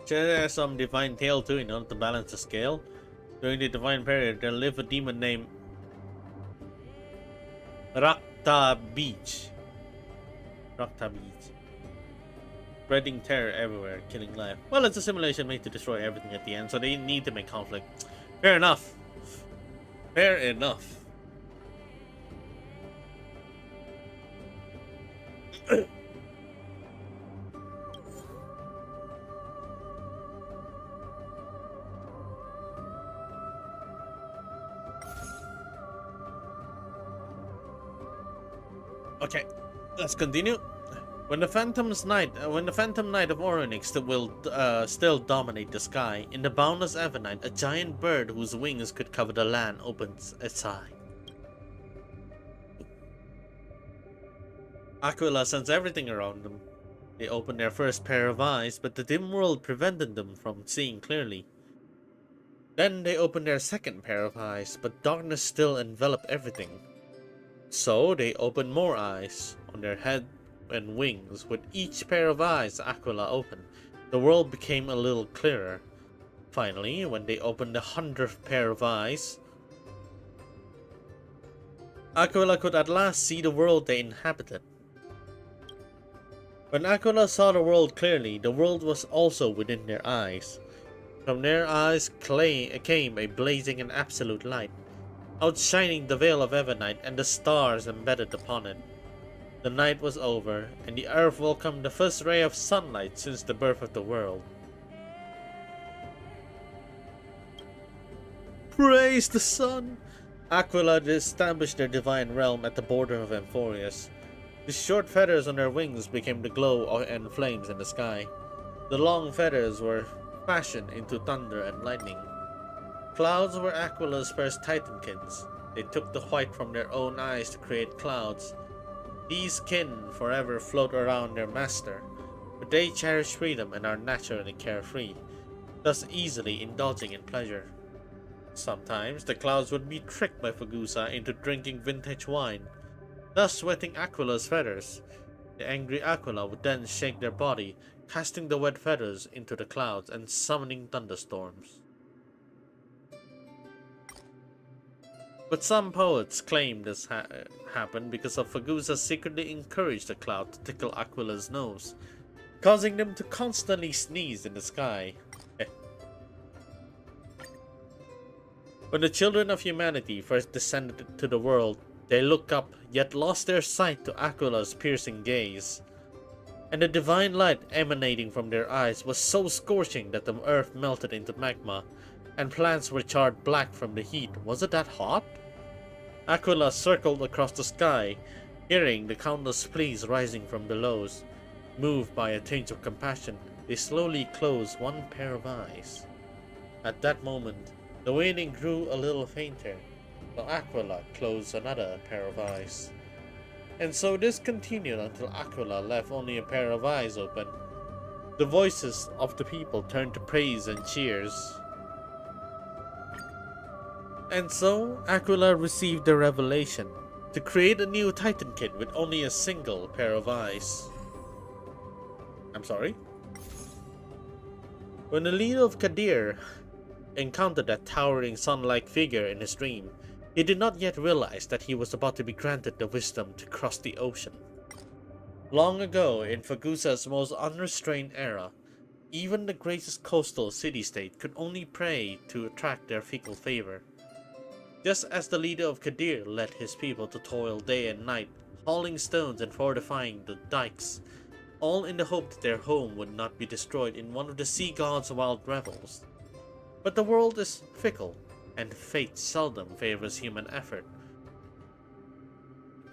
There's some divine tale too in order to balance the scale. During the divine period, there lived a demon named Rakta Beach. Spreading terror everywhere, killing life. Well, it's a simulation made to destroy everything at the end, so they need to make conflict. Fair enough. Fair enough. Okay, let's continue. When the Phantom Knight of Oryx will still dominate the sky, in the boundless Avenite, a giant bird whose wings could cover the land opens its eye. Aquila sends everything around them. They open their first pair of eyes, but the dim world prevented them from seeing clearly. Then they open their second pair of eyes, but darkness still enveloped everything. So they opened more eyes on their head and wings. With each pair of eyes Aquila opened, the world became a little clearer. Finally, when they opened the 100th pair of eyes, Aquila could at last see the world they inhabited. When Aquila saw the world clearly, the world was also within their eyes. From their eyes came a blazing and absolute light, outshining the veil of Ebonite and the stars embedded upon it. The night was over, and the earth welcomed the first ray of sunlight since the birth of the world. Praise the sun! Aquila established their divine realm at the border of Amphorius. The short feathers on their wings became the glow and flames in the sky. The long feathers were fashioned into thunder and lightning. Clouds were Aquila's first Titankins. They took the white from their own eyes to create clouds. These kin forever float around their master, but they cherish freedom and are naturally carefree, thus easily indulging in pleasure. Sometimes the clouds would be tricked by Fagusa into drinking vintage wine, thus wetting Aquila's feathers. The angry Aquila would then shake their body, casting the wet feathers into the clouds and summoning thunderstorms. But some poets claim this happened because of Fagusa secretly encouraged the cloud to tickle Aquila's nose, causing them to constantly sneeze in the sky. When the children of humanity first descended to the world, They looked up, yet lost their sight to Aquila's piercing gaze. And the divine light emanating from their eyes was so scorching that the earth melted into magma, and plants were charred black from the heat. Was it that hot? Aquila circled across the sky, hearing the countless pleas rising from below. Moved by a tinge of compassion, they slowly closed one pair of eyes. At that moment, the wailing grew a little fainter, so Aquila closed another pair of eyes. And so this continued until Aquila left only a pair of eyes open. The voices of the people turned to praise and cheers. And so Aquila received the revelation to create a new Titan kid with only a single pair of eyes. I'm sorry? When the leader of Kadir encountered that towering sun-like figure in his dream, he did not yet realize that he was about to be granted the wisdom to cross the ocean. Long ago, in Fagusa's most unrestrained era, even the greatest coastal city-state could only pray to attract their fickle favor. Just as the leader of Kadir led his people to toil day and night, hauling stones and fortifying the dikes, all in the hope that their home would not be destroyed in one of the sea god's wild revels. But the world is fickle, and fate seldom favors human effort.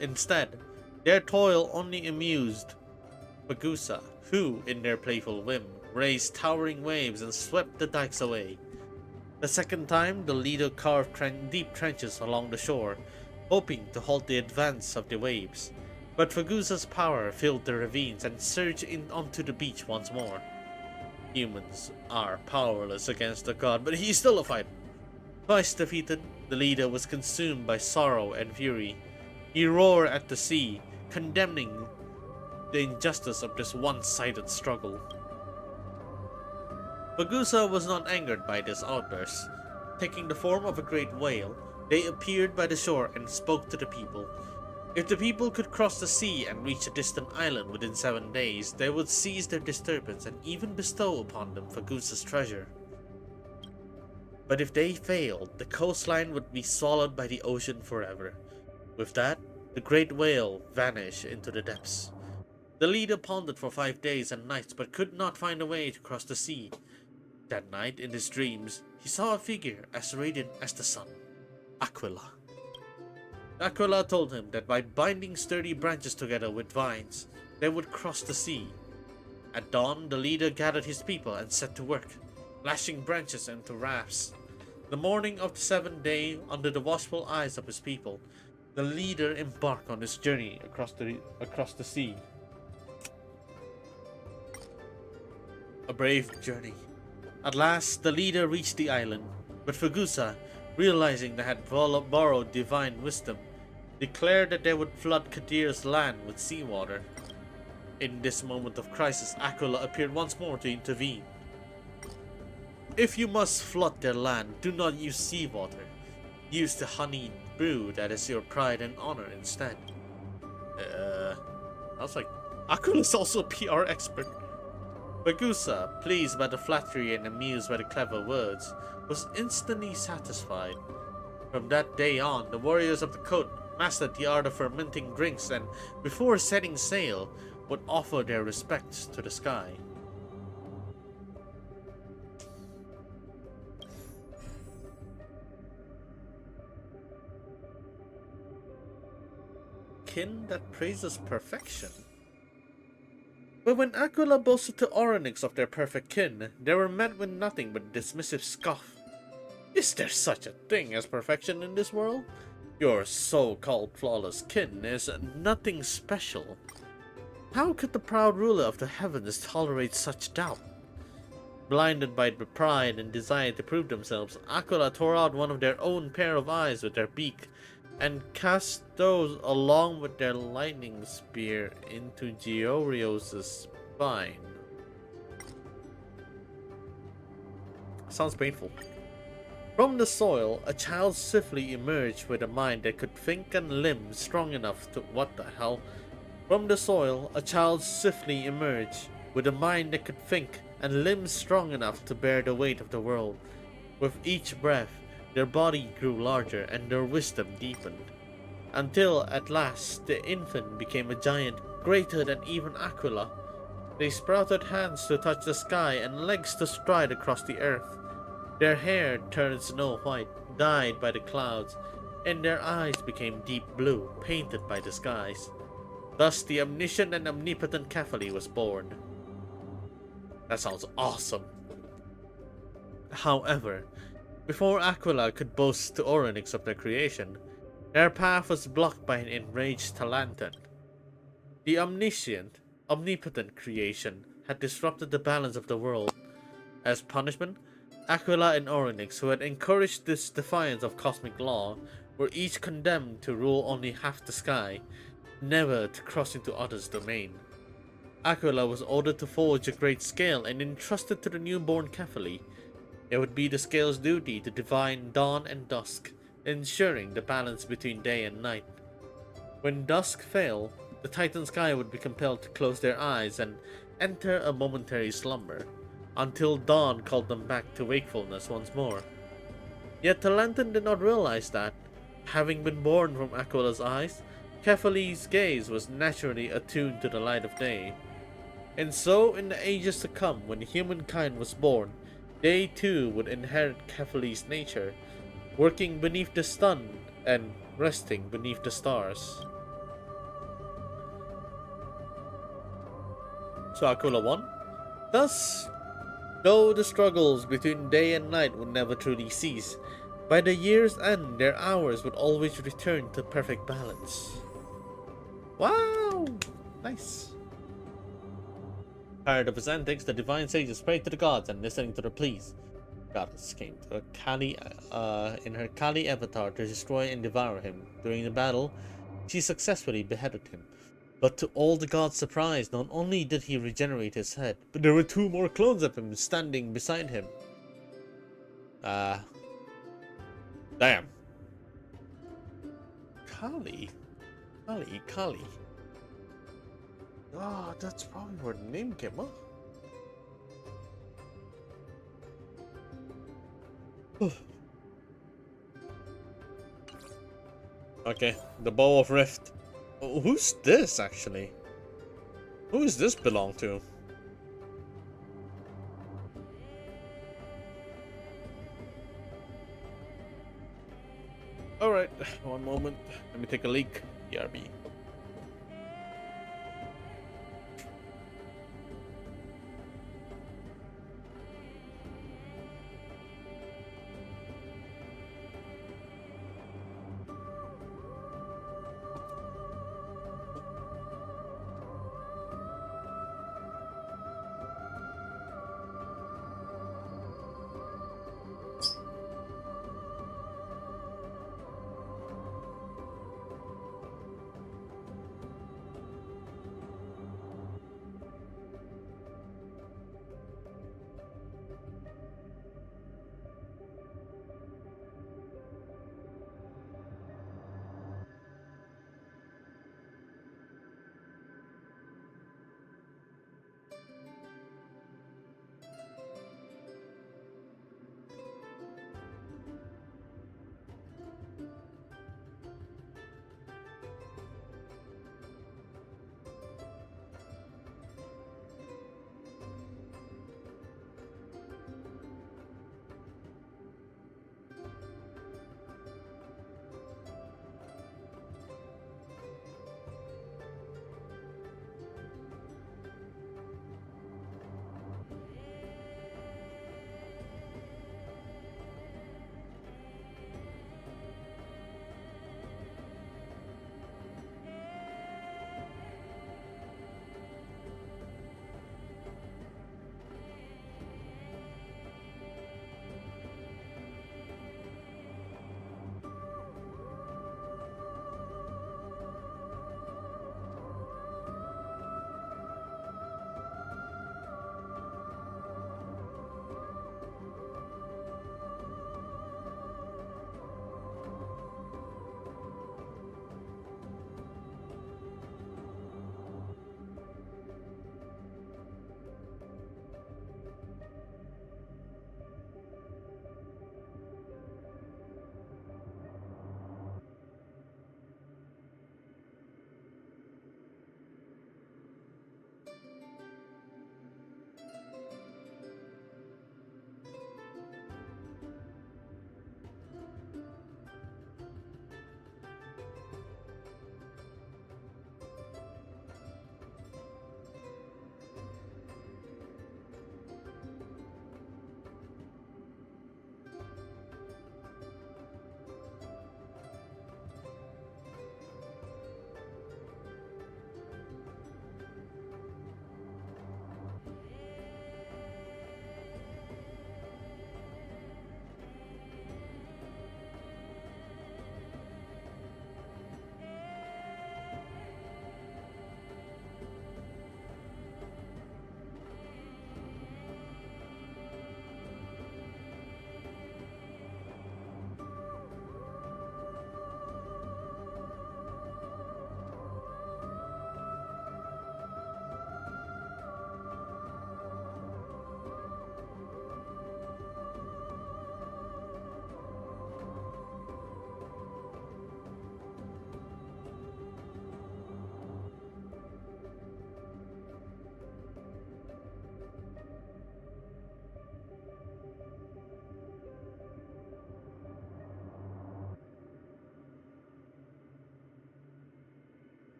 Instead, their toil only amused Fagusa, who, in their playful whim, raised towering waves and swept the dikes away. The second time, the leader carved deep trenches along the shore, hoping to halt the advance of the waves. But Fagusa's power filled the ravines and surged onto the beach once more. Humans are powerless against the god, but he's still a fighter. Twice defeated, the leader was consumed by sorrow and fury. He roared at the sea, condemning the injustice of this one-sided struggle. Fagusa was not angered by this outburst. Taking the form of a great whale, they appeared by the shore and spoke to the people. If the people could cross the sea and reach a distant island within 7 days, they would cease their disturbance and even bestow upon them Fagusa's treasure. But if they failed, the coastline would be swallowed by the ocean forever. With that, the great whale vanished into the depths. The leader pondered for 5 days and nights but could not find a way to cross the sea. That night, in his dreams, he saw a figure as radiant as the sun, Aquila. Aquila told him that by binding sturdy branches together with vines, they would cross the sea. At dawn, the leader gathered his people and set to work, lashing branches into rafts. The morning of the 7th day, under the watchful eyes of his people, the leader embarked on his journey across the sea. A brave journey. At last, the leader reached the island, but Fagusa, realizing they had borrowed divine wisdom, declared that they would flood Kadir's land with seawater. In this moment of crisis, Aquila appeared once more to intervene. If you must flood their land, do not use seawater. Use the honeyed brew that is your pride and honor instead. I was like, Aquila's also a PR expert. Fagusa, pleased by the flattery and amused by the clever words, was instantly satisfied. From that day on, the warriors of the coast mastered the art of fermenting drinks and, before setting sail, would offer their respects to the sky. Kin that praises perfection. But when Aquila boasted to Orynyx of their perfect kin, they were met with nothing but a dismissive scoff. Is there such a thing as perfection in this world? Your so-called flawless kin is nothing special. How could the proud ruler of the heavens tolerate such doubt? Blinded by the pride and desire to prove themselves, Aquila tore out one of their own pair of eyes with their beak, and cast those along with their lightning spear into Georios' spine. Sounds painful. From the soil, a child swiftly emerged with a mind that could think and limbs strong enough to— what the hell? From the soil, a child swiftly emerged with a mind that could think and limbs strong enough to bear the weight of the world. With each breath, their body grew larger and their wisdom deepened. until at last the infant became a giant greater than even Aquila. They sprouted hands to touch the sky and legs to stride across the earth. Their hair turned snow white, dyed by the clouds, and their eyes became deep blue, painted by the skies. Thus the omniscient and omnipotent Cephaly was born. That sounds awesome. However, before Aquila could boast to Orynyx of their creation, their path was blocked by an enraged Talanton. The omniscient, omnipotent creation had disrupted the balance of the world. As punishment, Aquila and Orynyx, who had encouraged this defiance of cosmic law, were each condemned to rule only half the sky, never to cross into others' domain. Aquila was ordered to forge a great scale and entrusted to the newborn Cephaly. It would be the scale's duty to divine dawn and dusk, ensuring the balance between day and night. When dusk fell, the Titan sky would be compelled to close their eyes and enter a momentary slumber, until dawn called them back to wakefulness once more. Yet Talanton did not realize that, having been born from Aquila's eyes, Cephaly's gaze was naturally attuned to the light of day. And so, in the ages to come, when humankind was born, they too would inherit Cephaly's nature, working beneath the sun and resting beneath the stars. So Aquila won. Thus, though the struggles between day and night would never truly cease, by the year's end their hours would always return to perfect balance. Wow! Nice. Tired of his antics, the divine sages prayed to the gods, and listening to their pleas, goddess came to Kali in her Kali avatar to destroy and devour him. During the battle, she successfully beheaded him. But to all the gods' surprise, not only did he regenerate his head, but there were 2 more clones of him standing beside him. Damn. Kali. Ah, that's probably where the name came up. Okay, the Bow of Rift. Oh, who's this actually? Who does this belong to? Alright, one moment. Let me take a leak. ERB.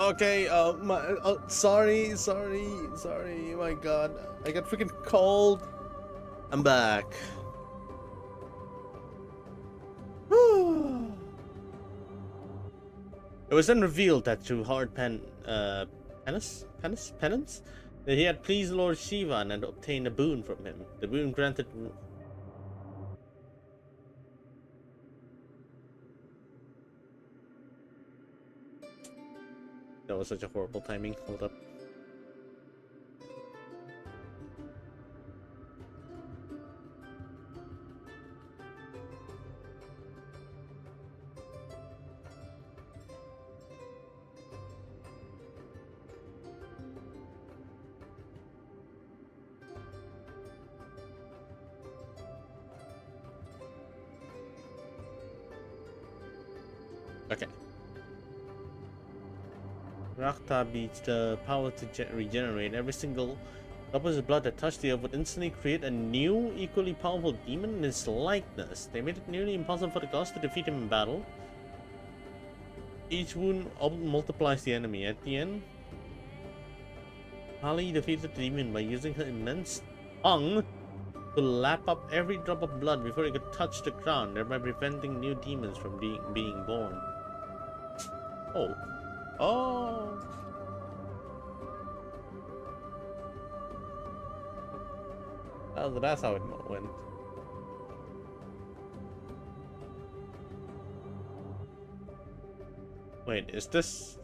Okay, sorry, my god. I got freaking cold. I'm back. It was then revealed that through hard penance, that he had pleased Lord Shiva and had obtained a boon from him. The boon granted. That was such a horrible timing. Hold up. Okay. Rakta beats the power to regenerate. Every single drop of blood that touched the earth would instantly create a new, equally powerful demon in his likeness. They made it nearly impossible for the gods to defeat him in battle. Each wound multiplies the enemy. At the end, Kali defeated the demon by using her immense tongue to lap up every drop of blood before it could touch the ground, thereby preventing new demons from being born. Oh. Oh. That's how it went. Wait, is this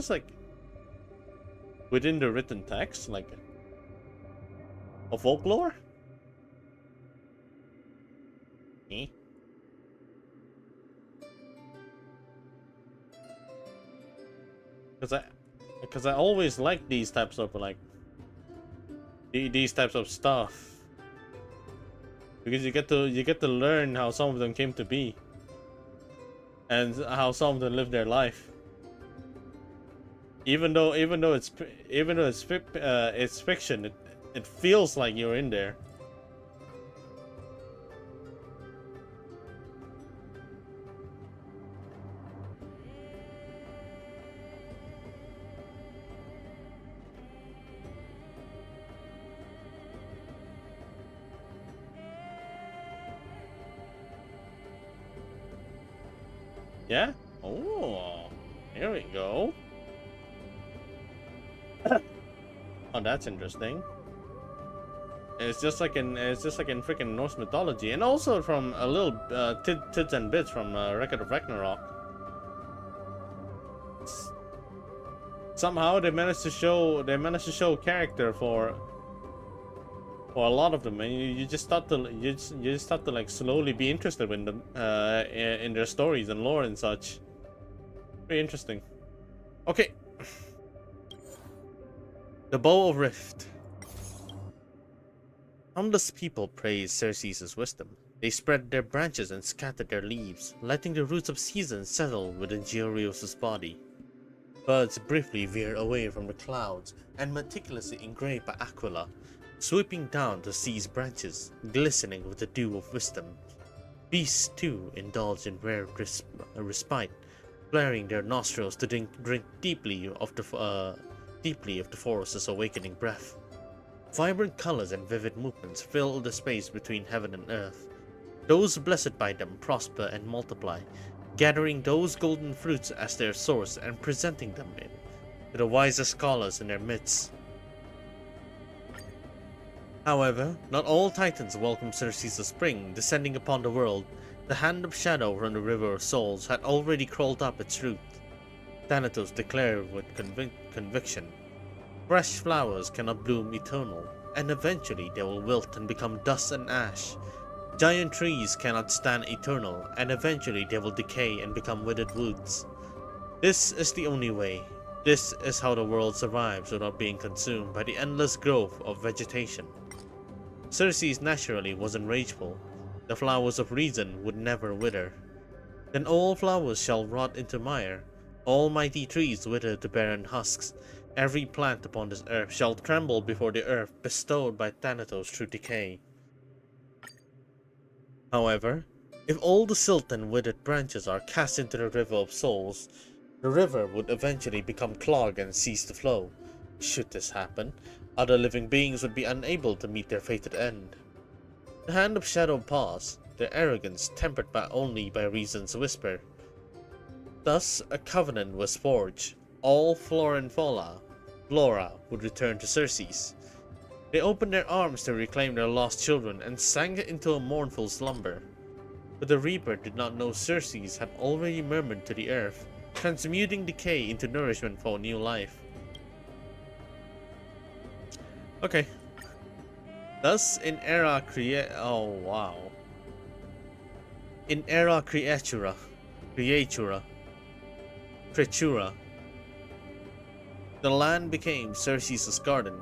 like within the written text, like a folklore? Eh? Because I always like these types of these types of stuff, because you get to learn how some of them came to be and how some of them live their life. Even though it's fiction, it feels like you're in there. Yeah? Oh, here we go. Oh, that's interesting. It's just like in freaking Norse mythology, and also from a little tidbits and bits from Record of Ragnarok. Somehow they managed to show character for a lot of them, and you just start to like slowly be interested in them, in their stories and lore and such. Very interesting. Okay. The Bow of Rift. Countless people praise Circe's wisdom. They spread their branches and scattered their leaves, letting the roots of seasons settle within Georgios' body. Birds briefly veer away from the clouds and meticulously engraved by Aquila, sweeping down to seize branches, glistening with the dew of wisdom. Beasts too indulge in rare respite, flaring their nostrils to drink deeply of the forest's awakening breath. Vibrant colors and vivid movements fill the space between heaven and earth. Those blessed by them prosper and multiply, gathering those golden fruits as their source and presenting them to the wisest scholars in their midst. However, not all titans welcome Circe's spring descending upon the world. The hand of shadow from the river of souls had already crawled up its root. Thanatos declared with conviction, fresh flowers cannot bloom eternal, and eventually they will wilt and become dust and ash. Giant trees cannot stand eternal, and eventually they will decay and become withered woods. This is the only way. This is how the world survives without being consumed by the endless growth of vegetation. Circe naturally wasn't rageful. The flowers of reason would never wither. Then all flowers shall rot into mire, all mighty trees wither to barren husks. Every plant upon this earth shall tremble before the earth bestowed by Thanatos through decay. However, if all the silt and withered branches are cast into the river of souls, The river would eventually become clogged and cease to flow. Should this happen, other living beings would be unable to meet their fated end. The Hand of Shadow paused, their arrogance tempered only by reason's whisper. Thus, a covenant was forged. All flora and flora would return to Circes. They opened their arms to reclaim their lost children and sank into a mournful slumber. But the Reaper did not know Circes had already murmured to the earth, transmuting decay into nourishment for new life. Okay. Thus, in era Creatura, the land became Circes' garden.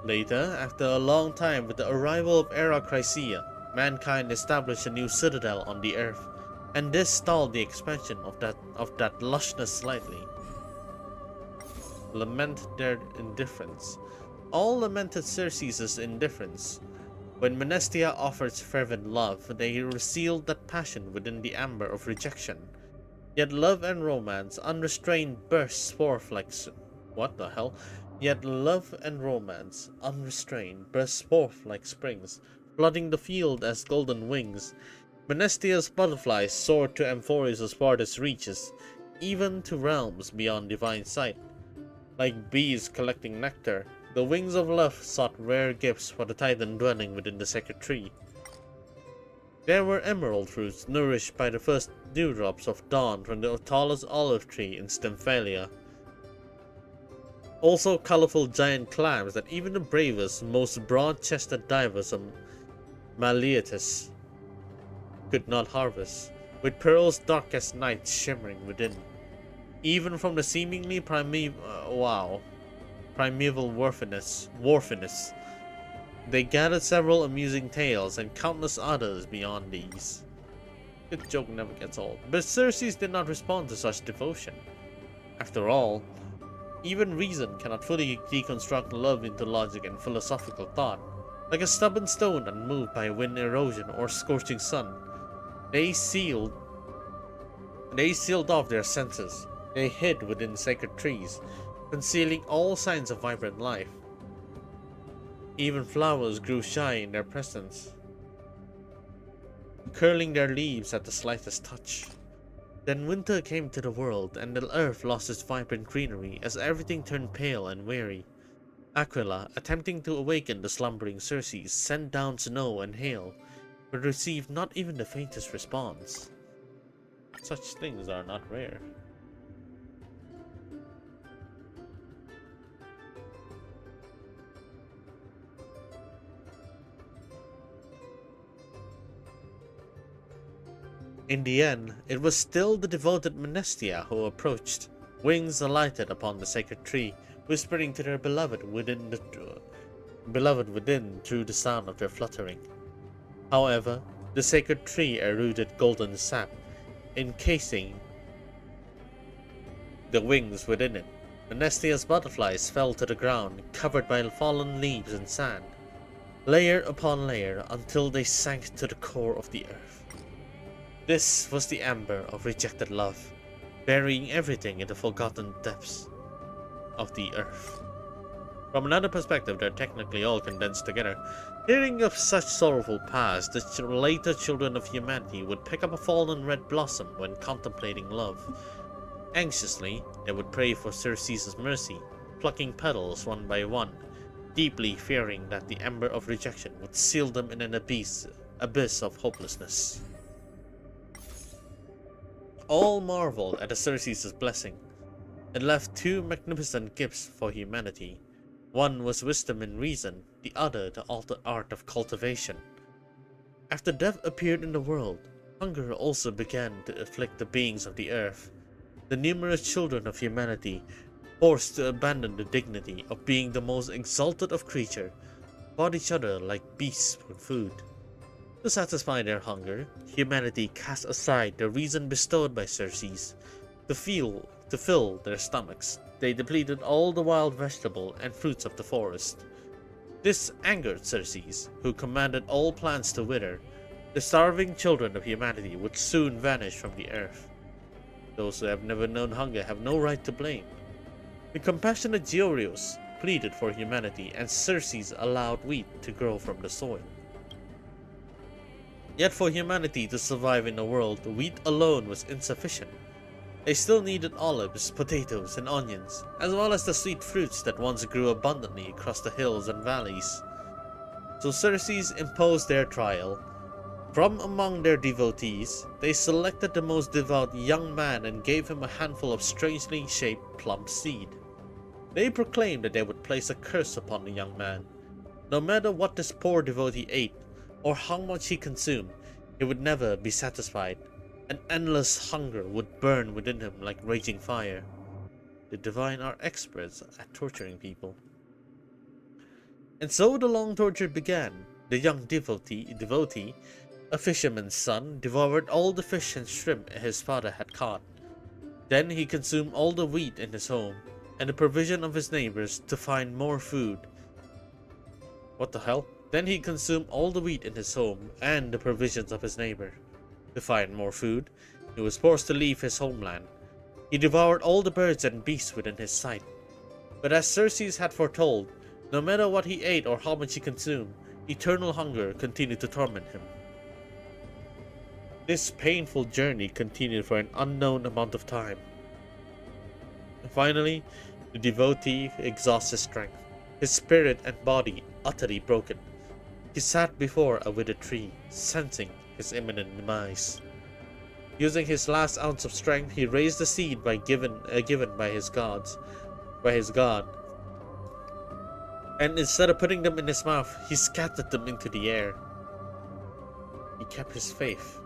Later, after a long time with the arrival of Era Chrysia, mankind established a new citadel on the earth, and this stalled the expansion of that lushness slightly. Lament their indifference. All lamented Circes' indifference. When Menestia offers fervent love, they resealed that passion within the amber of rejection. Yet love and romance unrestrained bursts forth like springs, flooding the field as golden wings. Menestia's butterflies soared to Amphorius' farthest reaches, even to realms beyond divine sight. Like bees collecting nectar, the wings of love sought rare gifts for the Titan dwelling within the sacred tree. There were emerald fruits nourished by the first dewdrops of dawn from the tallest olive tree in Stymphalia. Also colorful giant clams that even the bravest, most broad-chested divers of Maleatus could not harvest, with pearls dark as night shimmering within. Even from the seemingly primeval wharfiness, they gathered several amusing tales and countless others beyond these. Good joke never gets old, but Circes did not respond to such devotion. After all, even reason cannot fully deconstruct love into logic and philosophical thought. Like a stubborn stone unmoved by wind erosion or scorching sun, they sealed off their senses. They hid within sacred trees, concealing all signs of vibrant life. Even flowers grew shy in their presence, curling their leaves at the slightest touch. Then winter came to the world, and the earth lost its vibrant greenery as everything turned pale and weary. Aquila, attempting to awaken the slumbering Circes, sent down snow and hail, but received not even the faintest response. Such things are not rare. In the end, it was still the devoted Menestia who approached, wings alighted upon the sacred tree, whispering to their beloved within through the sound of their fluttering. However, the sacred tree eroded golden sap, encasing the wings within it. Menestia's butterflies fell to the ground, covered by fallen leaves and sand, layer upon layer, until they sank to the core of the earth. This was the amber of rejected love, burying everything in the forgotten depths of the earth. From another perspective, they're technically all condensed together. Hearing of such sorrowful past, the later children of humanity would pick up a fallen red blossom when contemplating love. Anxiously, they would pray for Circes' mercy, plucking petals one by one, deeply fearing that the ember of rejection would seal them in an abyss of hopelessness. All marveled at the Circes' blessing. It left two magnificent gifts for humanity. One was wisdom and reason, the other the art of cultivation. After death appeared in the world, hunger also began to afflict the beings of the earth. The numerous children of humanity, forced to abandon the dignity of being the most exalted of creatures, fought each other like beasts for food. To satisfy their hunger, humanity cast aside the reason bestowed by Circes. To fill their stomachs, they depleted all the wild vegetable and fruits of the forest. This angered Circes, who commanded all plants to wither. The starving children of humanity would soon vanish from the earth. Those who have never known hunger have no right to blame. The compassionate Georios pleaded for humanity, and Circes allowed wheat to grow from the soil. Yet for humanity to survive in the world, wheat alone was insufficient. They still needed olives, potatoes, and onions, as well as the sweet fruits that once grew abundantly across the hills and valleys. So Circes imposed their trial. From among their devotees, they selected the most devout young man and gave him a handful of strangely shaped plum seed. They proclaimed that they would place a curse upon the young man. No matter what this poor devotee ate, or how much he consumed, he would never be satisfied. An endless hunger would burn within him like raging fire. The divine are experts at torturing people. And so the long torture began. The young devotee, a fisherman's son, devoured all the fish and shrimp his father had caught. Then he consumed all the wheat in his home, and the provision of his neighbors to find more food. What the hell? Then he consumed all the wheat in his home, and the provisions of his neighbor. To find more food, he was forced to leave his homeland. He devoured all the birds and beasts within his sight. But as Circes had foretold, no matter what he ate or how much he consumed, eternal hunger continued to torment him. This painful journey continued for an unknown amount of time. And finally, the devotee exhausts his strength, his spirit and body utterly broken. He sat before a withered tree, sensing his imminent demise. Using his last ounce of strength, he raised the seed given by his god, and instead of putting them in his mouth, he scattered them into the air. He kept his faith.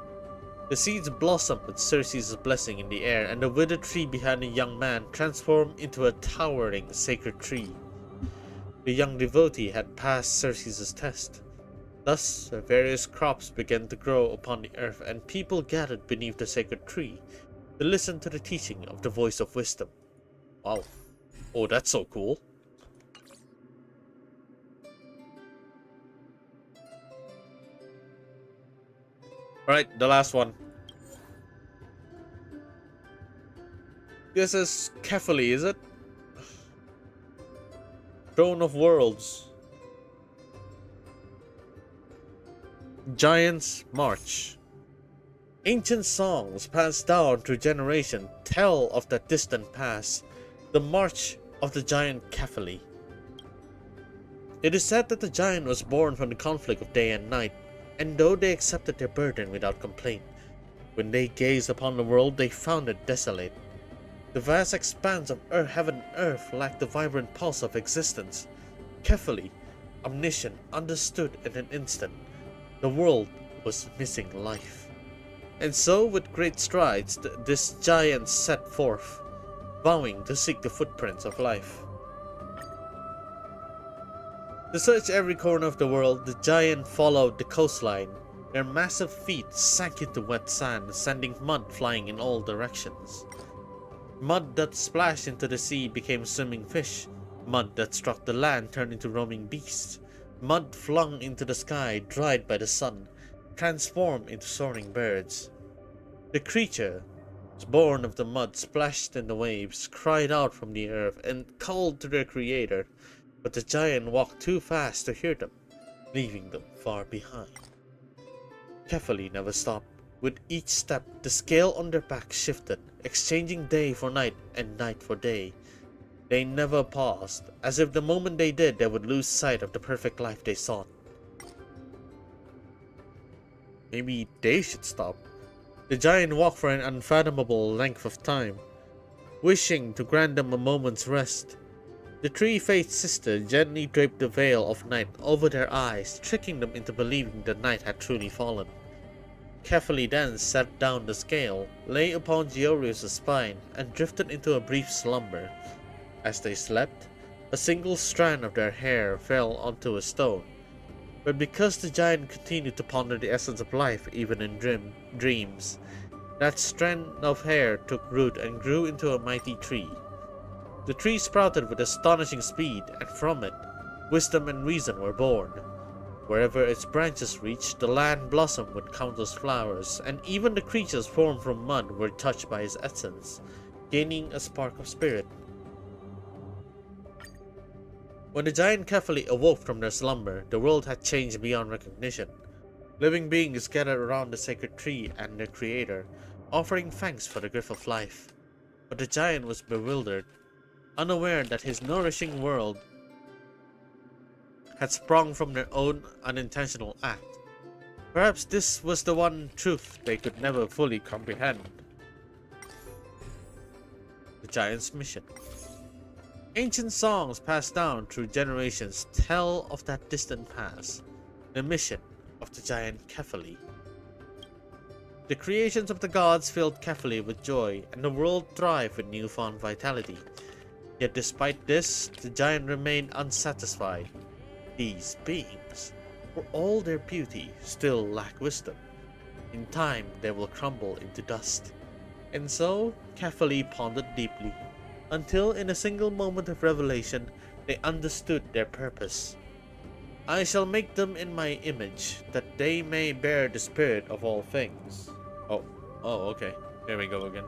The seeds blossomed with Circe's blessing in the air, and the withered tree behind the young man transformed into a towering sacred tree. The young devotee had passed Circe's test. Thus, various crops began to grow upon the earth, and people gathered beneath the sacred tree to listen to the teaching of the voice of wisdom. Wow. Oh, that's so cool. Alright, the last one. This is Kefali, is it? Throne of Worlds. Giants March. Ancient songs passed down through generations tell of that distant past, the march of the giant Kefali. It is said that the giant was born from the conflict of day and night, and though they accepted their burden without complaint, when they gazed upon the world they found it desolate. The vast expanse of heaven and earth lacked the vibrant pulse of existence. Kefali, omniscient, understood in an instant. The world was missing life. And so with great strides this giant set forth, vowing to seek the footprints of life. To search every corner of the world, the giant followed the coastline. Their massive feet sank into wet sand, sending mud flying in all directions. Mud that splashed into the sea became swimming fish. Mud that struck the land turned into roaming beasts. Mud flung into the sky, dried by the sun, transformed into soaring birds. The creature, born of the mud splashed in the waves, cried out from the earth and called to their creator, but the giant walked too fast to hear them, leaving them far behind. Kefali never stopped. With each step, the scale on their back shifted, exchanging day for night and night for day. They never paused, as if the moment they did, they would lose sight of the perfect life they sought. Maybe they should stop. The giant walked for an unfathomable length of time, wishing to grant them a moment's rest. The three-faced sister gently draped the veil of night over their eyes, tricking them into believing the night had truly fallen. Kefali then set down the scale, lay upon Georios' spine, and drifted into a brief slumber. As they slept, a single strand of their hair fell onto a stone. But because the giant continued to ponder the essence of life even in dreams, that strand of hair took root and grew into a mighty tree. The tree sprouted with astonishing speed, and from it, wisdom and reason were born. Wherever its branches reached, the land blossomed with countless flowers, and even the creatures formed from mud were touched by his essence, gaining a spark of spirit. When the giant Kefali awoke from their slumber, the world had changed beyond recognition. Living beings gathered around the sacred tree and their creator, offering thanks for the gift of life. But the giant was bewildered, unaware that his nourishing world had sprung from their own unintentional act. Perhaps this was the one truth they could never fully comprehend. The giant's mission. Ancient songs passed down through generations tell of that distant past, the mission of the giant Kefali. The creations of the gods filled Kefali with joy, and the world thrived with newfound vitality. Yet despite this, the giant remained unsatisfied. These beings, for all their beauty, still lack wisdom. In time, they will crumble into dust. And so, Kefali pondered deeply, until in a single moment of revelation, they understood their purpose. I shall make them in my image, that they may bear the spirit of all things. Oh, okay. There we go again.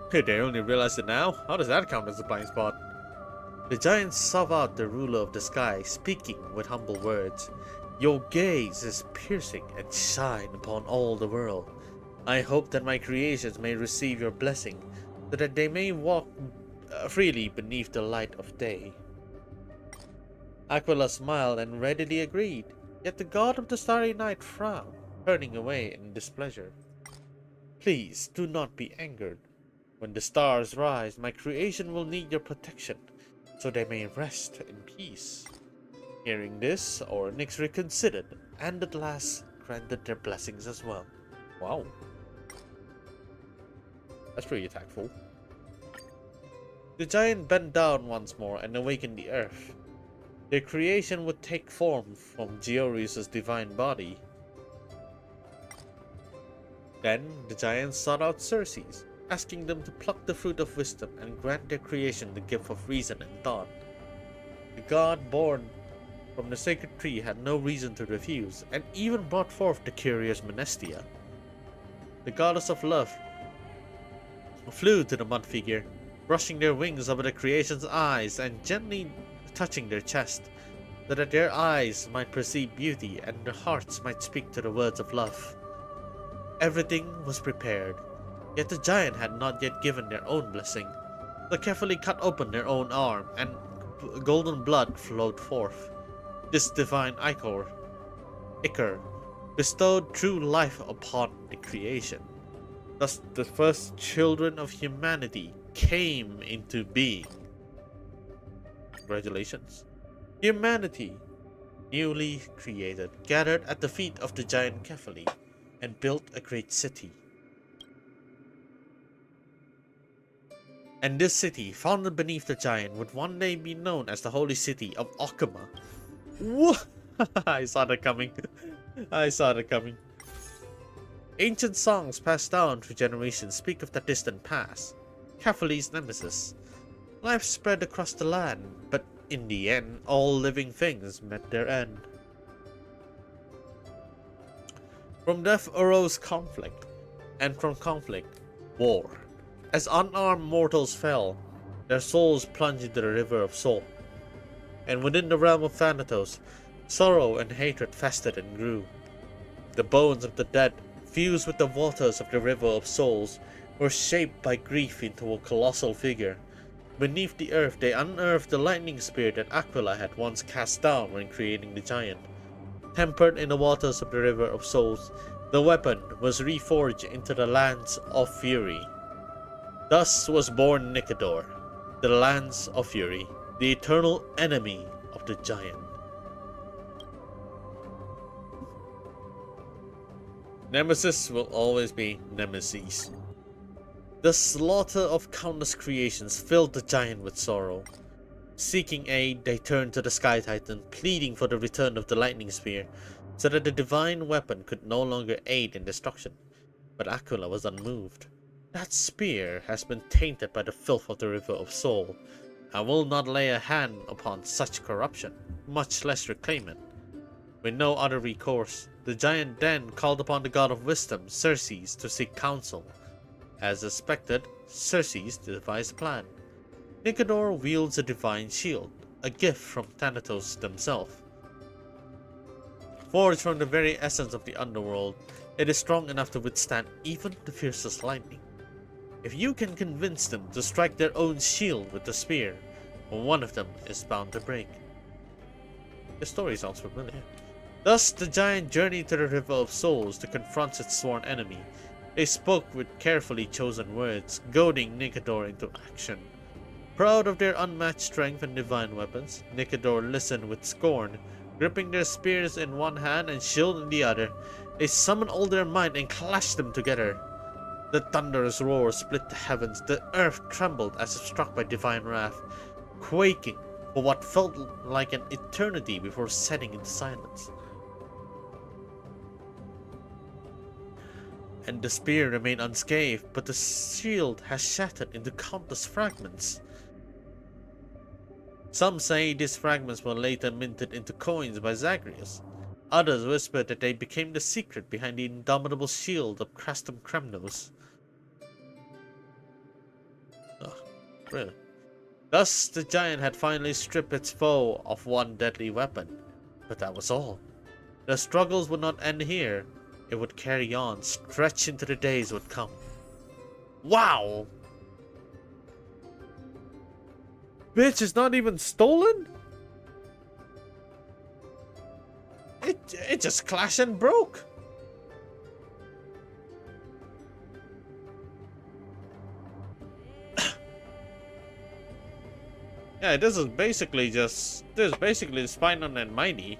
They only realized it now? How does that count as a blind spot? The giant sought out the ruler of the sky, speaking with humble words. Your gaze is piercing and shine upon all the world. I hope that my creations may receive your blessing, so that they may walk freely beneath the light of day. Aquila smiled and readily agreed, yet the god of the starry night frowned, turning away in displeasure. Please do not be angered. When the stars rise, my creation will need your protection, so they may rest in peace. Hearing this, our Nyx reconsidered, and at last granted their blessings as well. Wow. That's pretty tactful. The giant bent down once more and awakened the earth. Their creation would take form from Georius' divine body. Then the giants sought out Circes, asking them to pluck the fruit of wisdom and grant their creation the gift of reason and thought. The god born from the sacred tree had no reason to refuse, and even brought forth the curious Menestia. The goddess of love flew to the mud figure, brushing their wings over the creation's eyes and gently touching their chest, so that their eyes might perceive beauty and their hearts might speak to the words of love. Everything was prepared, yet the giant had not yet given their own blessing. The Kefali cut open their own arm, and golden blood flowed forth. This divine ichor bestowed true life upon the creation. Thus the first children of humanity came into being. Congratulations. Humanity, newly created, gathered at the feet of the giant Kefali and built a great city. And this city, founded beneath the giant, would one day be known as the holy city of Okama. What? I saw that coming. I saw that coming. Ancient songs passed down through generations speak of the distant past, Kefali's nemesis. Life spread across the land, but in the end, all living things met their end. From death arose conflict, and from conflict, war. As unarmed mortals fell, their souls plunged into the river of soul. And within the realm of Thanatos, sorrow and hatred festered and grew. The bones of the dead, fused with the waters of the river of souls, were shaped by grief into a colossal figure. Beneath the earth, they unearthed the lightning spear that Aquila had once cast down when creating the giant. Tempered in the waters of the river of souls, the weapon was reforged into the Lance of Fury. Thus was born Nicodor, the Lance of Fury, the eternal enemy of the giant. Nemesis will always be nemesis. The slaughter of countless creations filled the giant with sorrow. Seeking aid, they turned to the Sky Titan, pleading for the return of the lightning spear, so that the divine weapon could no longer aid in destruction. But Aquila was unmoved. That spear has been tainted by the filth of the river of soul. I will not lay a hand upon such corruption. much less reclaim it. With no other recourse, the giant then called upon the god of wisdom, Circes, to seek counsel. As expected, Circes devised a plan. Nicodor wields a divine shield, a gift from Thanatos themselves. Forged from the very essence of the underworld, it is strong enough to withstand even the fiercest lightning. If you can convince them to strike their own shield with the spear, one of them is bound to break. The story sounds familiar. Thus the giant journeyed to the River of Souls to confront its sworn enemy. They spoke with carefully chosen words, goading Nicodor into action. Proud of their unmatched strength and divine weapons, Nicodor listened with scorn. Gripping their spears in one hand and shield in the other, they summoned all their might and clashed them together. The thunderous roar split the heavens, the earth trembled as if struck by divine wrath, quaking for what felt like an eternity before setting into silence. And the spear remained unscathed, but the shield has shattered into countless fragments. Some say these fragments were later minted into coins by Zagreus. Others whispered that they became the secret behind the indomitable shield of Crastum Kremnos. Oh, really? Thus, the giant had finally stripped its foe of one deadly weapon. But that was all. The struggles would not end here. It would carry on, stretch into the days would come. Wow! Bitch, is not even stolen? It just clashed and broke. Yeah, this is basically Spinal and Mighty.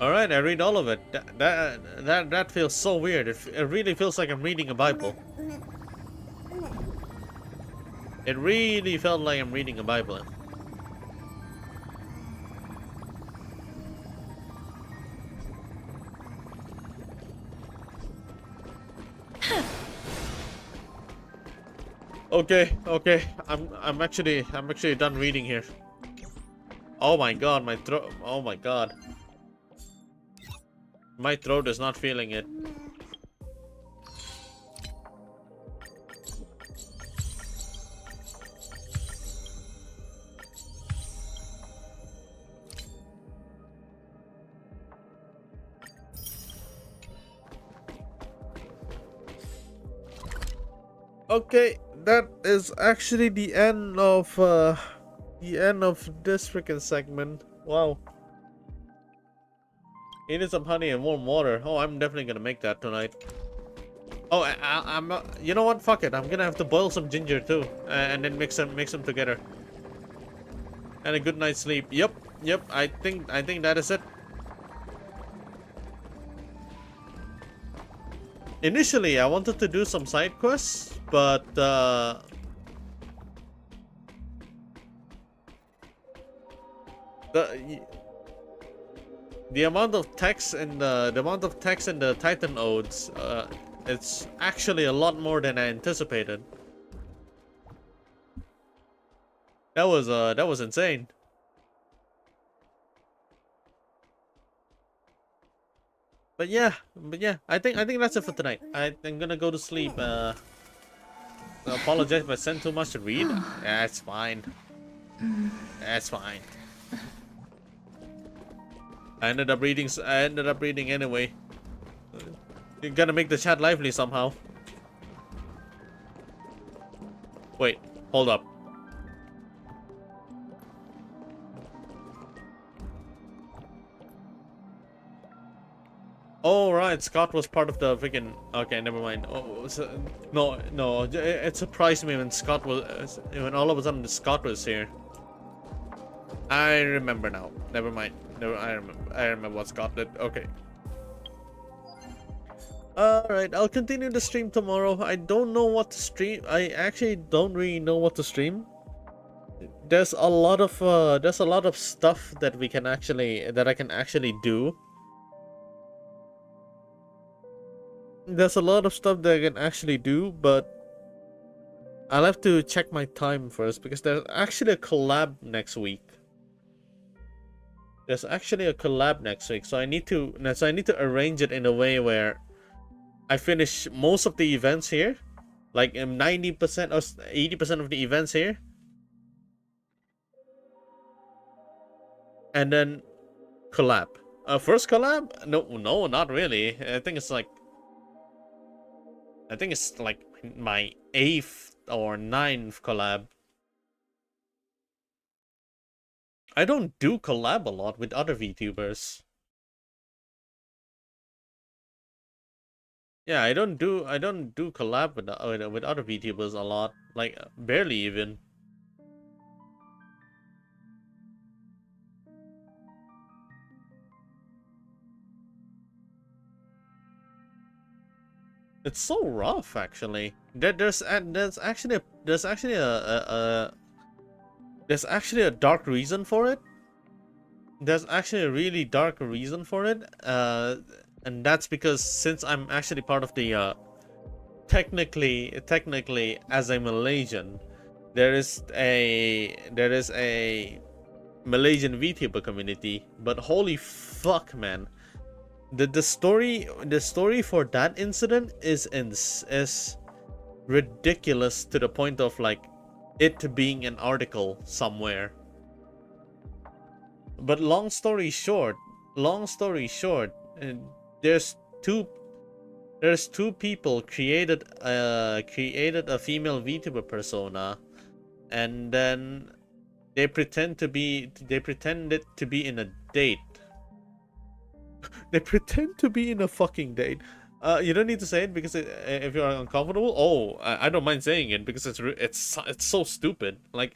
Alright, I read all of it. That feels so weird. It really feels like I'm reading a Bible. It really felt like I'm reading a Bible. Okay. I'm actually done reading here. Oh my god, my throat. Oh my god. My throat is not feeling it. Okay, that is actually the end of this freaking segment. Wow. Needed some honey and warm water. Oh, I'm definitely gonna make that tonight. Oh, I'm you know what? Fuck it. I'm gonna have to boil some ginger too, and then mix them together. And a good night's sleep. Yep. I think that is it. Initially, I wanted to do some side quests, but the amount of text in the Titan Odes, it's actually a lot more than I anticipated. That was insane. But yeah, I think that's it for tonight. I'm gonna go to sleep. I apologize if I sent too much to read. That's fine. That's fine. I ended up reading anyway. You gotta make the chat lively somehow. Wait, hold up. Oh right, Scott was part of the freaking. Okay, never mind. Oh, no. It surprised me when Scott was, when all of a sudden Scott was here. I remember now. Never mind. I remember what Scott did. Okay. Alright, I'll continue the stream tomorrow. I don't know what to stream. I actually don't really know what to stream. There's a lot of stuff that I can actually do. There's a lot of stuff that I can actually do, but I'll have to check my time first because there's actually a collab next week. There's actually a collab next week, so I need to arrange it in a way where I finish most of the events here, like 90% or 80% of the events here, and then collab. First collab? No, not really. I think it's like my 8th or 9th collab. I don't do collab a lot with other VTubers. Yeah, I don't do collab with other VTubers a lot, like barely even. It's so rough, actually. There's actually a dark reason for it. There's actually a really dark reason for it. And that's because since I'm actually part of the technically as a Malaysian, there is a Malaysian VTuber community. But holy fuck, man. The story for that incident is ridiculous to the point of like it being an article somewhere. But long story short, there's two people created a female VTuber persona, and then they pretended to be in a date. They pretend to be in a fucking date. You don't need to say it because if you're uncomfortable. Oh, I don't mind saying it because it's so stupid. Like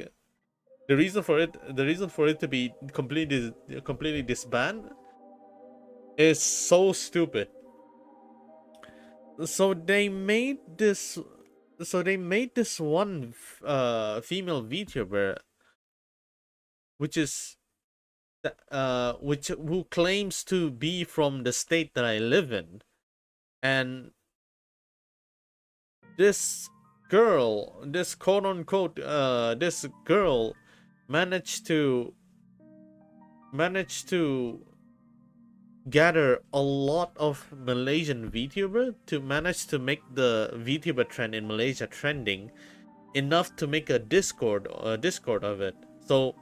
the reason for it to be completely disbanded is so stupid. So they made this one female VTuber, which is who claims to be from the state that I live in, and this girl, this quote unquote this girl managed to gather a lot of Malaysian VTuber to manage to make the VTuber trend in Malaysia trending enough to make a Discord of it. So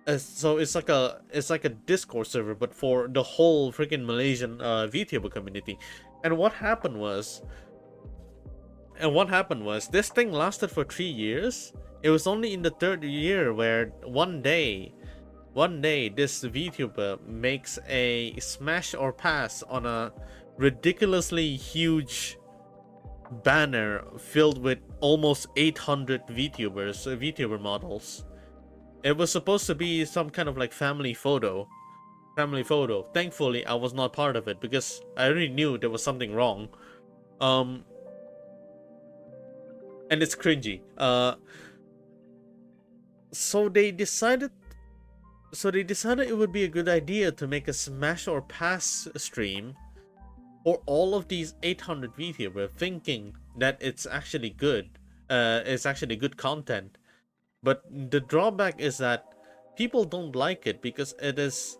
it's like a Discord server, but for the whole freaking Malaysian VTuber community. And what happened was this thing lasted for 3 years. It was only in the 3rd year where one day this VTuber makes a smash or pass on a ridiculously huge banner filled with almost 800 VTuber models. It was supposed to be some kind of like family photo. Thankfully, I was not part of it because I already knew there was something wrong. And it's cringy. So they decided it would be a good idea to make a smash or pass stream for all of these 800 VTuber, thinking that it's actually good. It's actually good content. But the drawback is that people don't like it because it is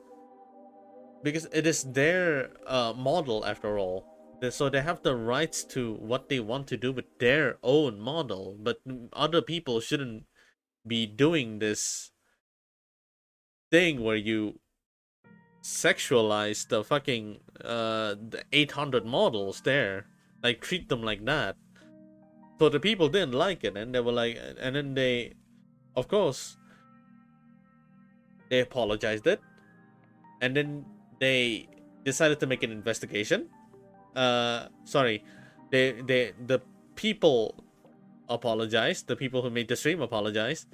their model after all. So they have the rights to what they want to do with their own model, but other people shouldn't be doing this thing where you sexualize the fucking the 800 models there, like treat them like that. So the people didn't like it, and they were like, and then they, of course, they apologized it, and then they decided to make an investigation. Sorry, the people apologized. The people who made the stream apologized,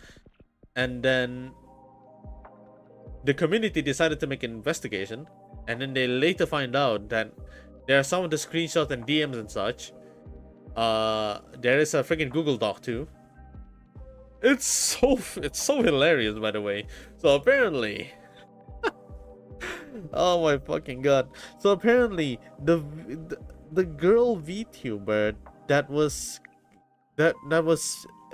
and then the community decided to make an investigation, and then they later find out that there are some of the screenshots and DMs and such. There is a freaking Google Doc too. It's so hilarious, by the way. So apparently, oh my fucking god. So apparently, the girl VTuber that was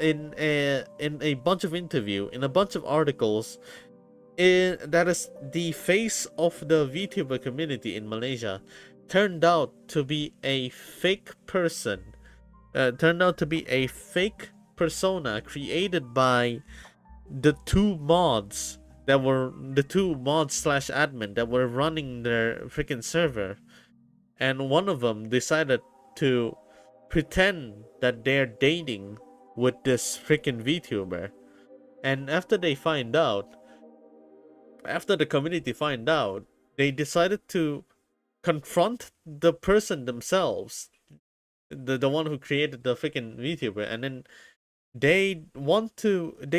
in a bunch of interview, in a bunch of articles, that is the face of the VTuber community in Malaysia, turned out to be a fake person. Turned out to be a fake persona created by the two mods slash admin that were running their freaking server, and one of them decided to pretend that they're dating with this freaking VTuber, and after the community find out, they decided to confront the person themselves, the one who created the freaking VTuber, and then they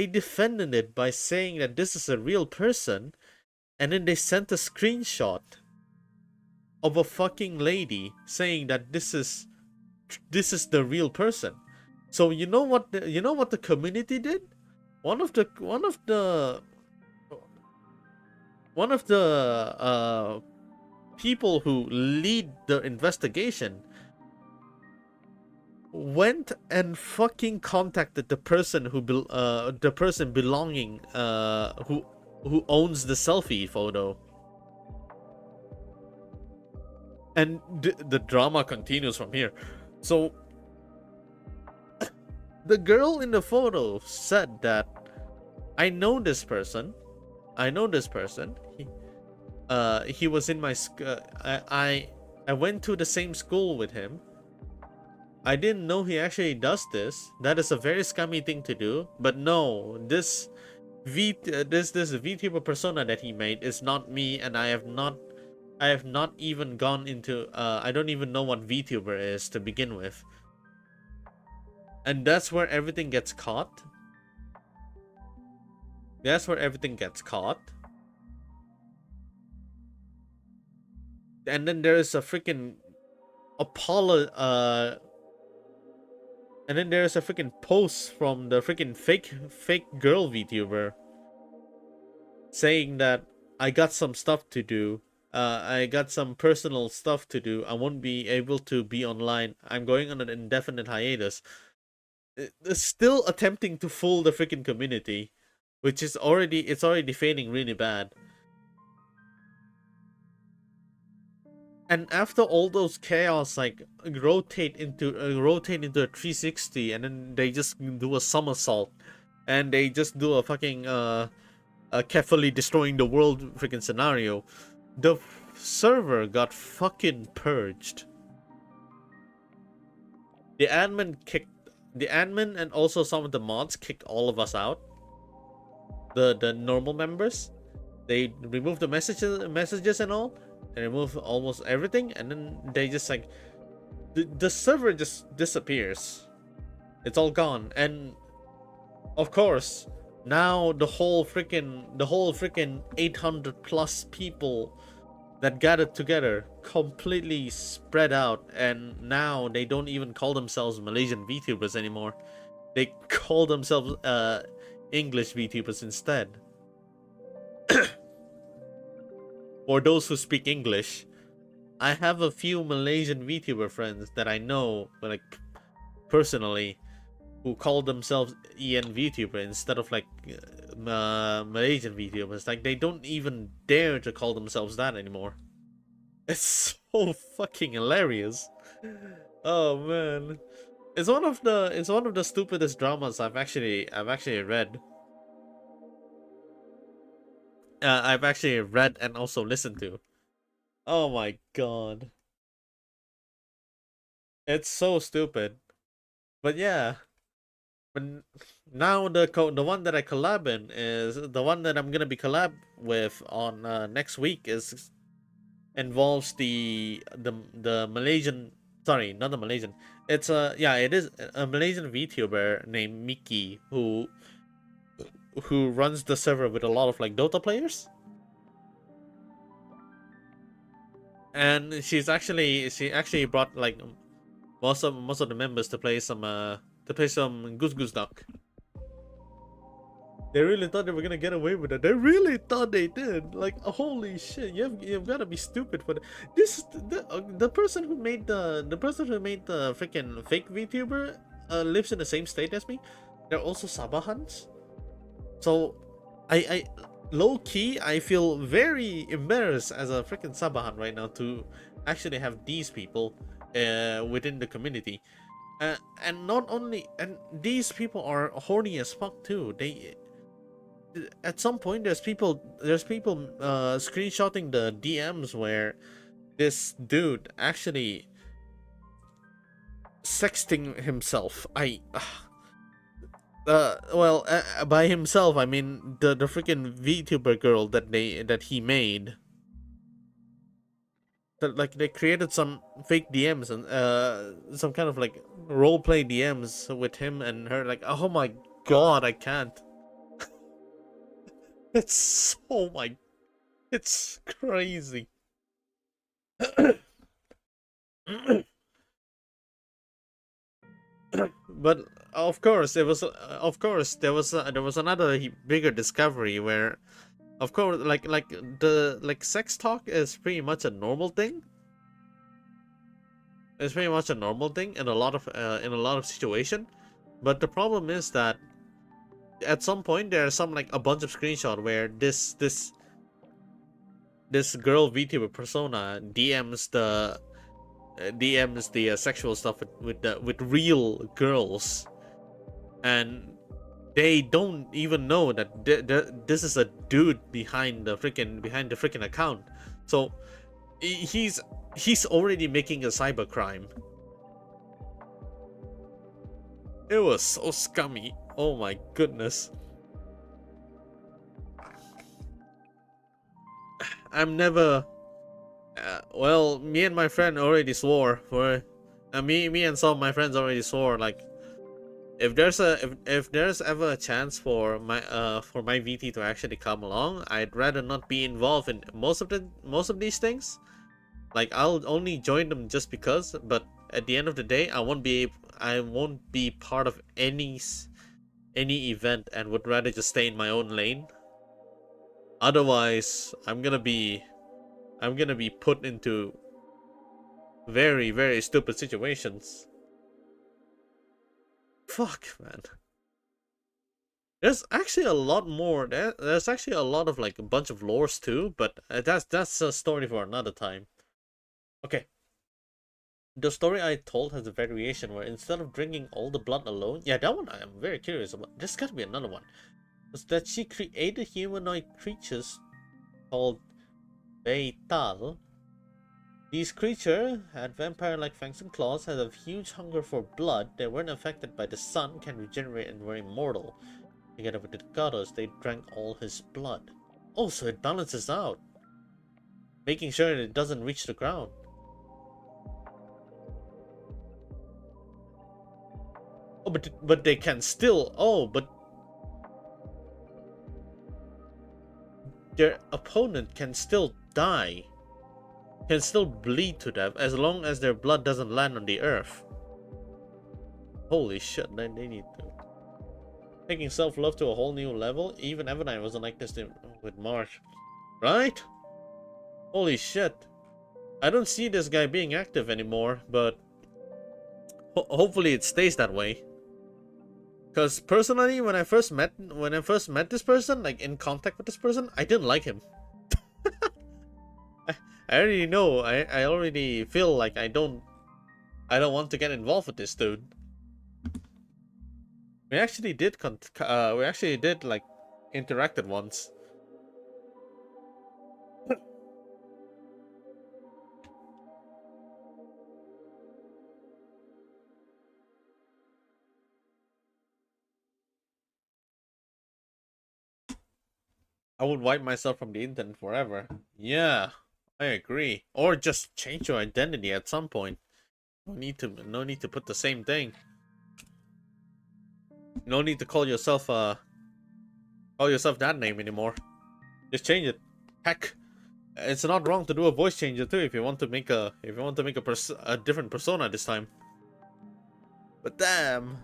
defended it by saying that this is a real person, and then they sent a screenshot of a fucking lady saying that this is the real person. So you know what the community did? One of the people who lead the investigation went and fucking contacted the person belonging who owns the selfie photo, and the drama continues from here. So the girl in the photo said that I know this person. He was in my I went to the same school with him. I didn't know he actually does this. That is a very scummy thing to do. But no, this VTuber persona that he made is not me, and I have not even gone into I don't even know what VTuber is to begin with. And that's where everything gets caught. And then there is a freaking and then there's a freaking post from the freaking fake girl VTuber saying that I got some stuff to do. I got some personal stuff to do. I won't be able to be online. I'm going on an indefinite hiatus. It's still attempting to fool the freaking community, which is already fading really bad. And after all those chaos like rotate into a 360, and then they just do a somersault, and they just do a fucking carefully destroying the world freaking scenario, the server got fucking purged. The admin and also some of the mods kicked all of us out. The normal members, they removed the messages and all. They remove almost everything, and then they just like the server just disappears. It's all gone. And of course now the whole freaking 800 plus people that gathered together completely spread out, and now they don't even call themselves Malaysian VTubers anymore. They call themselves English VTubers instead. For those who speak English, I have a few Malaysian VTuber friends that I know, like personally, who call themselves EN VTuber instead of like Malaysian VTubers. Like they don't even dare to call themselves that anymore. It's so fucking hilarious. Oh man, it's one of the stupidest dramas I've actually read. I've actually read and also listened to. Oh my god. It's so stupid. But yeah. But now the one that I collab in is the one that I'm gonna be collab with on next week involves the Malaysian, sorry, not the Malaysian. It's it is a Malaysian VTuber named Miki who runs the server with a lot of like Dota players, and she actually brought like most of the members to play some Goose Goose Duck. They really thought they were gonna get away with it. They really thought they did. Like holy shit, you've got to be stupid for this. The person who made the freaking fake VTuber lives in the same state as me. They're also Sabahans. So, I low key, I feel very embarrassed as a freaking Sabahan right now to actually have these people within the community. And not only, and these people are horny as fuck too. They, at some point, there's people screenshotting the DMs where this dude actually sexting himself. Well, by himself, I mean the freaking VTuber girl that he made. That, like, they created some fake DMs and some kind of like roleplay DMs with him and her. Like, oh my god, I can't. It's so my, it's crazy. But of course, there was another bigger discovery where, of course, like sex talk is pretty much a normal thing. It's pretty much a normal thing in a lot of situation, but the problem is that at some point there's some like a bunch of screenshot where this girl VTuber persona DMs the sexual stuff with real girls, and they don't even know that this is a dude behind the freaking account. So he's already making a cybercrime. It was so scummy. Oh my goodness. I'm never. Well, me and my friend already swore for. Me and some of my friends already swore, like, if there's ever a chance for my VT to actually come along, I'd rather not be involved in most of these things. Like, I'll only join them just because, but at the end of the day, I won't be part of any event, and would rather just stay in my own lane. Otherwise, I'm gonna be put into very, very stupid situations. Fuck, man. There's actually a lot more. There's actually a lot of like a bunch of lores too, but that's a story for another time. Okay. The story I told has a variation where instead of drinking all the blood alone, yeah, that one I am very curious about. There's gotta be another one. Was that she created humanoid creatures called Beital. These creatures had vampire-like fangs and claws, had a huge hunger for blood. They weren't affected by the sun, can regenerate, and were immortal. Together with the goddess, they drank all his blood. Oh, so it balances out, making sure that it doesn't reach the ground. Oh, but they can still. Oh, but their opponent can still die. Can still bleed to death as long as their blood doesn't land on the earth. Holy shit, they need to. Taking self-love to a whole new level. Even Everdine wasn't like this with March. Right? Holy shit. I don't see this guy being active anymore, but hopefully it stays that way. Because personally, when I first met this person, like in contact with this person, I didn't like him. I already know. I already feel like I don't want to get involved with this dude. We actually did like interacted once. I would wipe myself from the internet forever. Yeah, I agree. Or just change your identity at some point. No need to put the same thing. No need to call yourself that name anymore. Just change it. Heck, it's not wrong to do a voice changer too if you want to make a different persona this time. But damn,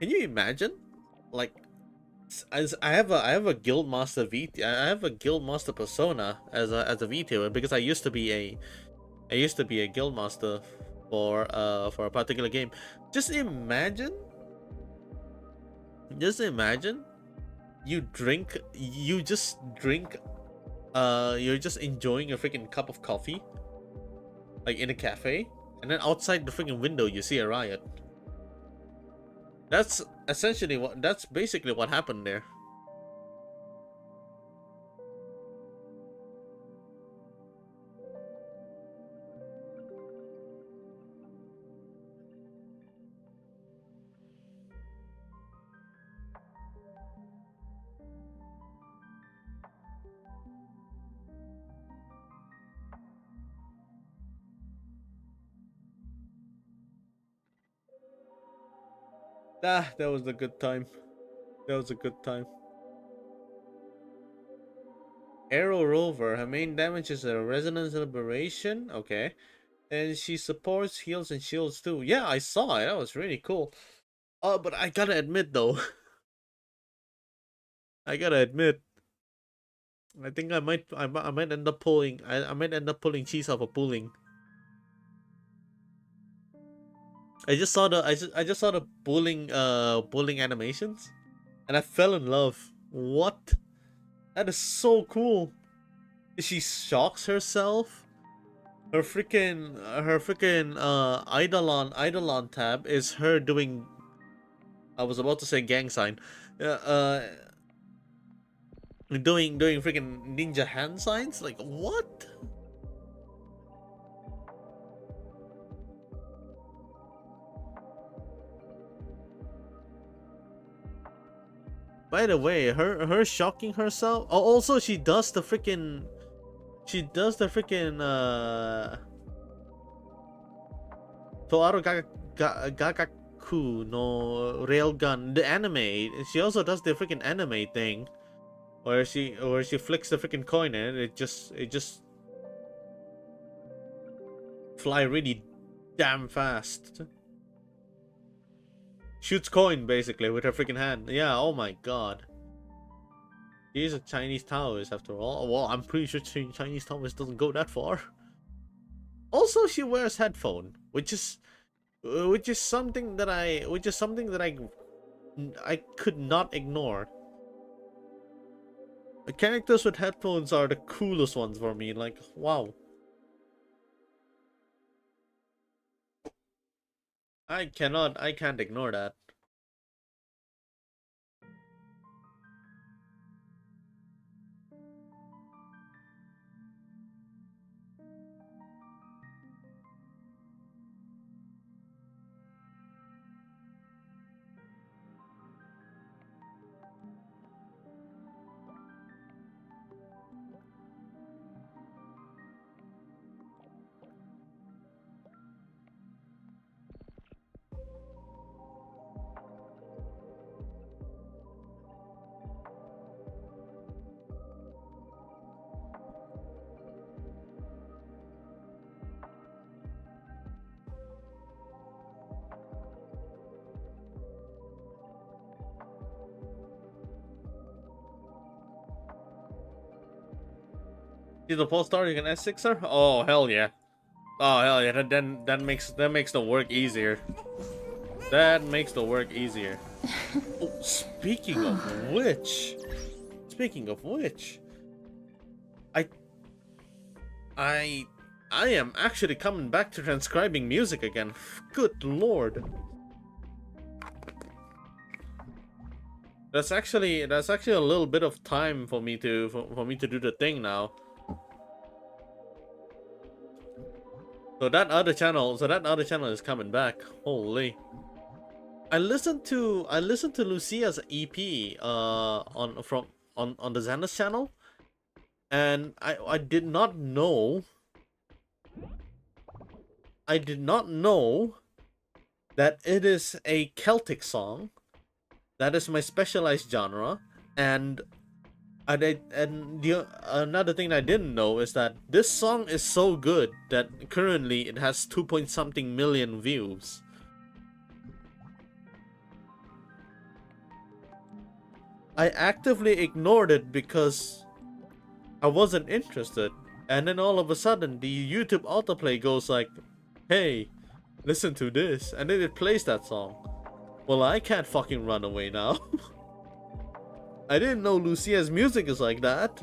can you imagine? Like, as I have a guildmaster VT, I have a guildmaster persona as a VTuber because I used to be a guildmaster for a particular game. Just imagine, just imagine, you just drink, you're just enjoying a freaking cup of coffee, like in a cafe, and then outside the freaking window you see a riot. That's basically what happened there. Ah, that was a good time. That was a good time. Arrow Rover. Her main damage is a resonance liberation. Okay. And she supports, heals, and shields too. Yeah, I saw it. That was really cool. But I gotta admit though. I gotta admit. I think I might end up pulling. I might end up pulling cheese off a pulling. I just saw the pulling animations, and I fell in love. What? That is so cool. She shocks herself. Her freaking Eidolon tab is her doing, I was about to say gang sign. Doing freaking ninja hand signs? Like what? By the way, her shocking herself. Oh, also she does the freaking Toaru Gagaku no Railgun, the anime. She also does the freaking anime thing, where she flicks the freaking coin and it just fly really damn fast. Shoots coin basically with her freaking hand. Yeah, oh my god. She's a Chinese Taoist after all. Well, I'm pretty sure Chinese Taoist doesn't go that far. Also, she wears headphone, which is something that I could not ignore. The characters with headphones are the coolest ones for me. Like, wow. I can't ignore that. She's a post star, you can S6 her? Oh hell yeah. Oh hell yeah, that makes the work easier. That makes the work easier. Oh, speaking of which, I am actually coming back to transcribing music again. Good lord. That's actually a little bit of time for me to do the thing now. So that other channel is coming back. Holy. I listened to Lucia's EP on the Xanus channel, and I did not know that it is a Celtic song. That is my specialized genre, and another thing I didn't know is that this song is so good that currently it has 2-point-something million views. I actively ignored it because I wasn't interested, and then all of a sudden the YouTube autoplay goes like, "Hey, Listen to this. And then it plays that song. Well, I can't fucking run away now. I didn't know Lucia's music is like that.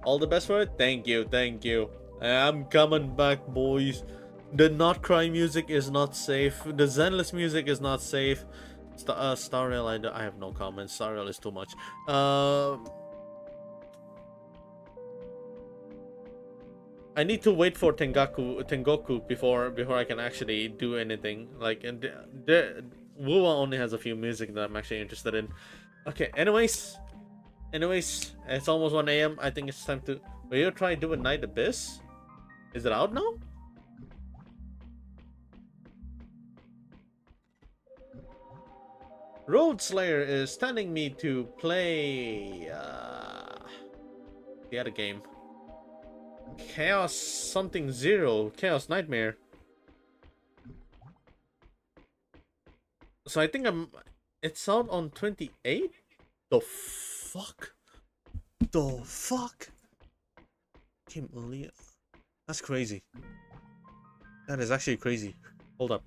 All the best for it. Thank you, thank you. I'm coming back, boys. The not cry music is not safe. The Zenless music is not safe. Star Rail, I have no comments. Star Rail is too much. I need to wait for Tengoku before I can actually do anything. Like, and Wuwa only has a few music that I'm actually interested in. Okay, anyways, it's almost 1 a.m. I think it's time to. Will you try doing Night Abyss? Is it out now? Road Slayer is telling me to play the other game. Chaos something 0. Chaos Nightmare. So I think it's out on 28? The fuck? The fuck? Came earlier. That's crazy. That is actually crazy. Hold up.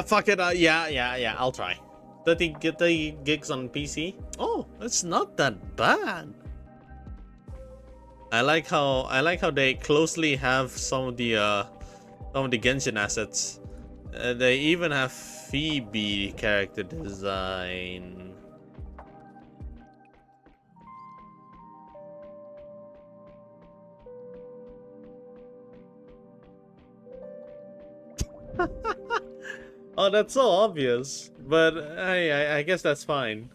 Fuck it. Yeah. I'll try. 30 gigs on PC. Oh, it's not that bad. I like how they closely have some of the Genshin assets. They even have Phoebe character design. Oh, that's so obvious. But I guess that's fine.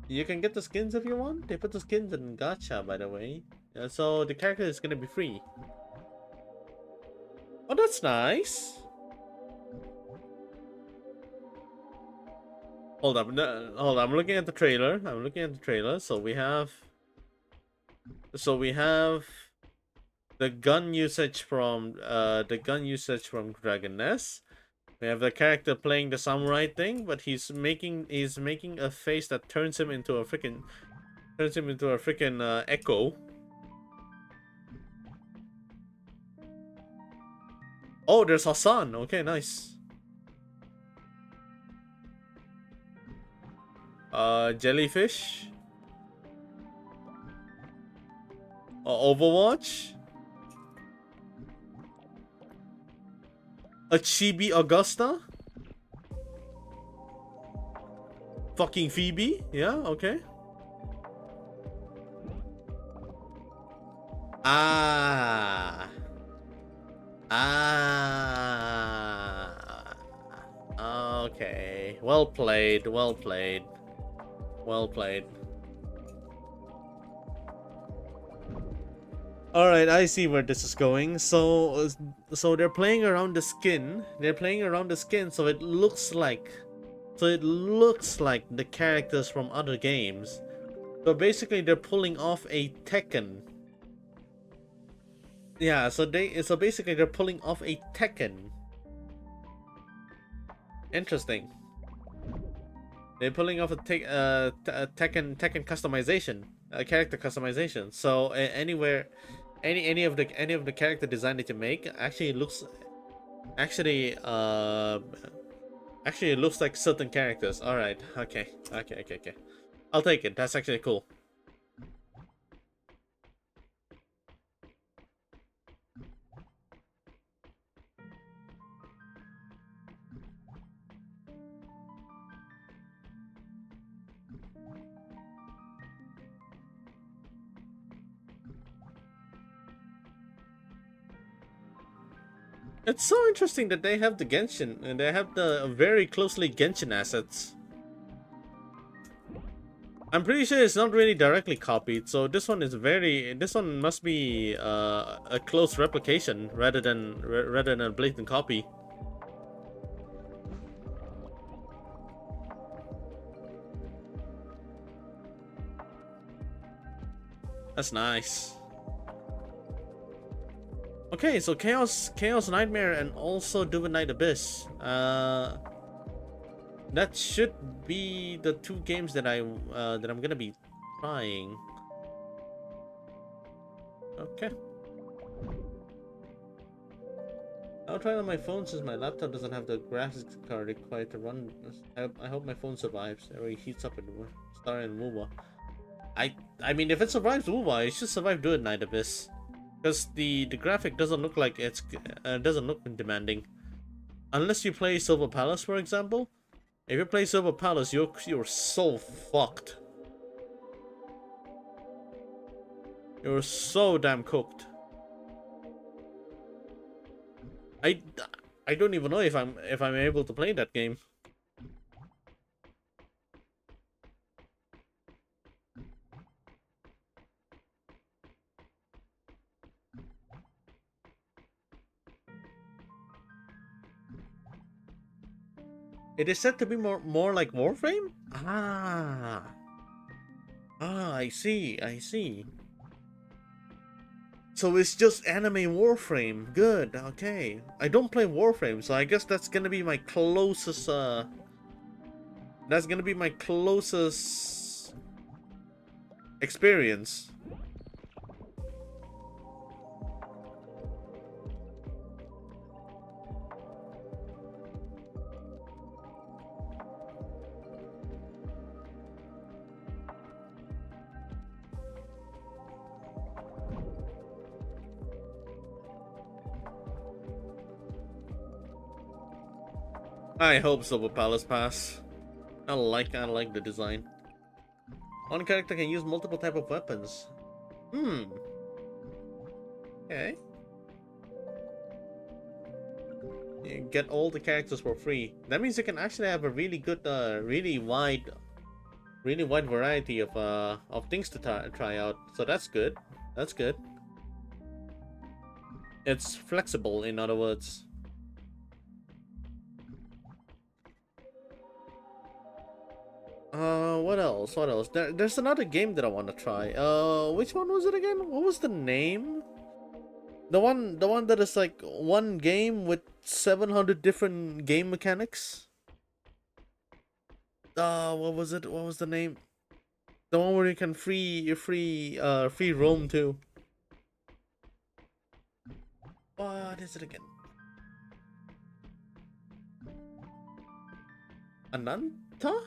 You can get the skins if you want. They put the skins in gacha, by the way. So the character is gonna be free. Oh, that's nice. Hold up, hold up. I'm looking at the trailer. So we have the gun usage from Dragon Nest. We have the character playing the samurai thing, but he's making a face that turns him into a freaking echo. Oh, there's Hassan. Okay, nice. Jellyfish. Overwatch. A Chibi Augusta. Fucking Phoebe. Yeah, okay. Okay. Well played. Alright, I see where this is going. So they're playing around the skin. So it looks like the characters from other games. So basically they're pulling off a Tekken. Yeah, so basically they're pulling off a Tekken. Interesting. They're pulling off a Tekken customization, character customization. So any of the character design that you make actually looks like certain characters. All right, okay. I'll take it. That's actually cool. It's so interesting that they have the Genshin, and they have the very closely Genshin assets. I'm pretty sure it's not really directly copied, so this one is this one must be a close replication rather than a blatant copy. That's nice. Okay, so Chaos Nightmare and also Divinite Abyss. That should be the two games that I'm gonna be trying. Okay. I'll try it on my phone since my laptop doesn't have the graphics card required to run. I hope my phone survives. Or it heats up and start in WUWA. I mean, if it survives WUWA, it should survive Divinite Abyss. Because the graphic doesn't look like it's doesn't look demanding, unless you play Silver Palace, for example. If you play Silver Palace, you're so fucked. You're so damn cooked. I don't even know if I'm able to play that game. It is said to be more like Warframe? I see. So it's just anime Warframe. Good, okay. I don't play Warframe, so I guess that's gonna be my closest experience. I hope Silver Palace pass. I like the design. One character can use multiple type of weapons. Okay. You get all the characters for free. That means you can actually have a really good, really wide variety of things to try out. So that's good. That's good. It's flexible, in other words. What else? What else? There's another game that I want to try. Which one was it again? What was the name? The one that is like one game with 700 different game mechanics. What was it? What was the name? The one where you can free roam too. What is it again? Ananta?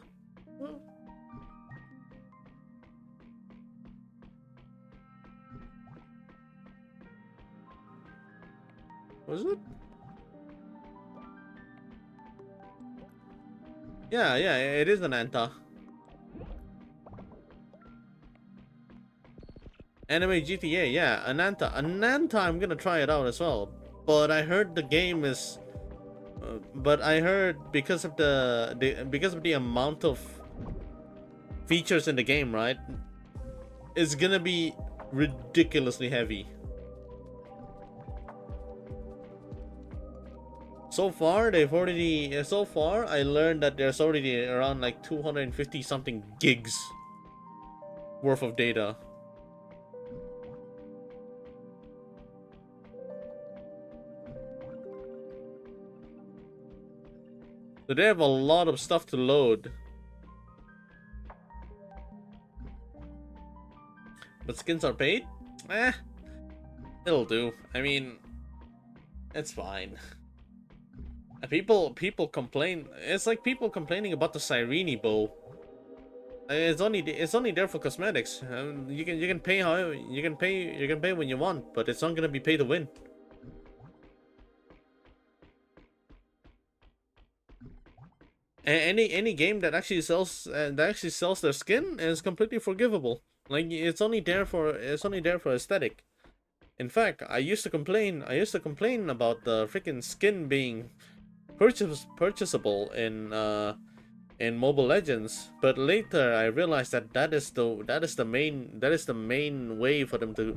Was it? Yeah, it is an Anta. Anime GTA, yeah, Ananta. Ananta, I'm gonna try it out as well. But I heard the game is... but I heard because of the amount of features in the game, right? It's gonna be ridiculously heavy. So far, I learned that there's already around like 250 something gigs worth of data. So they have a lot of stuff to load. But skins are paid? It'll do. I mean, it's fine. People complain. It's like people complaining about the Sireni bow. It's only there for cosmetics. You can pay however you can pay when you want, but it's not gonna be pay to win. Any game that actually sells their skin is completely forgivable. Like it's only there for aesthetic. In fact, I used to complain. I used to complain about the freaking skin being purchasable in Mobile Legends. But later, I realized that that is the main way for them to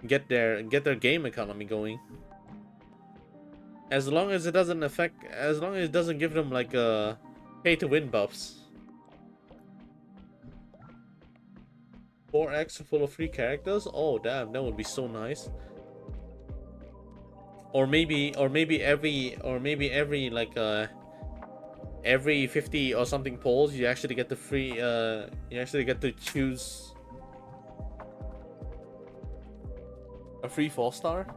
get their game economy going. As long as it doesn't affect, as long as it doesn't give them like pay to win buffs. 4x full of free characters? Oh damn, that would be so nice. Or maybe every like every 50 or something polls you actually get the free you actually get to choose a free 4-star.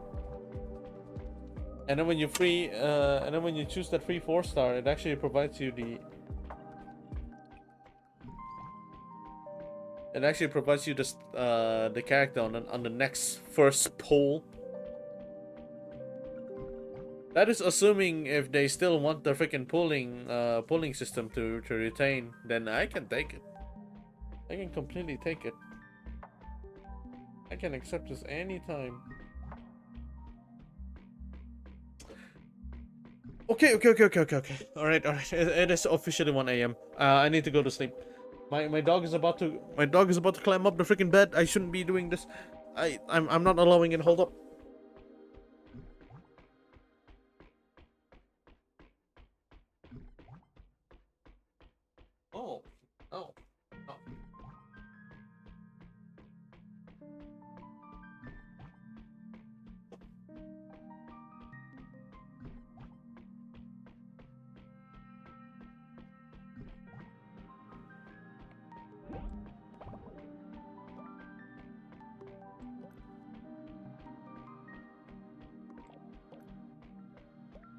And then when you choose that free 4-star, it actually provides you the the character on the next first poll. That is assuming if they still want the freaking polling system to retain, then I can take it. I can completely take it. I can accept this anytime. Okay. All right. It is officially 1 a.m. I need to go to sleep. My dog is about to climb up the freaking bed. I shouldn't be doing this. I'm not allowing it. Hold up. Oh.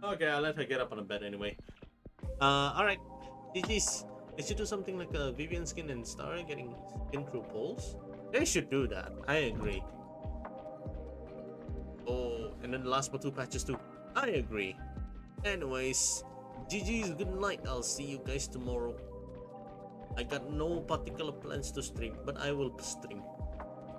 Okay, I'll let her get up on the bed anyway. Alright. GG's. They should do something like a Vivian skin and Star getting skin through polls. They should do that. I agree. Oh, and then the last but 2 patches too. I agree. Anyways, GG's, good night. I'll see you guys tomorrow. I got no particular plans to stream, but I will stream.